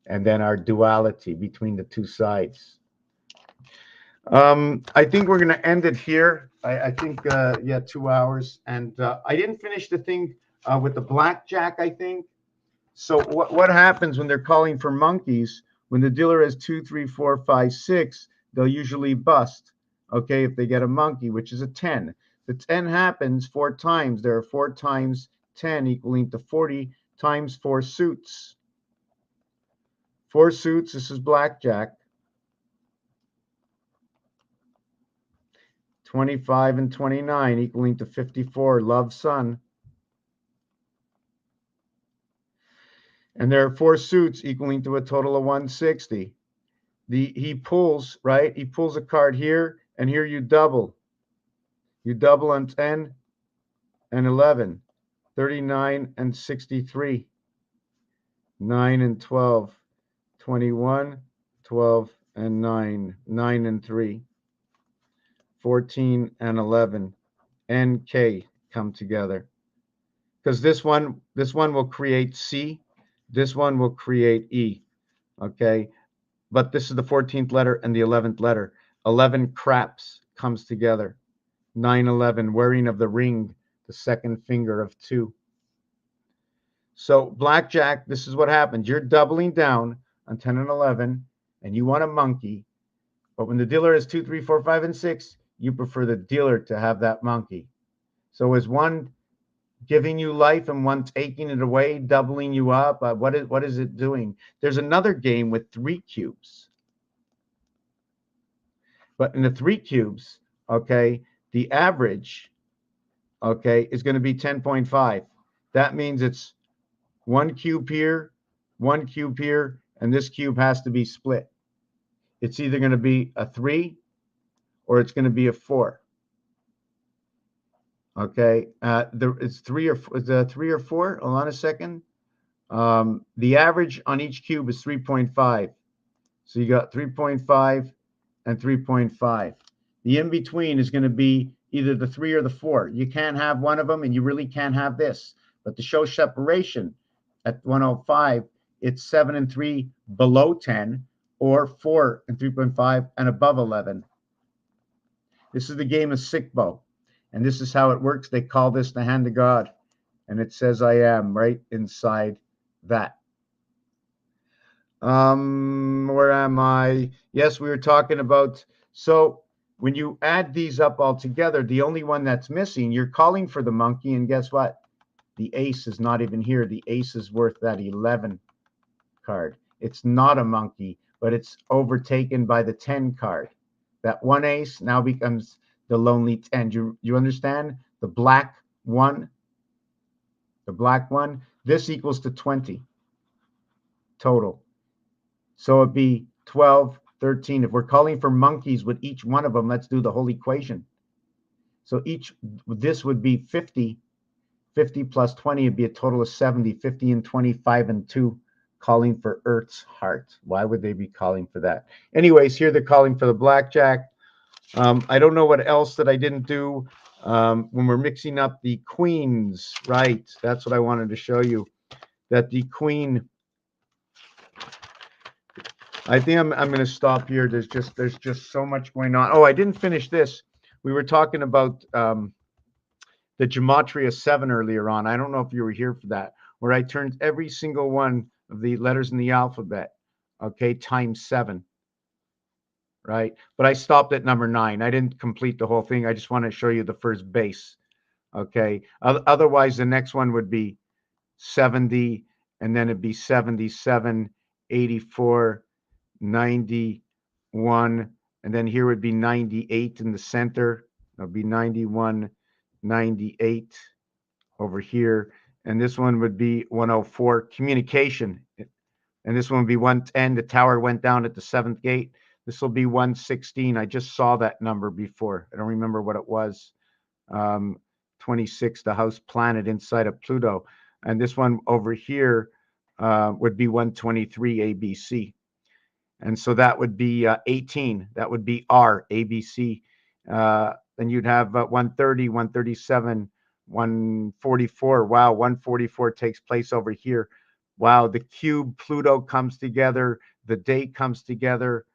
and then our duality between the two sides. I think we're going to end it here. I think, yeah, 2 hours. And I didn't finish the thing with the blackjack, I think. So what happens when they're calling for monkeys? When the dealer has 2, 3, 4, 5, 6, they'll usually bust, okay, if they get a monkey, which is a 10. The 10 happens 4 times. There are 4 times 10 equaling to 40 times 4 suits. 4 suits, this is blackjack. 25 and 29 equaling to 54, love sun. And there are 4 suits equaling to a total of 160. He pulls, right? He pulls a card here, and here you double. You double on 10 and 11. 39 and 63, 9 and 12, 21, 12 and 9, 9 and 3, 14 and 11, and K come together. Because this one will create C, this one will create E, okay? But this is the 14th letter and the 11th letter. 11 craps comes together. 9/11, wearing of the ring, the second finger of 2. So blackjack, this is what happens. You're doubling down on 10 and 11, and you want a monkey. But when the dealer has 2, 3, 4, 5, and 6, you prefer the dealer to have that monkey. So is one giving you life and one taking it away, doubling you up? What is it doing? There's another game with 3 cubes. But in the 3 cubes, okay, the average, okay, is going to be 10.5. That means it's 1 cube here, 1 cube here, and this cube has to be split. It's either going to be a 3 or it's going to be a 4. Okay, it's 3 or is it 3 or 4? Hold on a second. The average on each cube is 3.5. So you got 3.5 and 3.5. The in between is going to be either the 3 or the 4. You can't have one of them, and you really can't have this. But to show separation at 105, it's 7 and 3 below 10, or 4 and 3.5 and above 11. This is the game of sick bow, and this is how it works. They call this the hand of God, and it says I am right inside that. Where am I? Yes, we were talking about, so when you add these up all together, the only one that's missing, you're calling for the monkey, and guess what? The ace is not even here. The ace is worth that 11 card. It's not a monkey, but it's overtaken by the 10 card. That one ace now becomes the lonely 10. You understand? The black one, this equals to 20 total. So it'd be 12, 13. If we're calling for monkeys with each one of them, let's do the whole equation. So this would be 50. 50 plus 20 would be a total of 70. 50 and 25 and 2, calling for Earth's heart. Why would they be calling for that? Anyways, here they're calling for the blackjack. I don't know what else that I didn't do. When we're mixing up the queens, right? That's what I wanted to show you. That the queen, I think I'm going to stop here. There's just so much going on. Oh, I didn't finish this. We were talking about the gematria 7 earlier on. I don't know if you were here for that, where I turned every single one of the letters in the alphabet, okay, times 7, right? But I stopped at number 9. I didn't complete the whole thing. I just want to show you the first base, okay? Otherwise, the next one would be 70, and then it'd be 77, 84, 91, and then here would be 98 in the center. It'll be 91, 98 over here, and this one would be 104, communication, and this one would be 110. The tower went down at the 7th gate. This will be 116. I just saw that number before. I don't remember what it was. 26, the house planet inside of Pluto, and this one over here would be 123 ABC. And so that would be 18. That would be R, ABC. Then you'd have 130, 137, 144. Wow, 144 takes place over here. Wow, the cube Pluto comes together. The date comes together.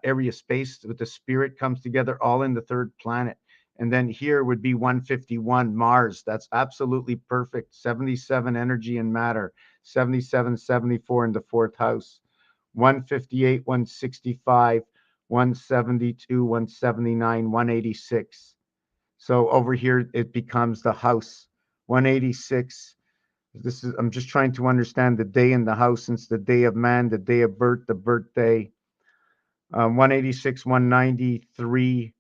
Area space with the spirit comes together, all in the 3rd planet. And then here would be 151, Mars. That's absolutely perfect. 77, energy and matter. 77, 74 in the 4th house. 158, 165, 172, 179, 186. So over here it becomes the house 186. I'm just trying to understand the day in the house, since the day of man, the day of birth, the birthday. 186, 193.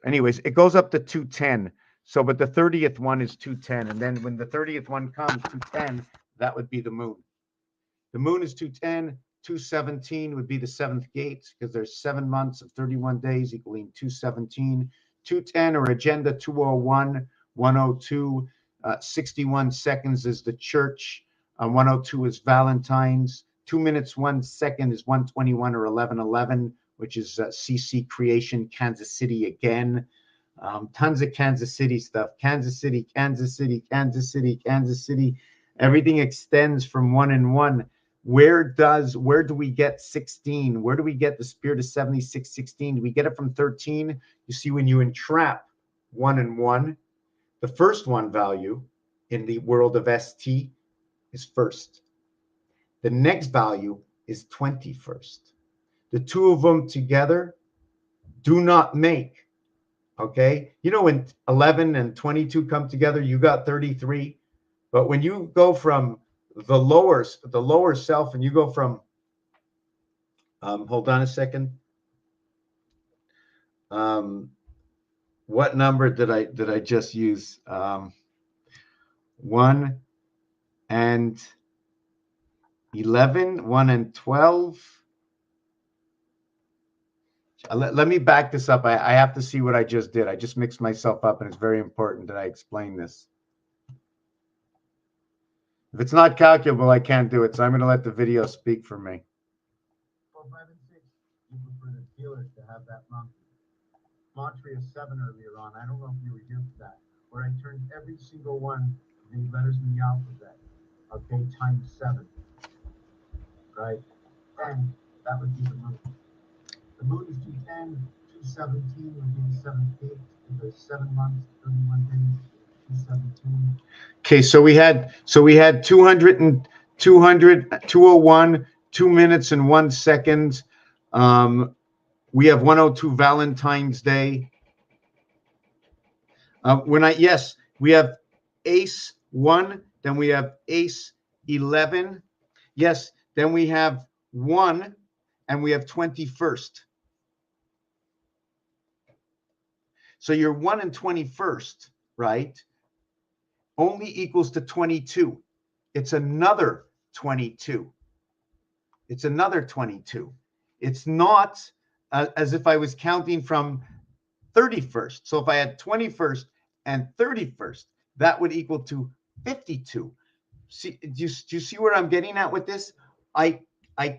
Anyways, it goes up to 210. So, but the 30th one is 210. And then when the 30th one comes, 210, that would be the moon. The moon is 210. 217 would be the 7th gate, because there's 7 months of 31 days equaling 217. 210 or agenda 201, 102. 61 seconds is the church. 102 is Valentine's. 2 minutes, 1 second is 121 or 1111, which is CC Creation, Kansas City again. Tons of Kansas City stuff. Kansas City, Kansas City, Kansas City, Kansas City. Everything extends from 1 and 1. Where do we get 16? Where do we get the spirit of 7616? Do we get it from 13? You see, when you entrap 1 and 1, the first one value in the world of ST is first. The next value is 21st. The two of them together do not make, okay? You know, when 11 and 22 come together, you got 33. But when you go from the lower self and you go from, hold on a second. What number did I just use? 1 and 11, 1 and 12. Let me back this up. I have to see what I just did. I just mixed myself up, and it's very important that I explain this. If it's not calculable, I can't do it. So I'm going to let the video speak for me. 4, 5, and 6. You prefer the dealers to have that monkey. Montreal 7 earlier on. I don't know if you were here for that, where I turned every single one of the letters in the alphabet. Okay, times 7. Right? And that would be the moon. The moon is 210, 217 would be the 7th gate. There's 7 months, 31 days, 217. Okay, so we had 200, 201, 2 minutes and 1 second. We have 102 Valentine's Day. We have ace 1, then we have ace 11. Yes, then we have 1 and we have 21st. So your 1 and 21st, right, only equals to 22. It's another 22. It's another 22. It's not as if I was counting from 31st. So if I had 21st and 31st, that would equal to 52. See, do you see where I'm getting at with this? I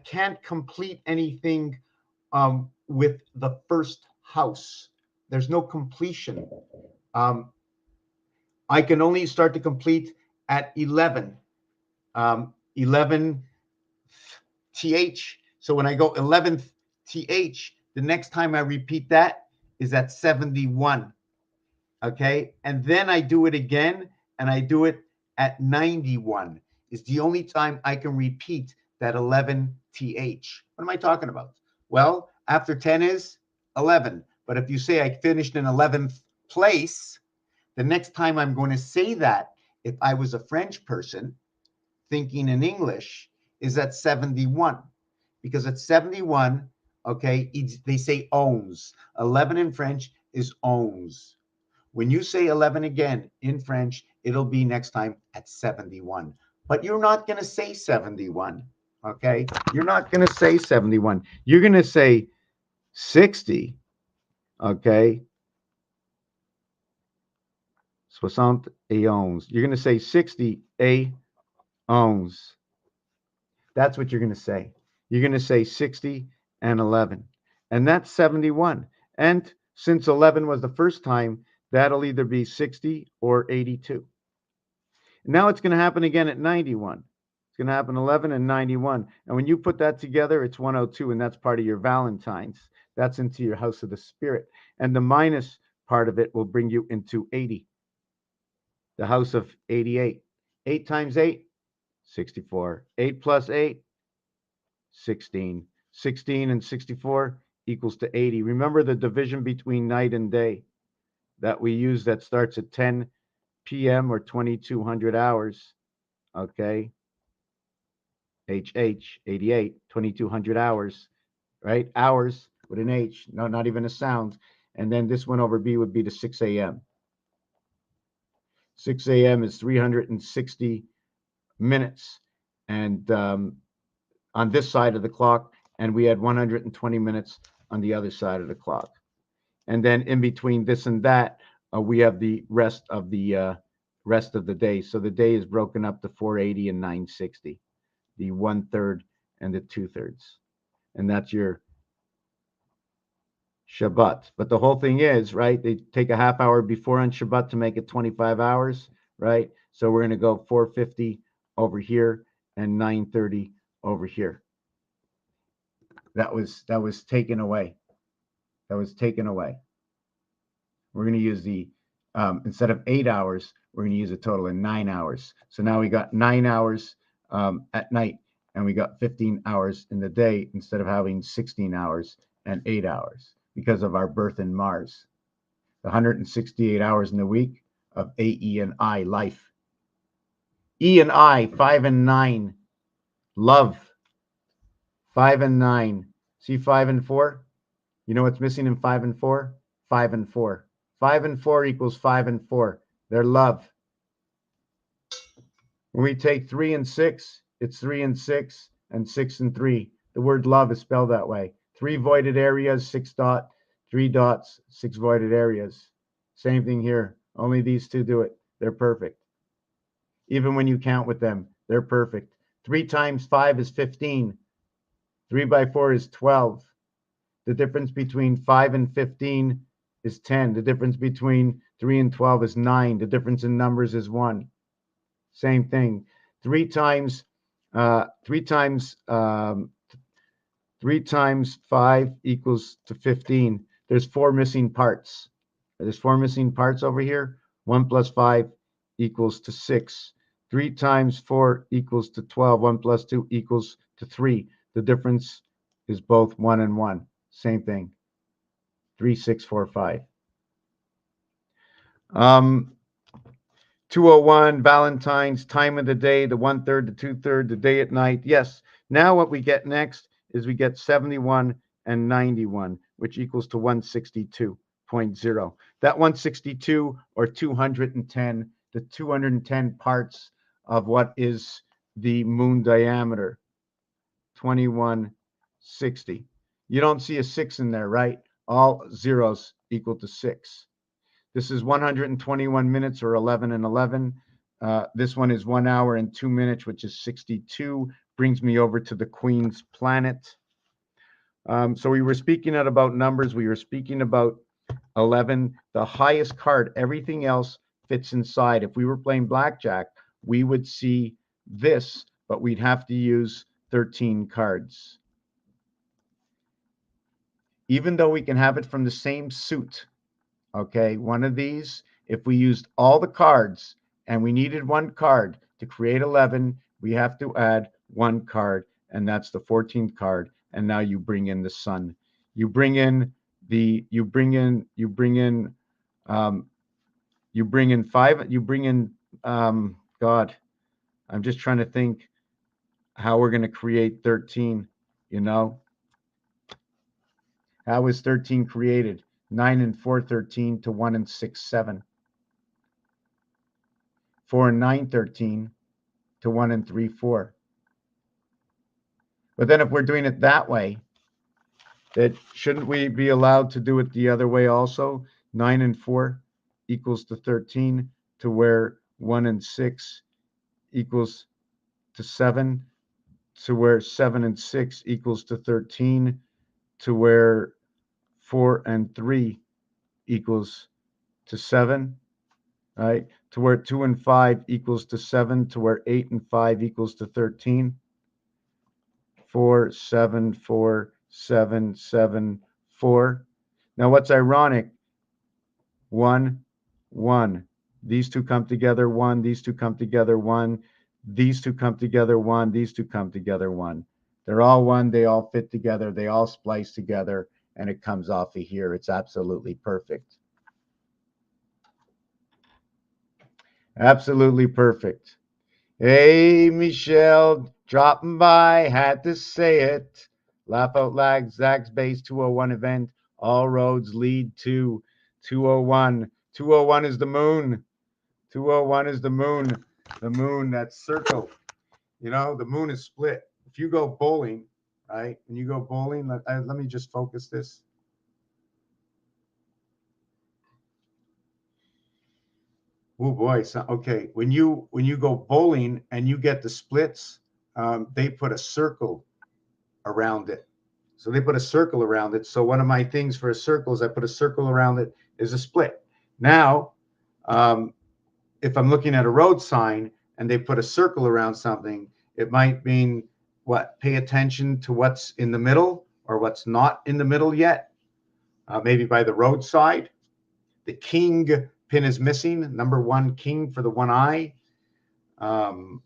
can't complete anything with the first house. There's no completion. I can only start to complete at 11. 11 th. So when I go 11th th, the next time I repeat that is at 71. Okay, and then I do it again, and I do it at 91. Is the only time I can repeat that 11 th. What am I talking about? Well, after 10 is 11. But if you say I finished in 11th place, the next time I'm going to say that, if I was a French person thinking in English, is at 71. Because at 71, okay, they say owns. 11 in French is owns. When you say 11 again in French, it'll be next time at 71. But you're not going to say 71, okay? You're not going to say 71. You're going to say 60, okay? 60 et 11. You're going to say 60 et 11. That's what you're going to say. You're going to say 60 and 11. And that's 71. And since 11 was the first time, that'll either be 60 or 82. Now it's going to happen again at 91. It's going to happen 11 and 91. And when you put that together, it's 102, and that's part of your Valentine's. That's into your house of the spirit. And the minus part of it will bring you into 80, the house of 88. 8 times 8, 64. 8 plus 8, 16. 16 and 64 equals to 80. Remember the division between night and day that we use that starts at 10 p.m. or 2200 hours. Okay. HH, 88, 2200 hours, right? Hours with an H, no, not even a sound. And then this one over B would be to 6 a.m. 6 a.m. is 360 minutes. And on this side of the clock, and we had 120 minutes on the other side of the clock. And then in between this and that, we have the rest of the rest of the day. So the day is broken up to 480 and 960, the 1/3 and the 2/3. And that's your Shabbat. But the whole thing is, right, they take a half hour before on Shabbat to make it 25 hours, right? So we're going to go 450 over here and 930 over here. That was taken away. That was taken away. We're going to use the, instead of 8 hours, we're going to use a total of 9 hours. So now we got 9 hours at night, and we got 15 hours in the day instead of having 16 hours and 8 hours because of our birth in Mars. The 168 hours in the week of A, E, and I life. E and I, 5 and 9, love. 5 and 9. See 5 and 4? You know what's missing in 5 and 4? 5 and 4. 5 and 4 equals 5 and 4. They're love. When we take 3 and 6, it's 3 and 6 and 6 and 3. The word love is spelled that way. 3 voided areas, 6 dot, 3 dots, 6 voided areas. Same thing here. Only these two do it. They're perfect. Even when you count with them, they're perfect. 3 times 5 is 15. 3 by 4 is 12. The difference between 5 and 15 is 10. The difference between 3 and 12 is 9. The difference in numbers is 1. Same thing. 3 times 5 equals to 15. There's 4 missing parts. There's 4 missing parts over here. 1 plus 5 equals to 6. 3 times 4 equals to 12. 1 plus 2 equals to 3. The difference is both 1 and 1. Same thing. 3, 6, 4, 5. 201, Valentine's, time of the day, the 1/3, the 2/3, the day at night. Yes. Now what we get next is we get 71 and 91, which equals to 162.0. That 162 or 210, the 210 parts of what is the moon diameter, 2160. You don't see a 6 in there, right? All zeros equal to 6. This is 121 minutes or 11 and 11. This one is 1 hour and 2 minutes, which is 62. Brings me over to the Queen's planet. So we were speaking about numbers. We were speaking about 11, the highest card. Everything else fits inside. If we were playing blackjack, we would see this, but we'd have to use 13 cards. Even though we can have it from the same suit, okay, one of these, if we used all the cards and we needed one card to create 11, we have to add one card, and that's the 14th card. And now you bring in the sun. You bring in five, you bring in, God, I'm just trying to think how we're going to create 13, you know? How is 13 created? 9 and 4, 13 to 1 and 6, 7. 4 and 9, 13 to 1 and 3, 4. But then if we're doing it that way, that shouldn't we be allowed to do it the other way also? 9 and 4 equals to 13, to where 1 and 6 equals to 7, to where 7 and 6 equals to 13, to where 4 and 3 equals to 7, right? To where 2 and 5 equals to 7, to where 8 and 5 equals to 13. 4, 7, 4, 7, 7, 4. Now what's ironic? 1, 1. These two come together, 1. These two come together, 1. These two come together, 1. These two come together, 1. They're all 1. They all fit together. They all splice together, and it comes off of here. It's absolutely perfect. Absolutely perfect. Hey, Michelle, dropping by, had to say it. Laugh Out Loud, Zach's Base 201 event. All roads lead to 201. 201 is the moon. 201 is the moon. The moon, that circle. You know, the moon is split. If you go bowling, right, and you go bowling, let me just focus this. Oh boy. So, okay. When you go bowling and you get the splits, they put a circle around it. So they put a circle around it. So one of my things for a circle is I put a circle around it is a split. Now, um, if I'm looking at a road sign and they put a circle around something, it might mean what? Pay attention to what's in the middle or what's not in the middle yet. Maybe by the roadside. The king pin is missing. Number one king for the one eye. Um,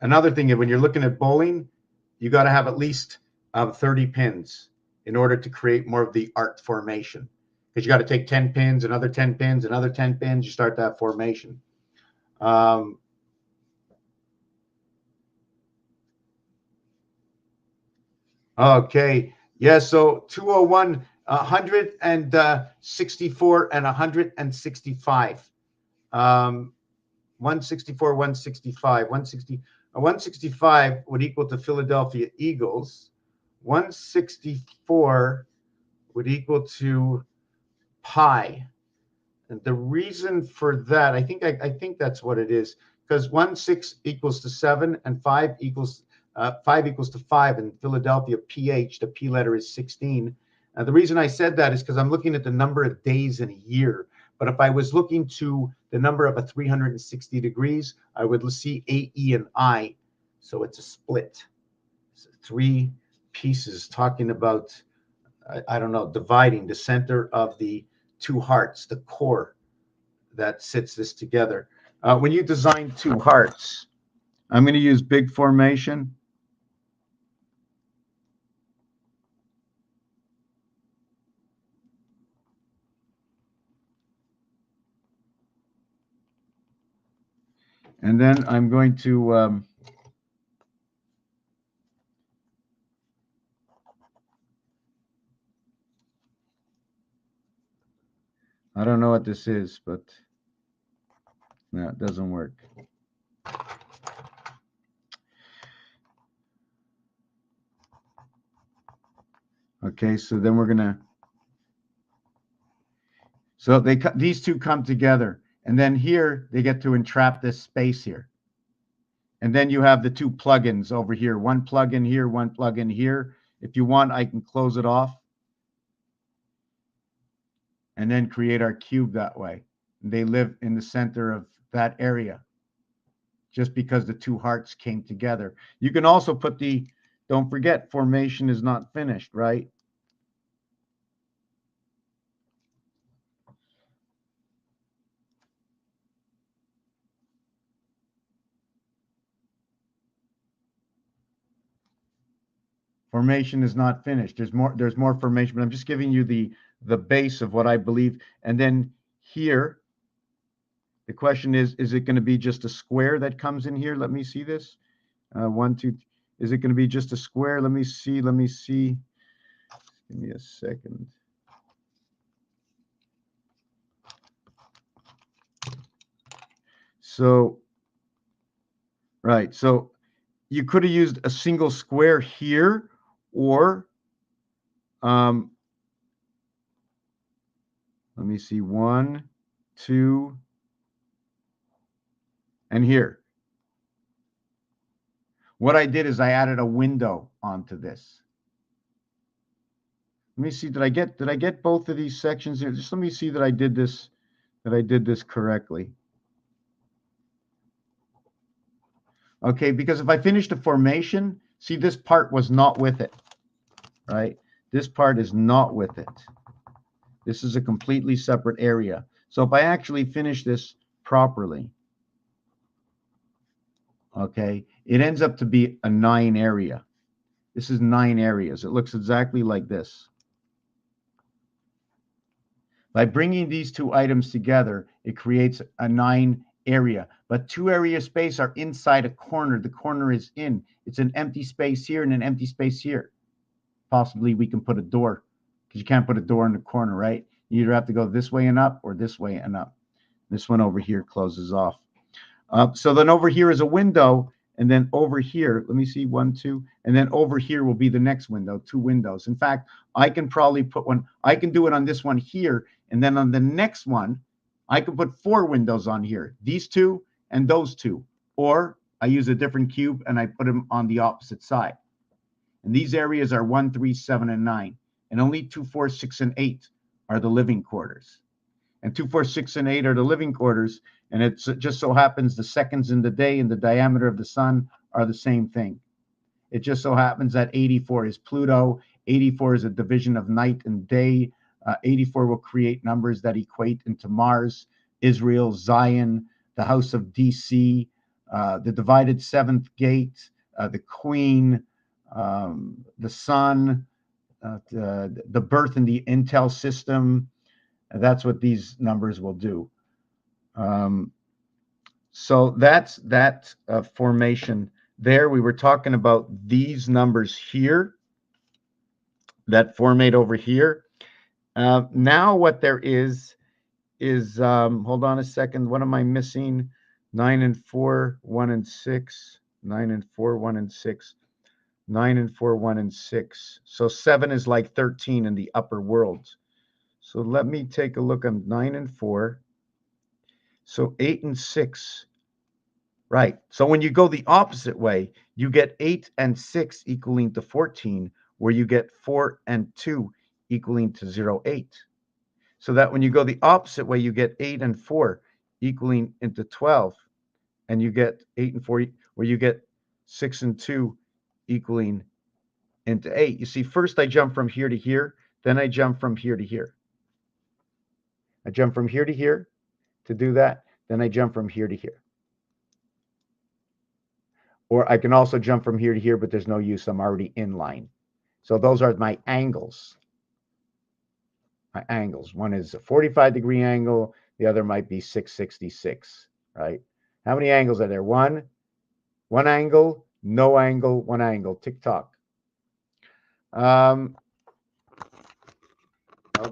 Another thing, when you're looking at bowling, you got to have at least 30 pins in order to create more of the art formation. Because you got to take 10 pins, another 10 pins, another 10 pins. You start that formation. Okay. Yeah. So 201, 164, and 165. 164, 165. 165 would equal to Philadelphia Eagles. 164 would equal to pi. And the reason for that, I think that's what it is, because 1 6 equals to 7 and 5 equals 5 equals to 5 in Philadelphia. PH, the P letter is 16. The reason I said that is because I'm looking at the number of days in a year. But if I was looking to the number of a 360 degrees, I would see A, E, and I. So it's a split. It's three pieces talking about, I don't know, dividing the center of the two hearts, the core that sits this together. When you design two hearts, I'm going to use big formation. And then I'm going to I don't know what this is, but no, it doesn't work. Okay, so then we're gonna, so these two come together, and then here they get to entrap this space here. And then you have the two plugins over here, one plugin here, one plugin here. If you want, I can close it off and then create our cube that way. They live in the center of that area just because the two hearts came together. You can also put the, don't forget, formation is not finished, right? Formation is not finished. There's more formation, but I'm just giving you the base of what I believe. And then here, the question is it going to be just a square that comes in here? Let me see this. 1, 2. Is it going to be just a square? Let me see. Give me a second. So, right. So you could have used a single square here, or let me see, 1, 2, and here. What I did is I added a window onto this. Let me see, did I get both of these sections here? Just let me see that I did this correctly. Okay, because if I finish the formation, see, this part was not with it, right? This part is not with it. This is a completely separate area. So if I actually finish this properly, okay, it ends up to be a 9 area. This is 9 areas. It looks exactly like this. By bringing these two items together, it creates a 9 area. But 2 area space are inside a corner. The corner is in. It's an empty space here and an empty space here. Possibly we can put a door, because you can't put a door in the corner, right? You either have to go this way and up or this way and up. This one over here closes off. So then over here is a window, and then over here, let me see, 1, 2, and then over here will be the next window, 2 windows. In fact, I can probably put one, I can do it on this one here, and then on the next one, I could put 4 windows on here, these 2 and those 2. Or I use a different cube and I put them on the opposite side. And these areas are 1, 3, 7, and 9. And only 2, 4, 6, and 8 are the living quarters. And 2, 4, 6, and 8 are the living quarters. And it just so happens the seconds in the day and the diameter of the sun are the same thing. It just so happens that 84 is Pluto. 84 is a division of night and day. 84 will create numbers that equate into Mars, Israel, Zion, the house of DC, the divided seventh gate, the queen, the sun, the birth in the Intel system. That's what these numbers will do. So that's that formation there. We were talking about these numbers here that formate over here. Now what there is hold on a second. What am I missing? 9 and 4, 1 and 6, 9 and 4, 1 and 6, 9 and 4, 1 and 6. So 7 is like 13 in the upper worlds. So let me take a look on 9 and 4. So 8 and 6. Right. So when you go the opposite way, you get 8 and 6 equaling to 14, where you get 4 and 2 equaling to 0, 8. So that when you go the opposite way, you get 8 and 4 equaling into 12, and you get 8 and 4, where you get 6 and 2 equaling into 8. You see, first I jump from here to here, then I jump from here to here. I jump from here to here to do that, then I jump from here to here. Or I can also jump from here to here, but there's no use. I'm already in line. So those are my angles. My angles. One is a 45-degree angle. The other might be 666, right? How many angles are there? One angle, no angle, one angle. Tick-tock. Hold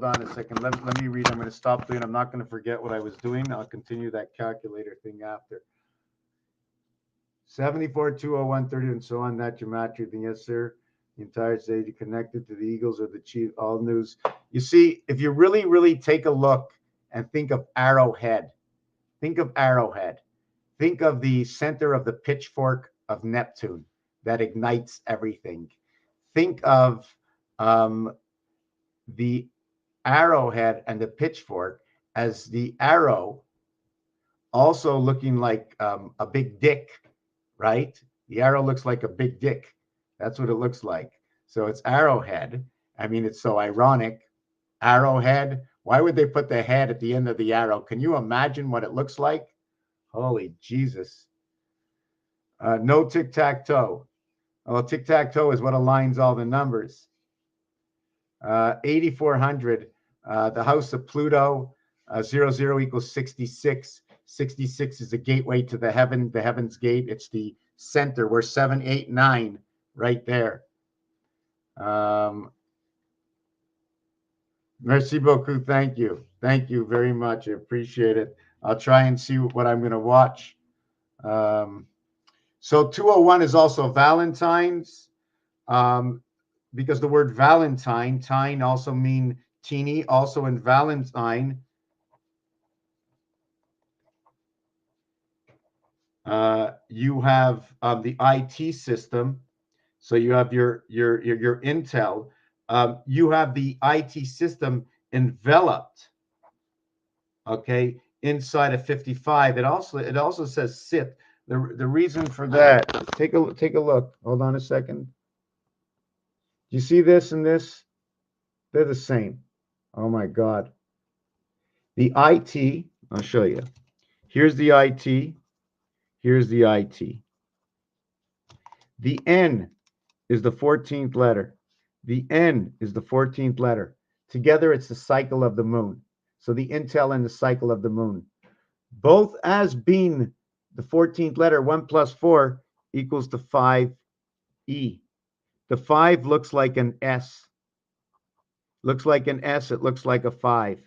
on a second. Let me read. I'm going to stop doing. I'm not going to forget what I was doing. I'll continue that calculator thing after. 74, 201, 30, and so on. That geometry thing, yes, sir. The entire stage connected to the Eagles or the Chiefs. All news. You see, if you really, really take a look and think of Arrowhead, think of Arrowhead. Think of the center of the pitchfork of Neptune that ignites everything. Think of the arrowhead and the pitchfork as the arrow also looking like a big dick, right? The arrow looks like a big dick. That's what it looks like. So it's arrowhead. I mean, it's so ironic. Arrowhead. Why would they put the head at the end of the arrow? Can you imagine what it looks like? Holy Jesus. No tic-tac-toe. Well, tic-tac-toe is what aligns all the numbers. 8,400. The house of Pluto. 00 equals 66. 66 is the gateway to the heaven's gate. It's the center. We're 7, 8, 9 right there. Merci beaucoup. Thank you. Thank you very much. I appreciate it. I'll try and see what I'm going to watch. So 201 is also Valentine's, because the word Valentine, tine also mean teeny. Also in Valentine, you have the IT system. So you have your Intel. You have the IT system enveloped, okay, inside of 55. It also says SIP. The reason for that, take a look. Hold on a second. You see this and this? They're the same. Oh my God. The IT, I'll show you. Here's the IT. Here's the IT. The N is the 14th letter. The N is the 14th letter. Together, it's the cycle of the moon. So the Intel and the cycle of the moon. Both as being the 14th letter, 1 plus 4 equals to 5E. The 5 looks like an S. Looks like an S. It looks like a 5.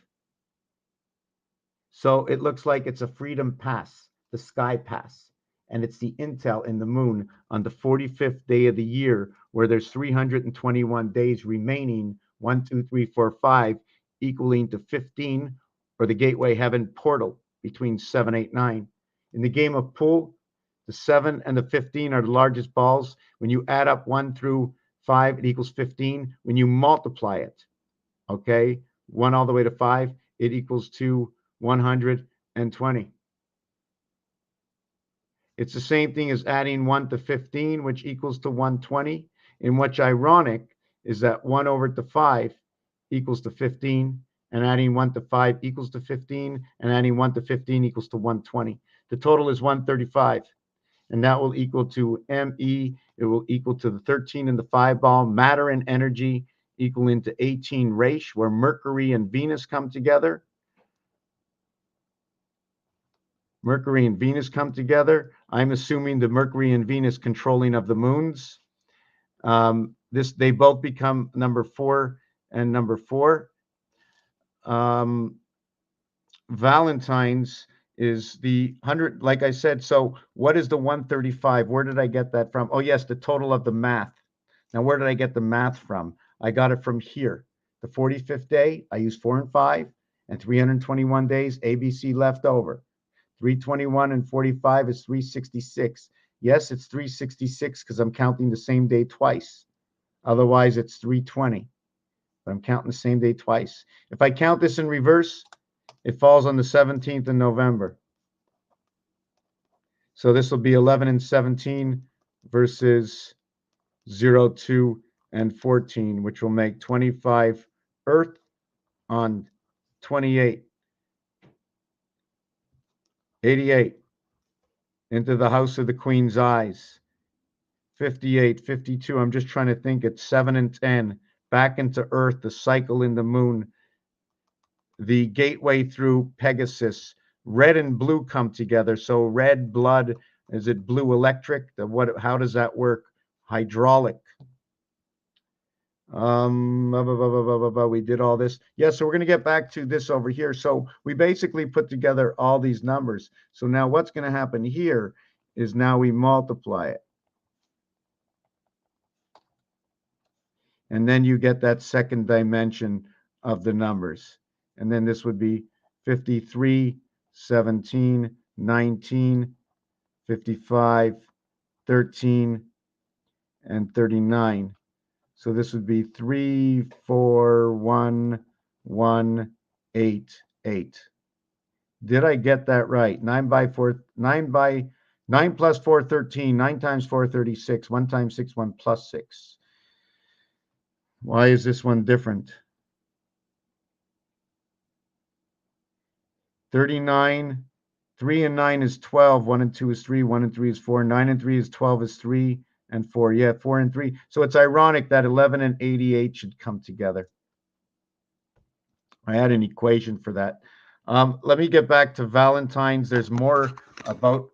So it looks like it's a freedom pass, the sky pass. And it's the Intel in the moon on the 45th day of the year, where there's 321 days remaining, 1, 2, 3, 4, 5, equaling to 15 or the gateway heaven portal between 7, 8, 9. In the game of pool, the 7 and the 15 are the largest balls. When you add up 1 through 5, it equals 15. When you multiply it, okay, 1 all the way to 5, it equals to 120. It's the same thing as adding 1 to 15, which equals to 120. And what's ironic is that 1 over to 5 equals to 15, and adding 1 to 5 equals to 15, and adding 1 to 15 equals to 120. The total is 135, and that will equal to ME. It will equal to the 13 and the 5 ball, matter and energy equaling to 18 Reich, where Mercury and Venus come together. Mercury and Venus come together. I'm assuming the Mercury and Venus controlling of the moons. They both become number 4 and number 4. Valentine's is the 100, like I said. So what is the 135? Where did I get that from? Oh, yes, the total of the math. Now, where did I get the math from? I got it from here. The 45th day, I used 4 and 5, and 321 days, ABC left over. 321 and 45 is 366. Yes, it's 366 because I'm counting the same day twice. Otherwise, it's 320. But I'm counting the same day twice. If I count this in reverse, it falls on the 17th of November. So this will be 11 and 17 versus 0, 2, and 14, which will make 25 Earth on 28. 88 into the house of the Queen's eyes. 58, 52. I'm just trying to think. It's 7 and 10. Back into Earth, the cycle in the moon. The gateway through Pegasus. Red and blue come together. So red blood, is it blue electric? How does that work? Hydraulic. We did all this. Yeah, so we're going to get back to this over here. So we basically put together all these numbers. So now what's going to happen here is now we multiply it. And then you get that second dimension of the numbers. And then this would be 53, 17, 19, 55, 13, and 39. So this would be 3, 4, 1, 1, 8, 8. Did I get that right? 9 plus 4, 13. 9 times 4, 36. 1 times 6, 1 plus 6. Why is this one different? 39. 3 and 9 is 12. 1 and 2 is 3. 1 and 3 is 4. 9 and 3 is 12 is 3 and 4. Yeah, 4 and 3. So it's ironic that 11 and 88 should come together. I had an equation for that. Let me get back to Valentine's. There's more about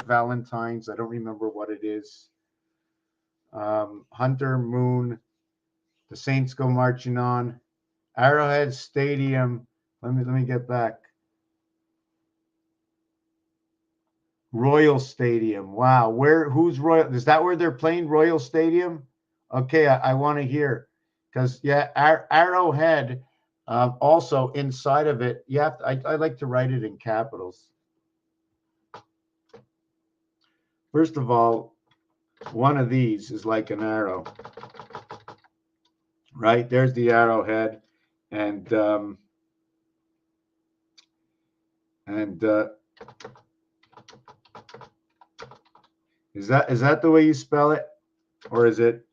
Valentine's. I don't remember what it is. Hunter Moon. The Saints go marching on. Arrowhead Stadium. Let me get back. Royal Stadium. Wow. Who's Royal? Is that where they're playing, Royal Stadium? Okay, I want to hear. Because, yeah, Arrowhead, also inside of it, you have to, I like to write it in capitals. First of all, one of these is like an arrow. Right? There's the arrowhead. And is that the way you spell it? Or is it?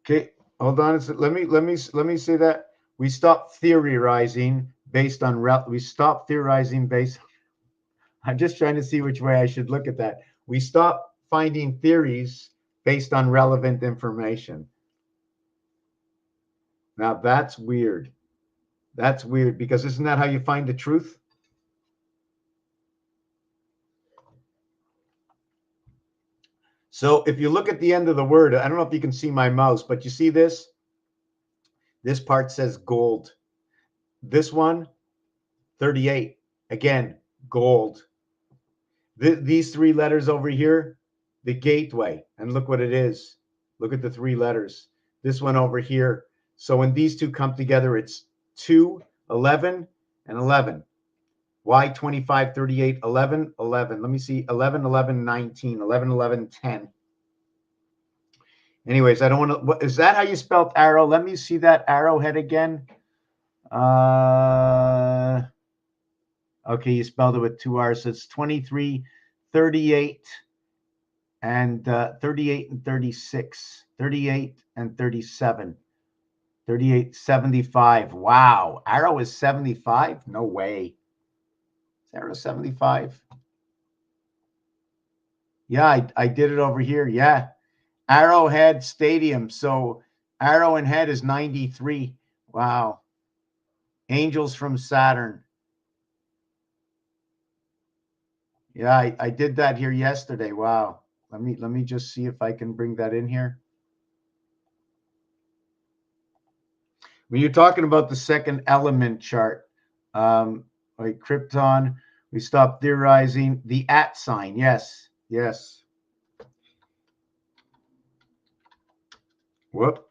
Okay, hold on. Let me say that we stop theorizing based on I'm just trying to see which way I should look at that. We stop finding theories based on relevant information. Now that's weird. That's weird because isn't that how you find the truth? So if you look at the end of the word, I don't know if you can see my mouse, but you see this? This part says gold. This one, 38. Again, gold. These three letters over here, the gateway. And look what it is. Look at the three letters. This one over here. So when these two come together, it's 2, 11, and 11. Why 25, 38, 11, 11? Let me see. 11, 11, 19, 11, 11, 10. Anyways, I don't want to. Is that how you spelled arrow? Let me see that arrowhead again. Okay, you spelled it with 2 R's. So it's 23, 38, and 38 and 36, 38 and 37, 38, 75. Wow. Arrow is 75? No way. Is arrow 75? Yeah, I did it over here. Yeah. Arrowhead Stadium. So Arrow and Head is 93. Wow. Angels from Saturn. Yeah, I did that here yesterday. Wow. Let me just see if I can bring that in here. When you're talking about the second element chart, like Krypton, we stopped theorizing the at sign. Yes, yes. Whoop.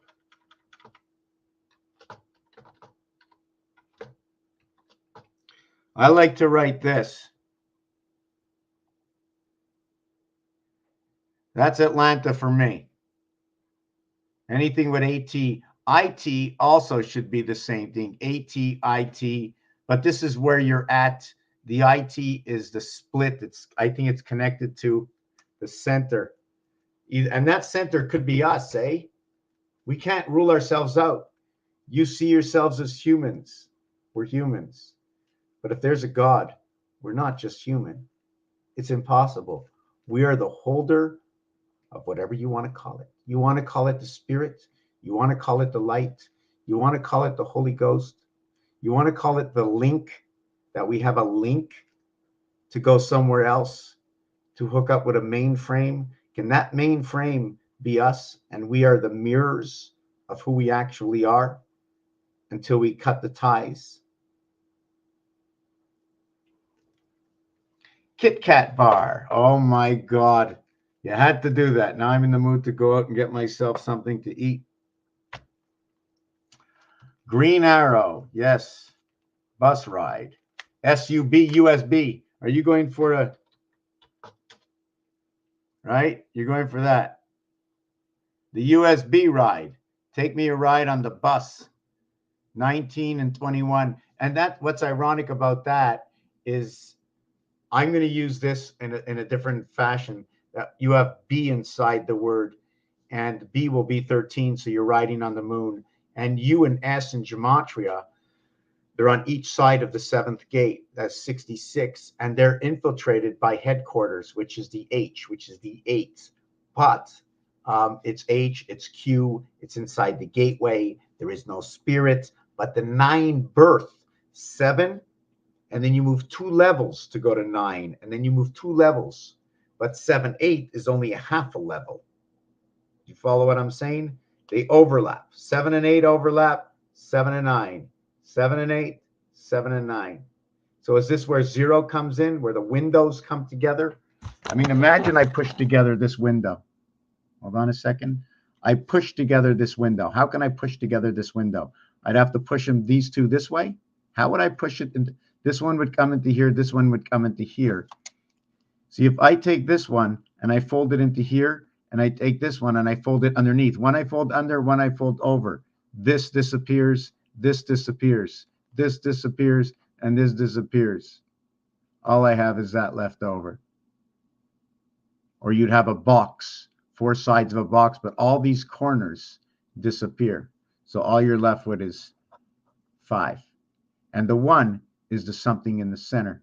I like to write this. That's Atlanta for me. Anything with AT. IT also should be the same thing. AT, IT. But this is where you're at. The IT is the split. I think it's connected to the center. And that center could be us, eh? We can't rule ourselves out. You see yourselves as humans. We're humans. But if there's a God, we're not just human. It's impossible. We are the holder of whatever you want to call it. You want to call it the Spirit. You want to call it the light. You want to call it the Holy Ghost. You want to call it the link, that we have a link to go somewhere else, to hook up with a mainframe. Can that mainframe be us? And we are the mirrors of who we actually are until we cut the ties. Kit Kat bar. Oh my God. You had to do that. Now I'm in the mood to go out and get myself something to eat. Green Arrow. Yes. Bus ride. SUB, USB. Are you going for a, right? You're going for that. The USB ride. Take me a ride on the bus. 19 and 21. And that, what's ironic about that is I'm going to use this in a different fashion. You have B inside the word, and B will be 13, so you're riding on the moon. And U and S in gematria, they're on each side of the seventh gate. That's 66. And they're infiltrated by headquarters, which is the H, which is the 8. But it's H, it's Q, it's inside the gateway. There is no spirit. But the 9 birth, 7, and then you move 2 levels to go to 9, and then you move 2 levels. But 7, 8 is only a half a level. You follow what I'm saying? They overlap. 7 and 8 overlap. 7 and 9. 7 and 8. 7 and 9. So is this where 0 comes in, where the windows come together? I mean, imagine I push together this window. Hold on a second. I push together this window. How can I push together this window? I'd have to push them, these two, this way. How would I push it? This one would come into here. This one would come into here. See, if I take this one and I fold it into here, and I take this one and I fold it underneath. One I fold under, one I fold over. This disappears, this disappears, this disappears, and this disappears. All I have is that left over. Or you'd have a box, 4 sides of a box, but all these corners disappear. So all you're left with is 5. And the 1 is the something in the center.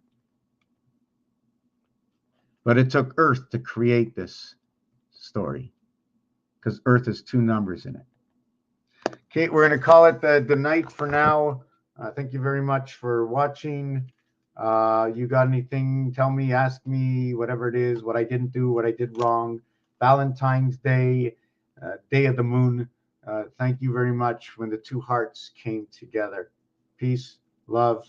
But it took Earth to create this story, because Earth has 2 numbers in it. Okay, we're going to call it the night for now. Thank you very much for watching. You got anything? Tell me, ask me, whatever it is, what I didn't do, what I did wrong. Valentine's Day, Day of the Moon. Thank you very much when the 2 hearts came together. Peace, love.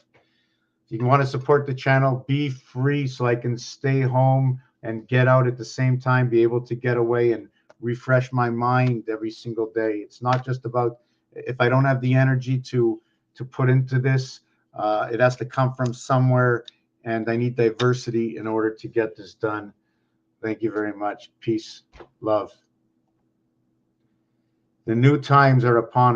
You want to support the channel, be free so I can stay home and get out at the same time, be able to get away and refresh my mind every single day. It's not just about, if I don't have the energy to put into this, it has to come from somewhere, and I need diversity in order to get this done. Thank you very much. Peace, love. The new times are upon us.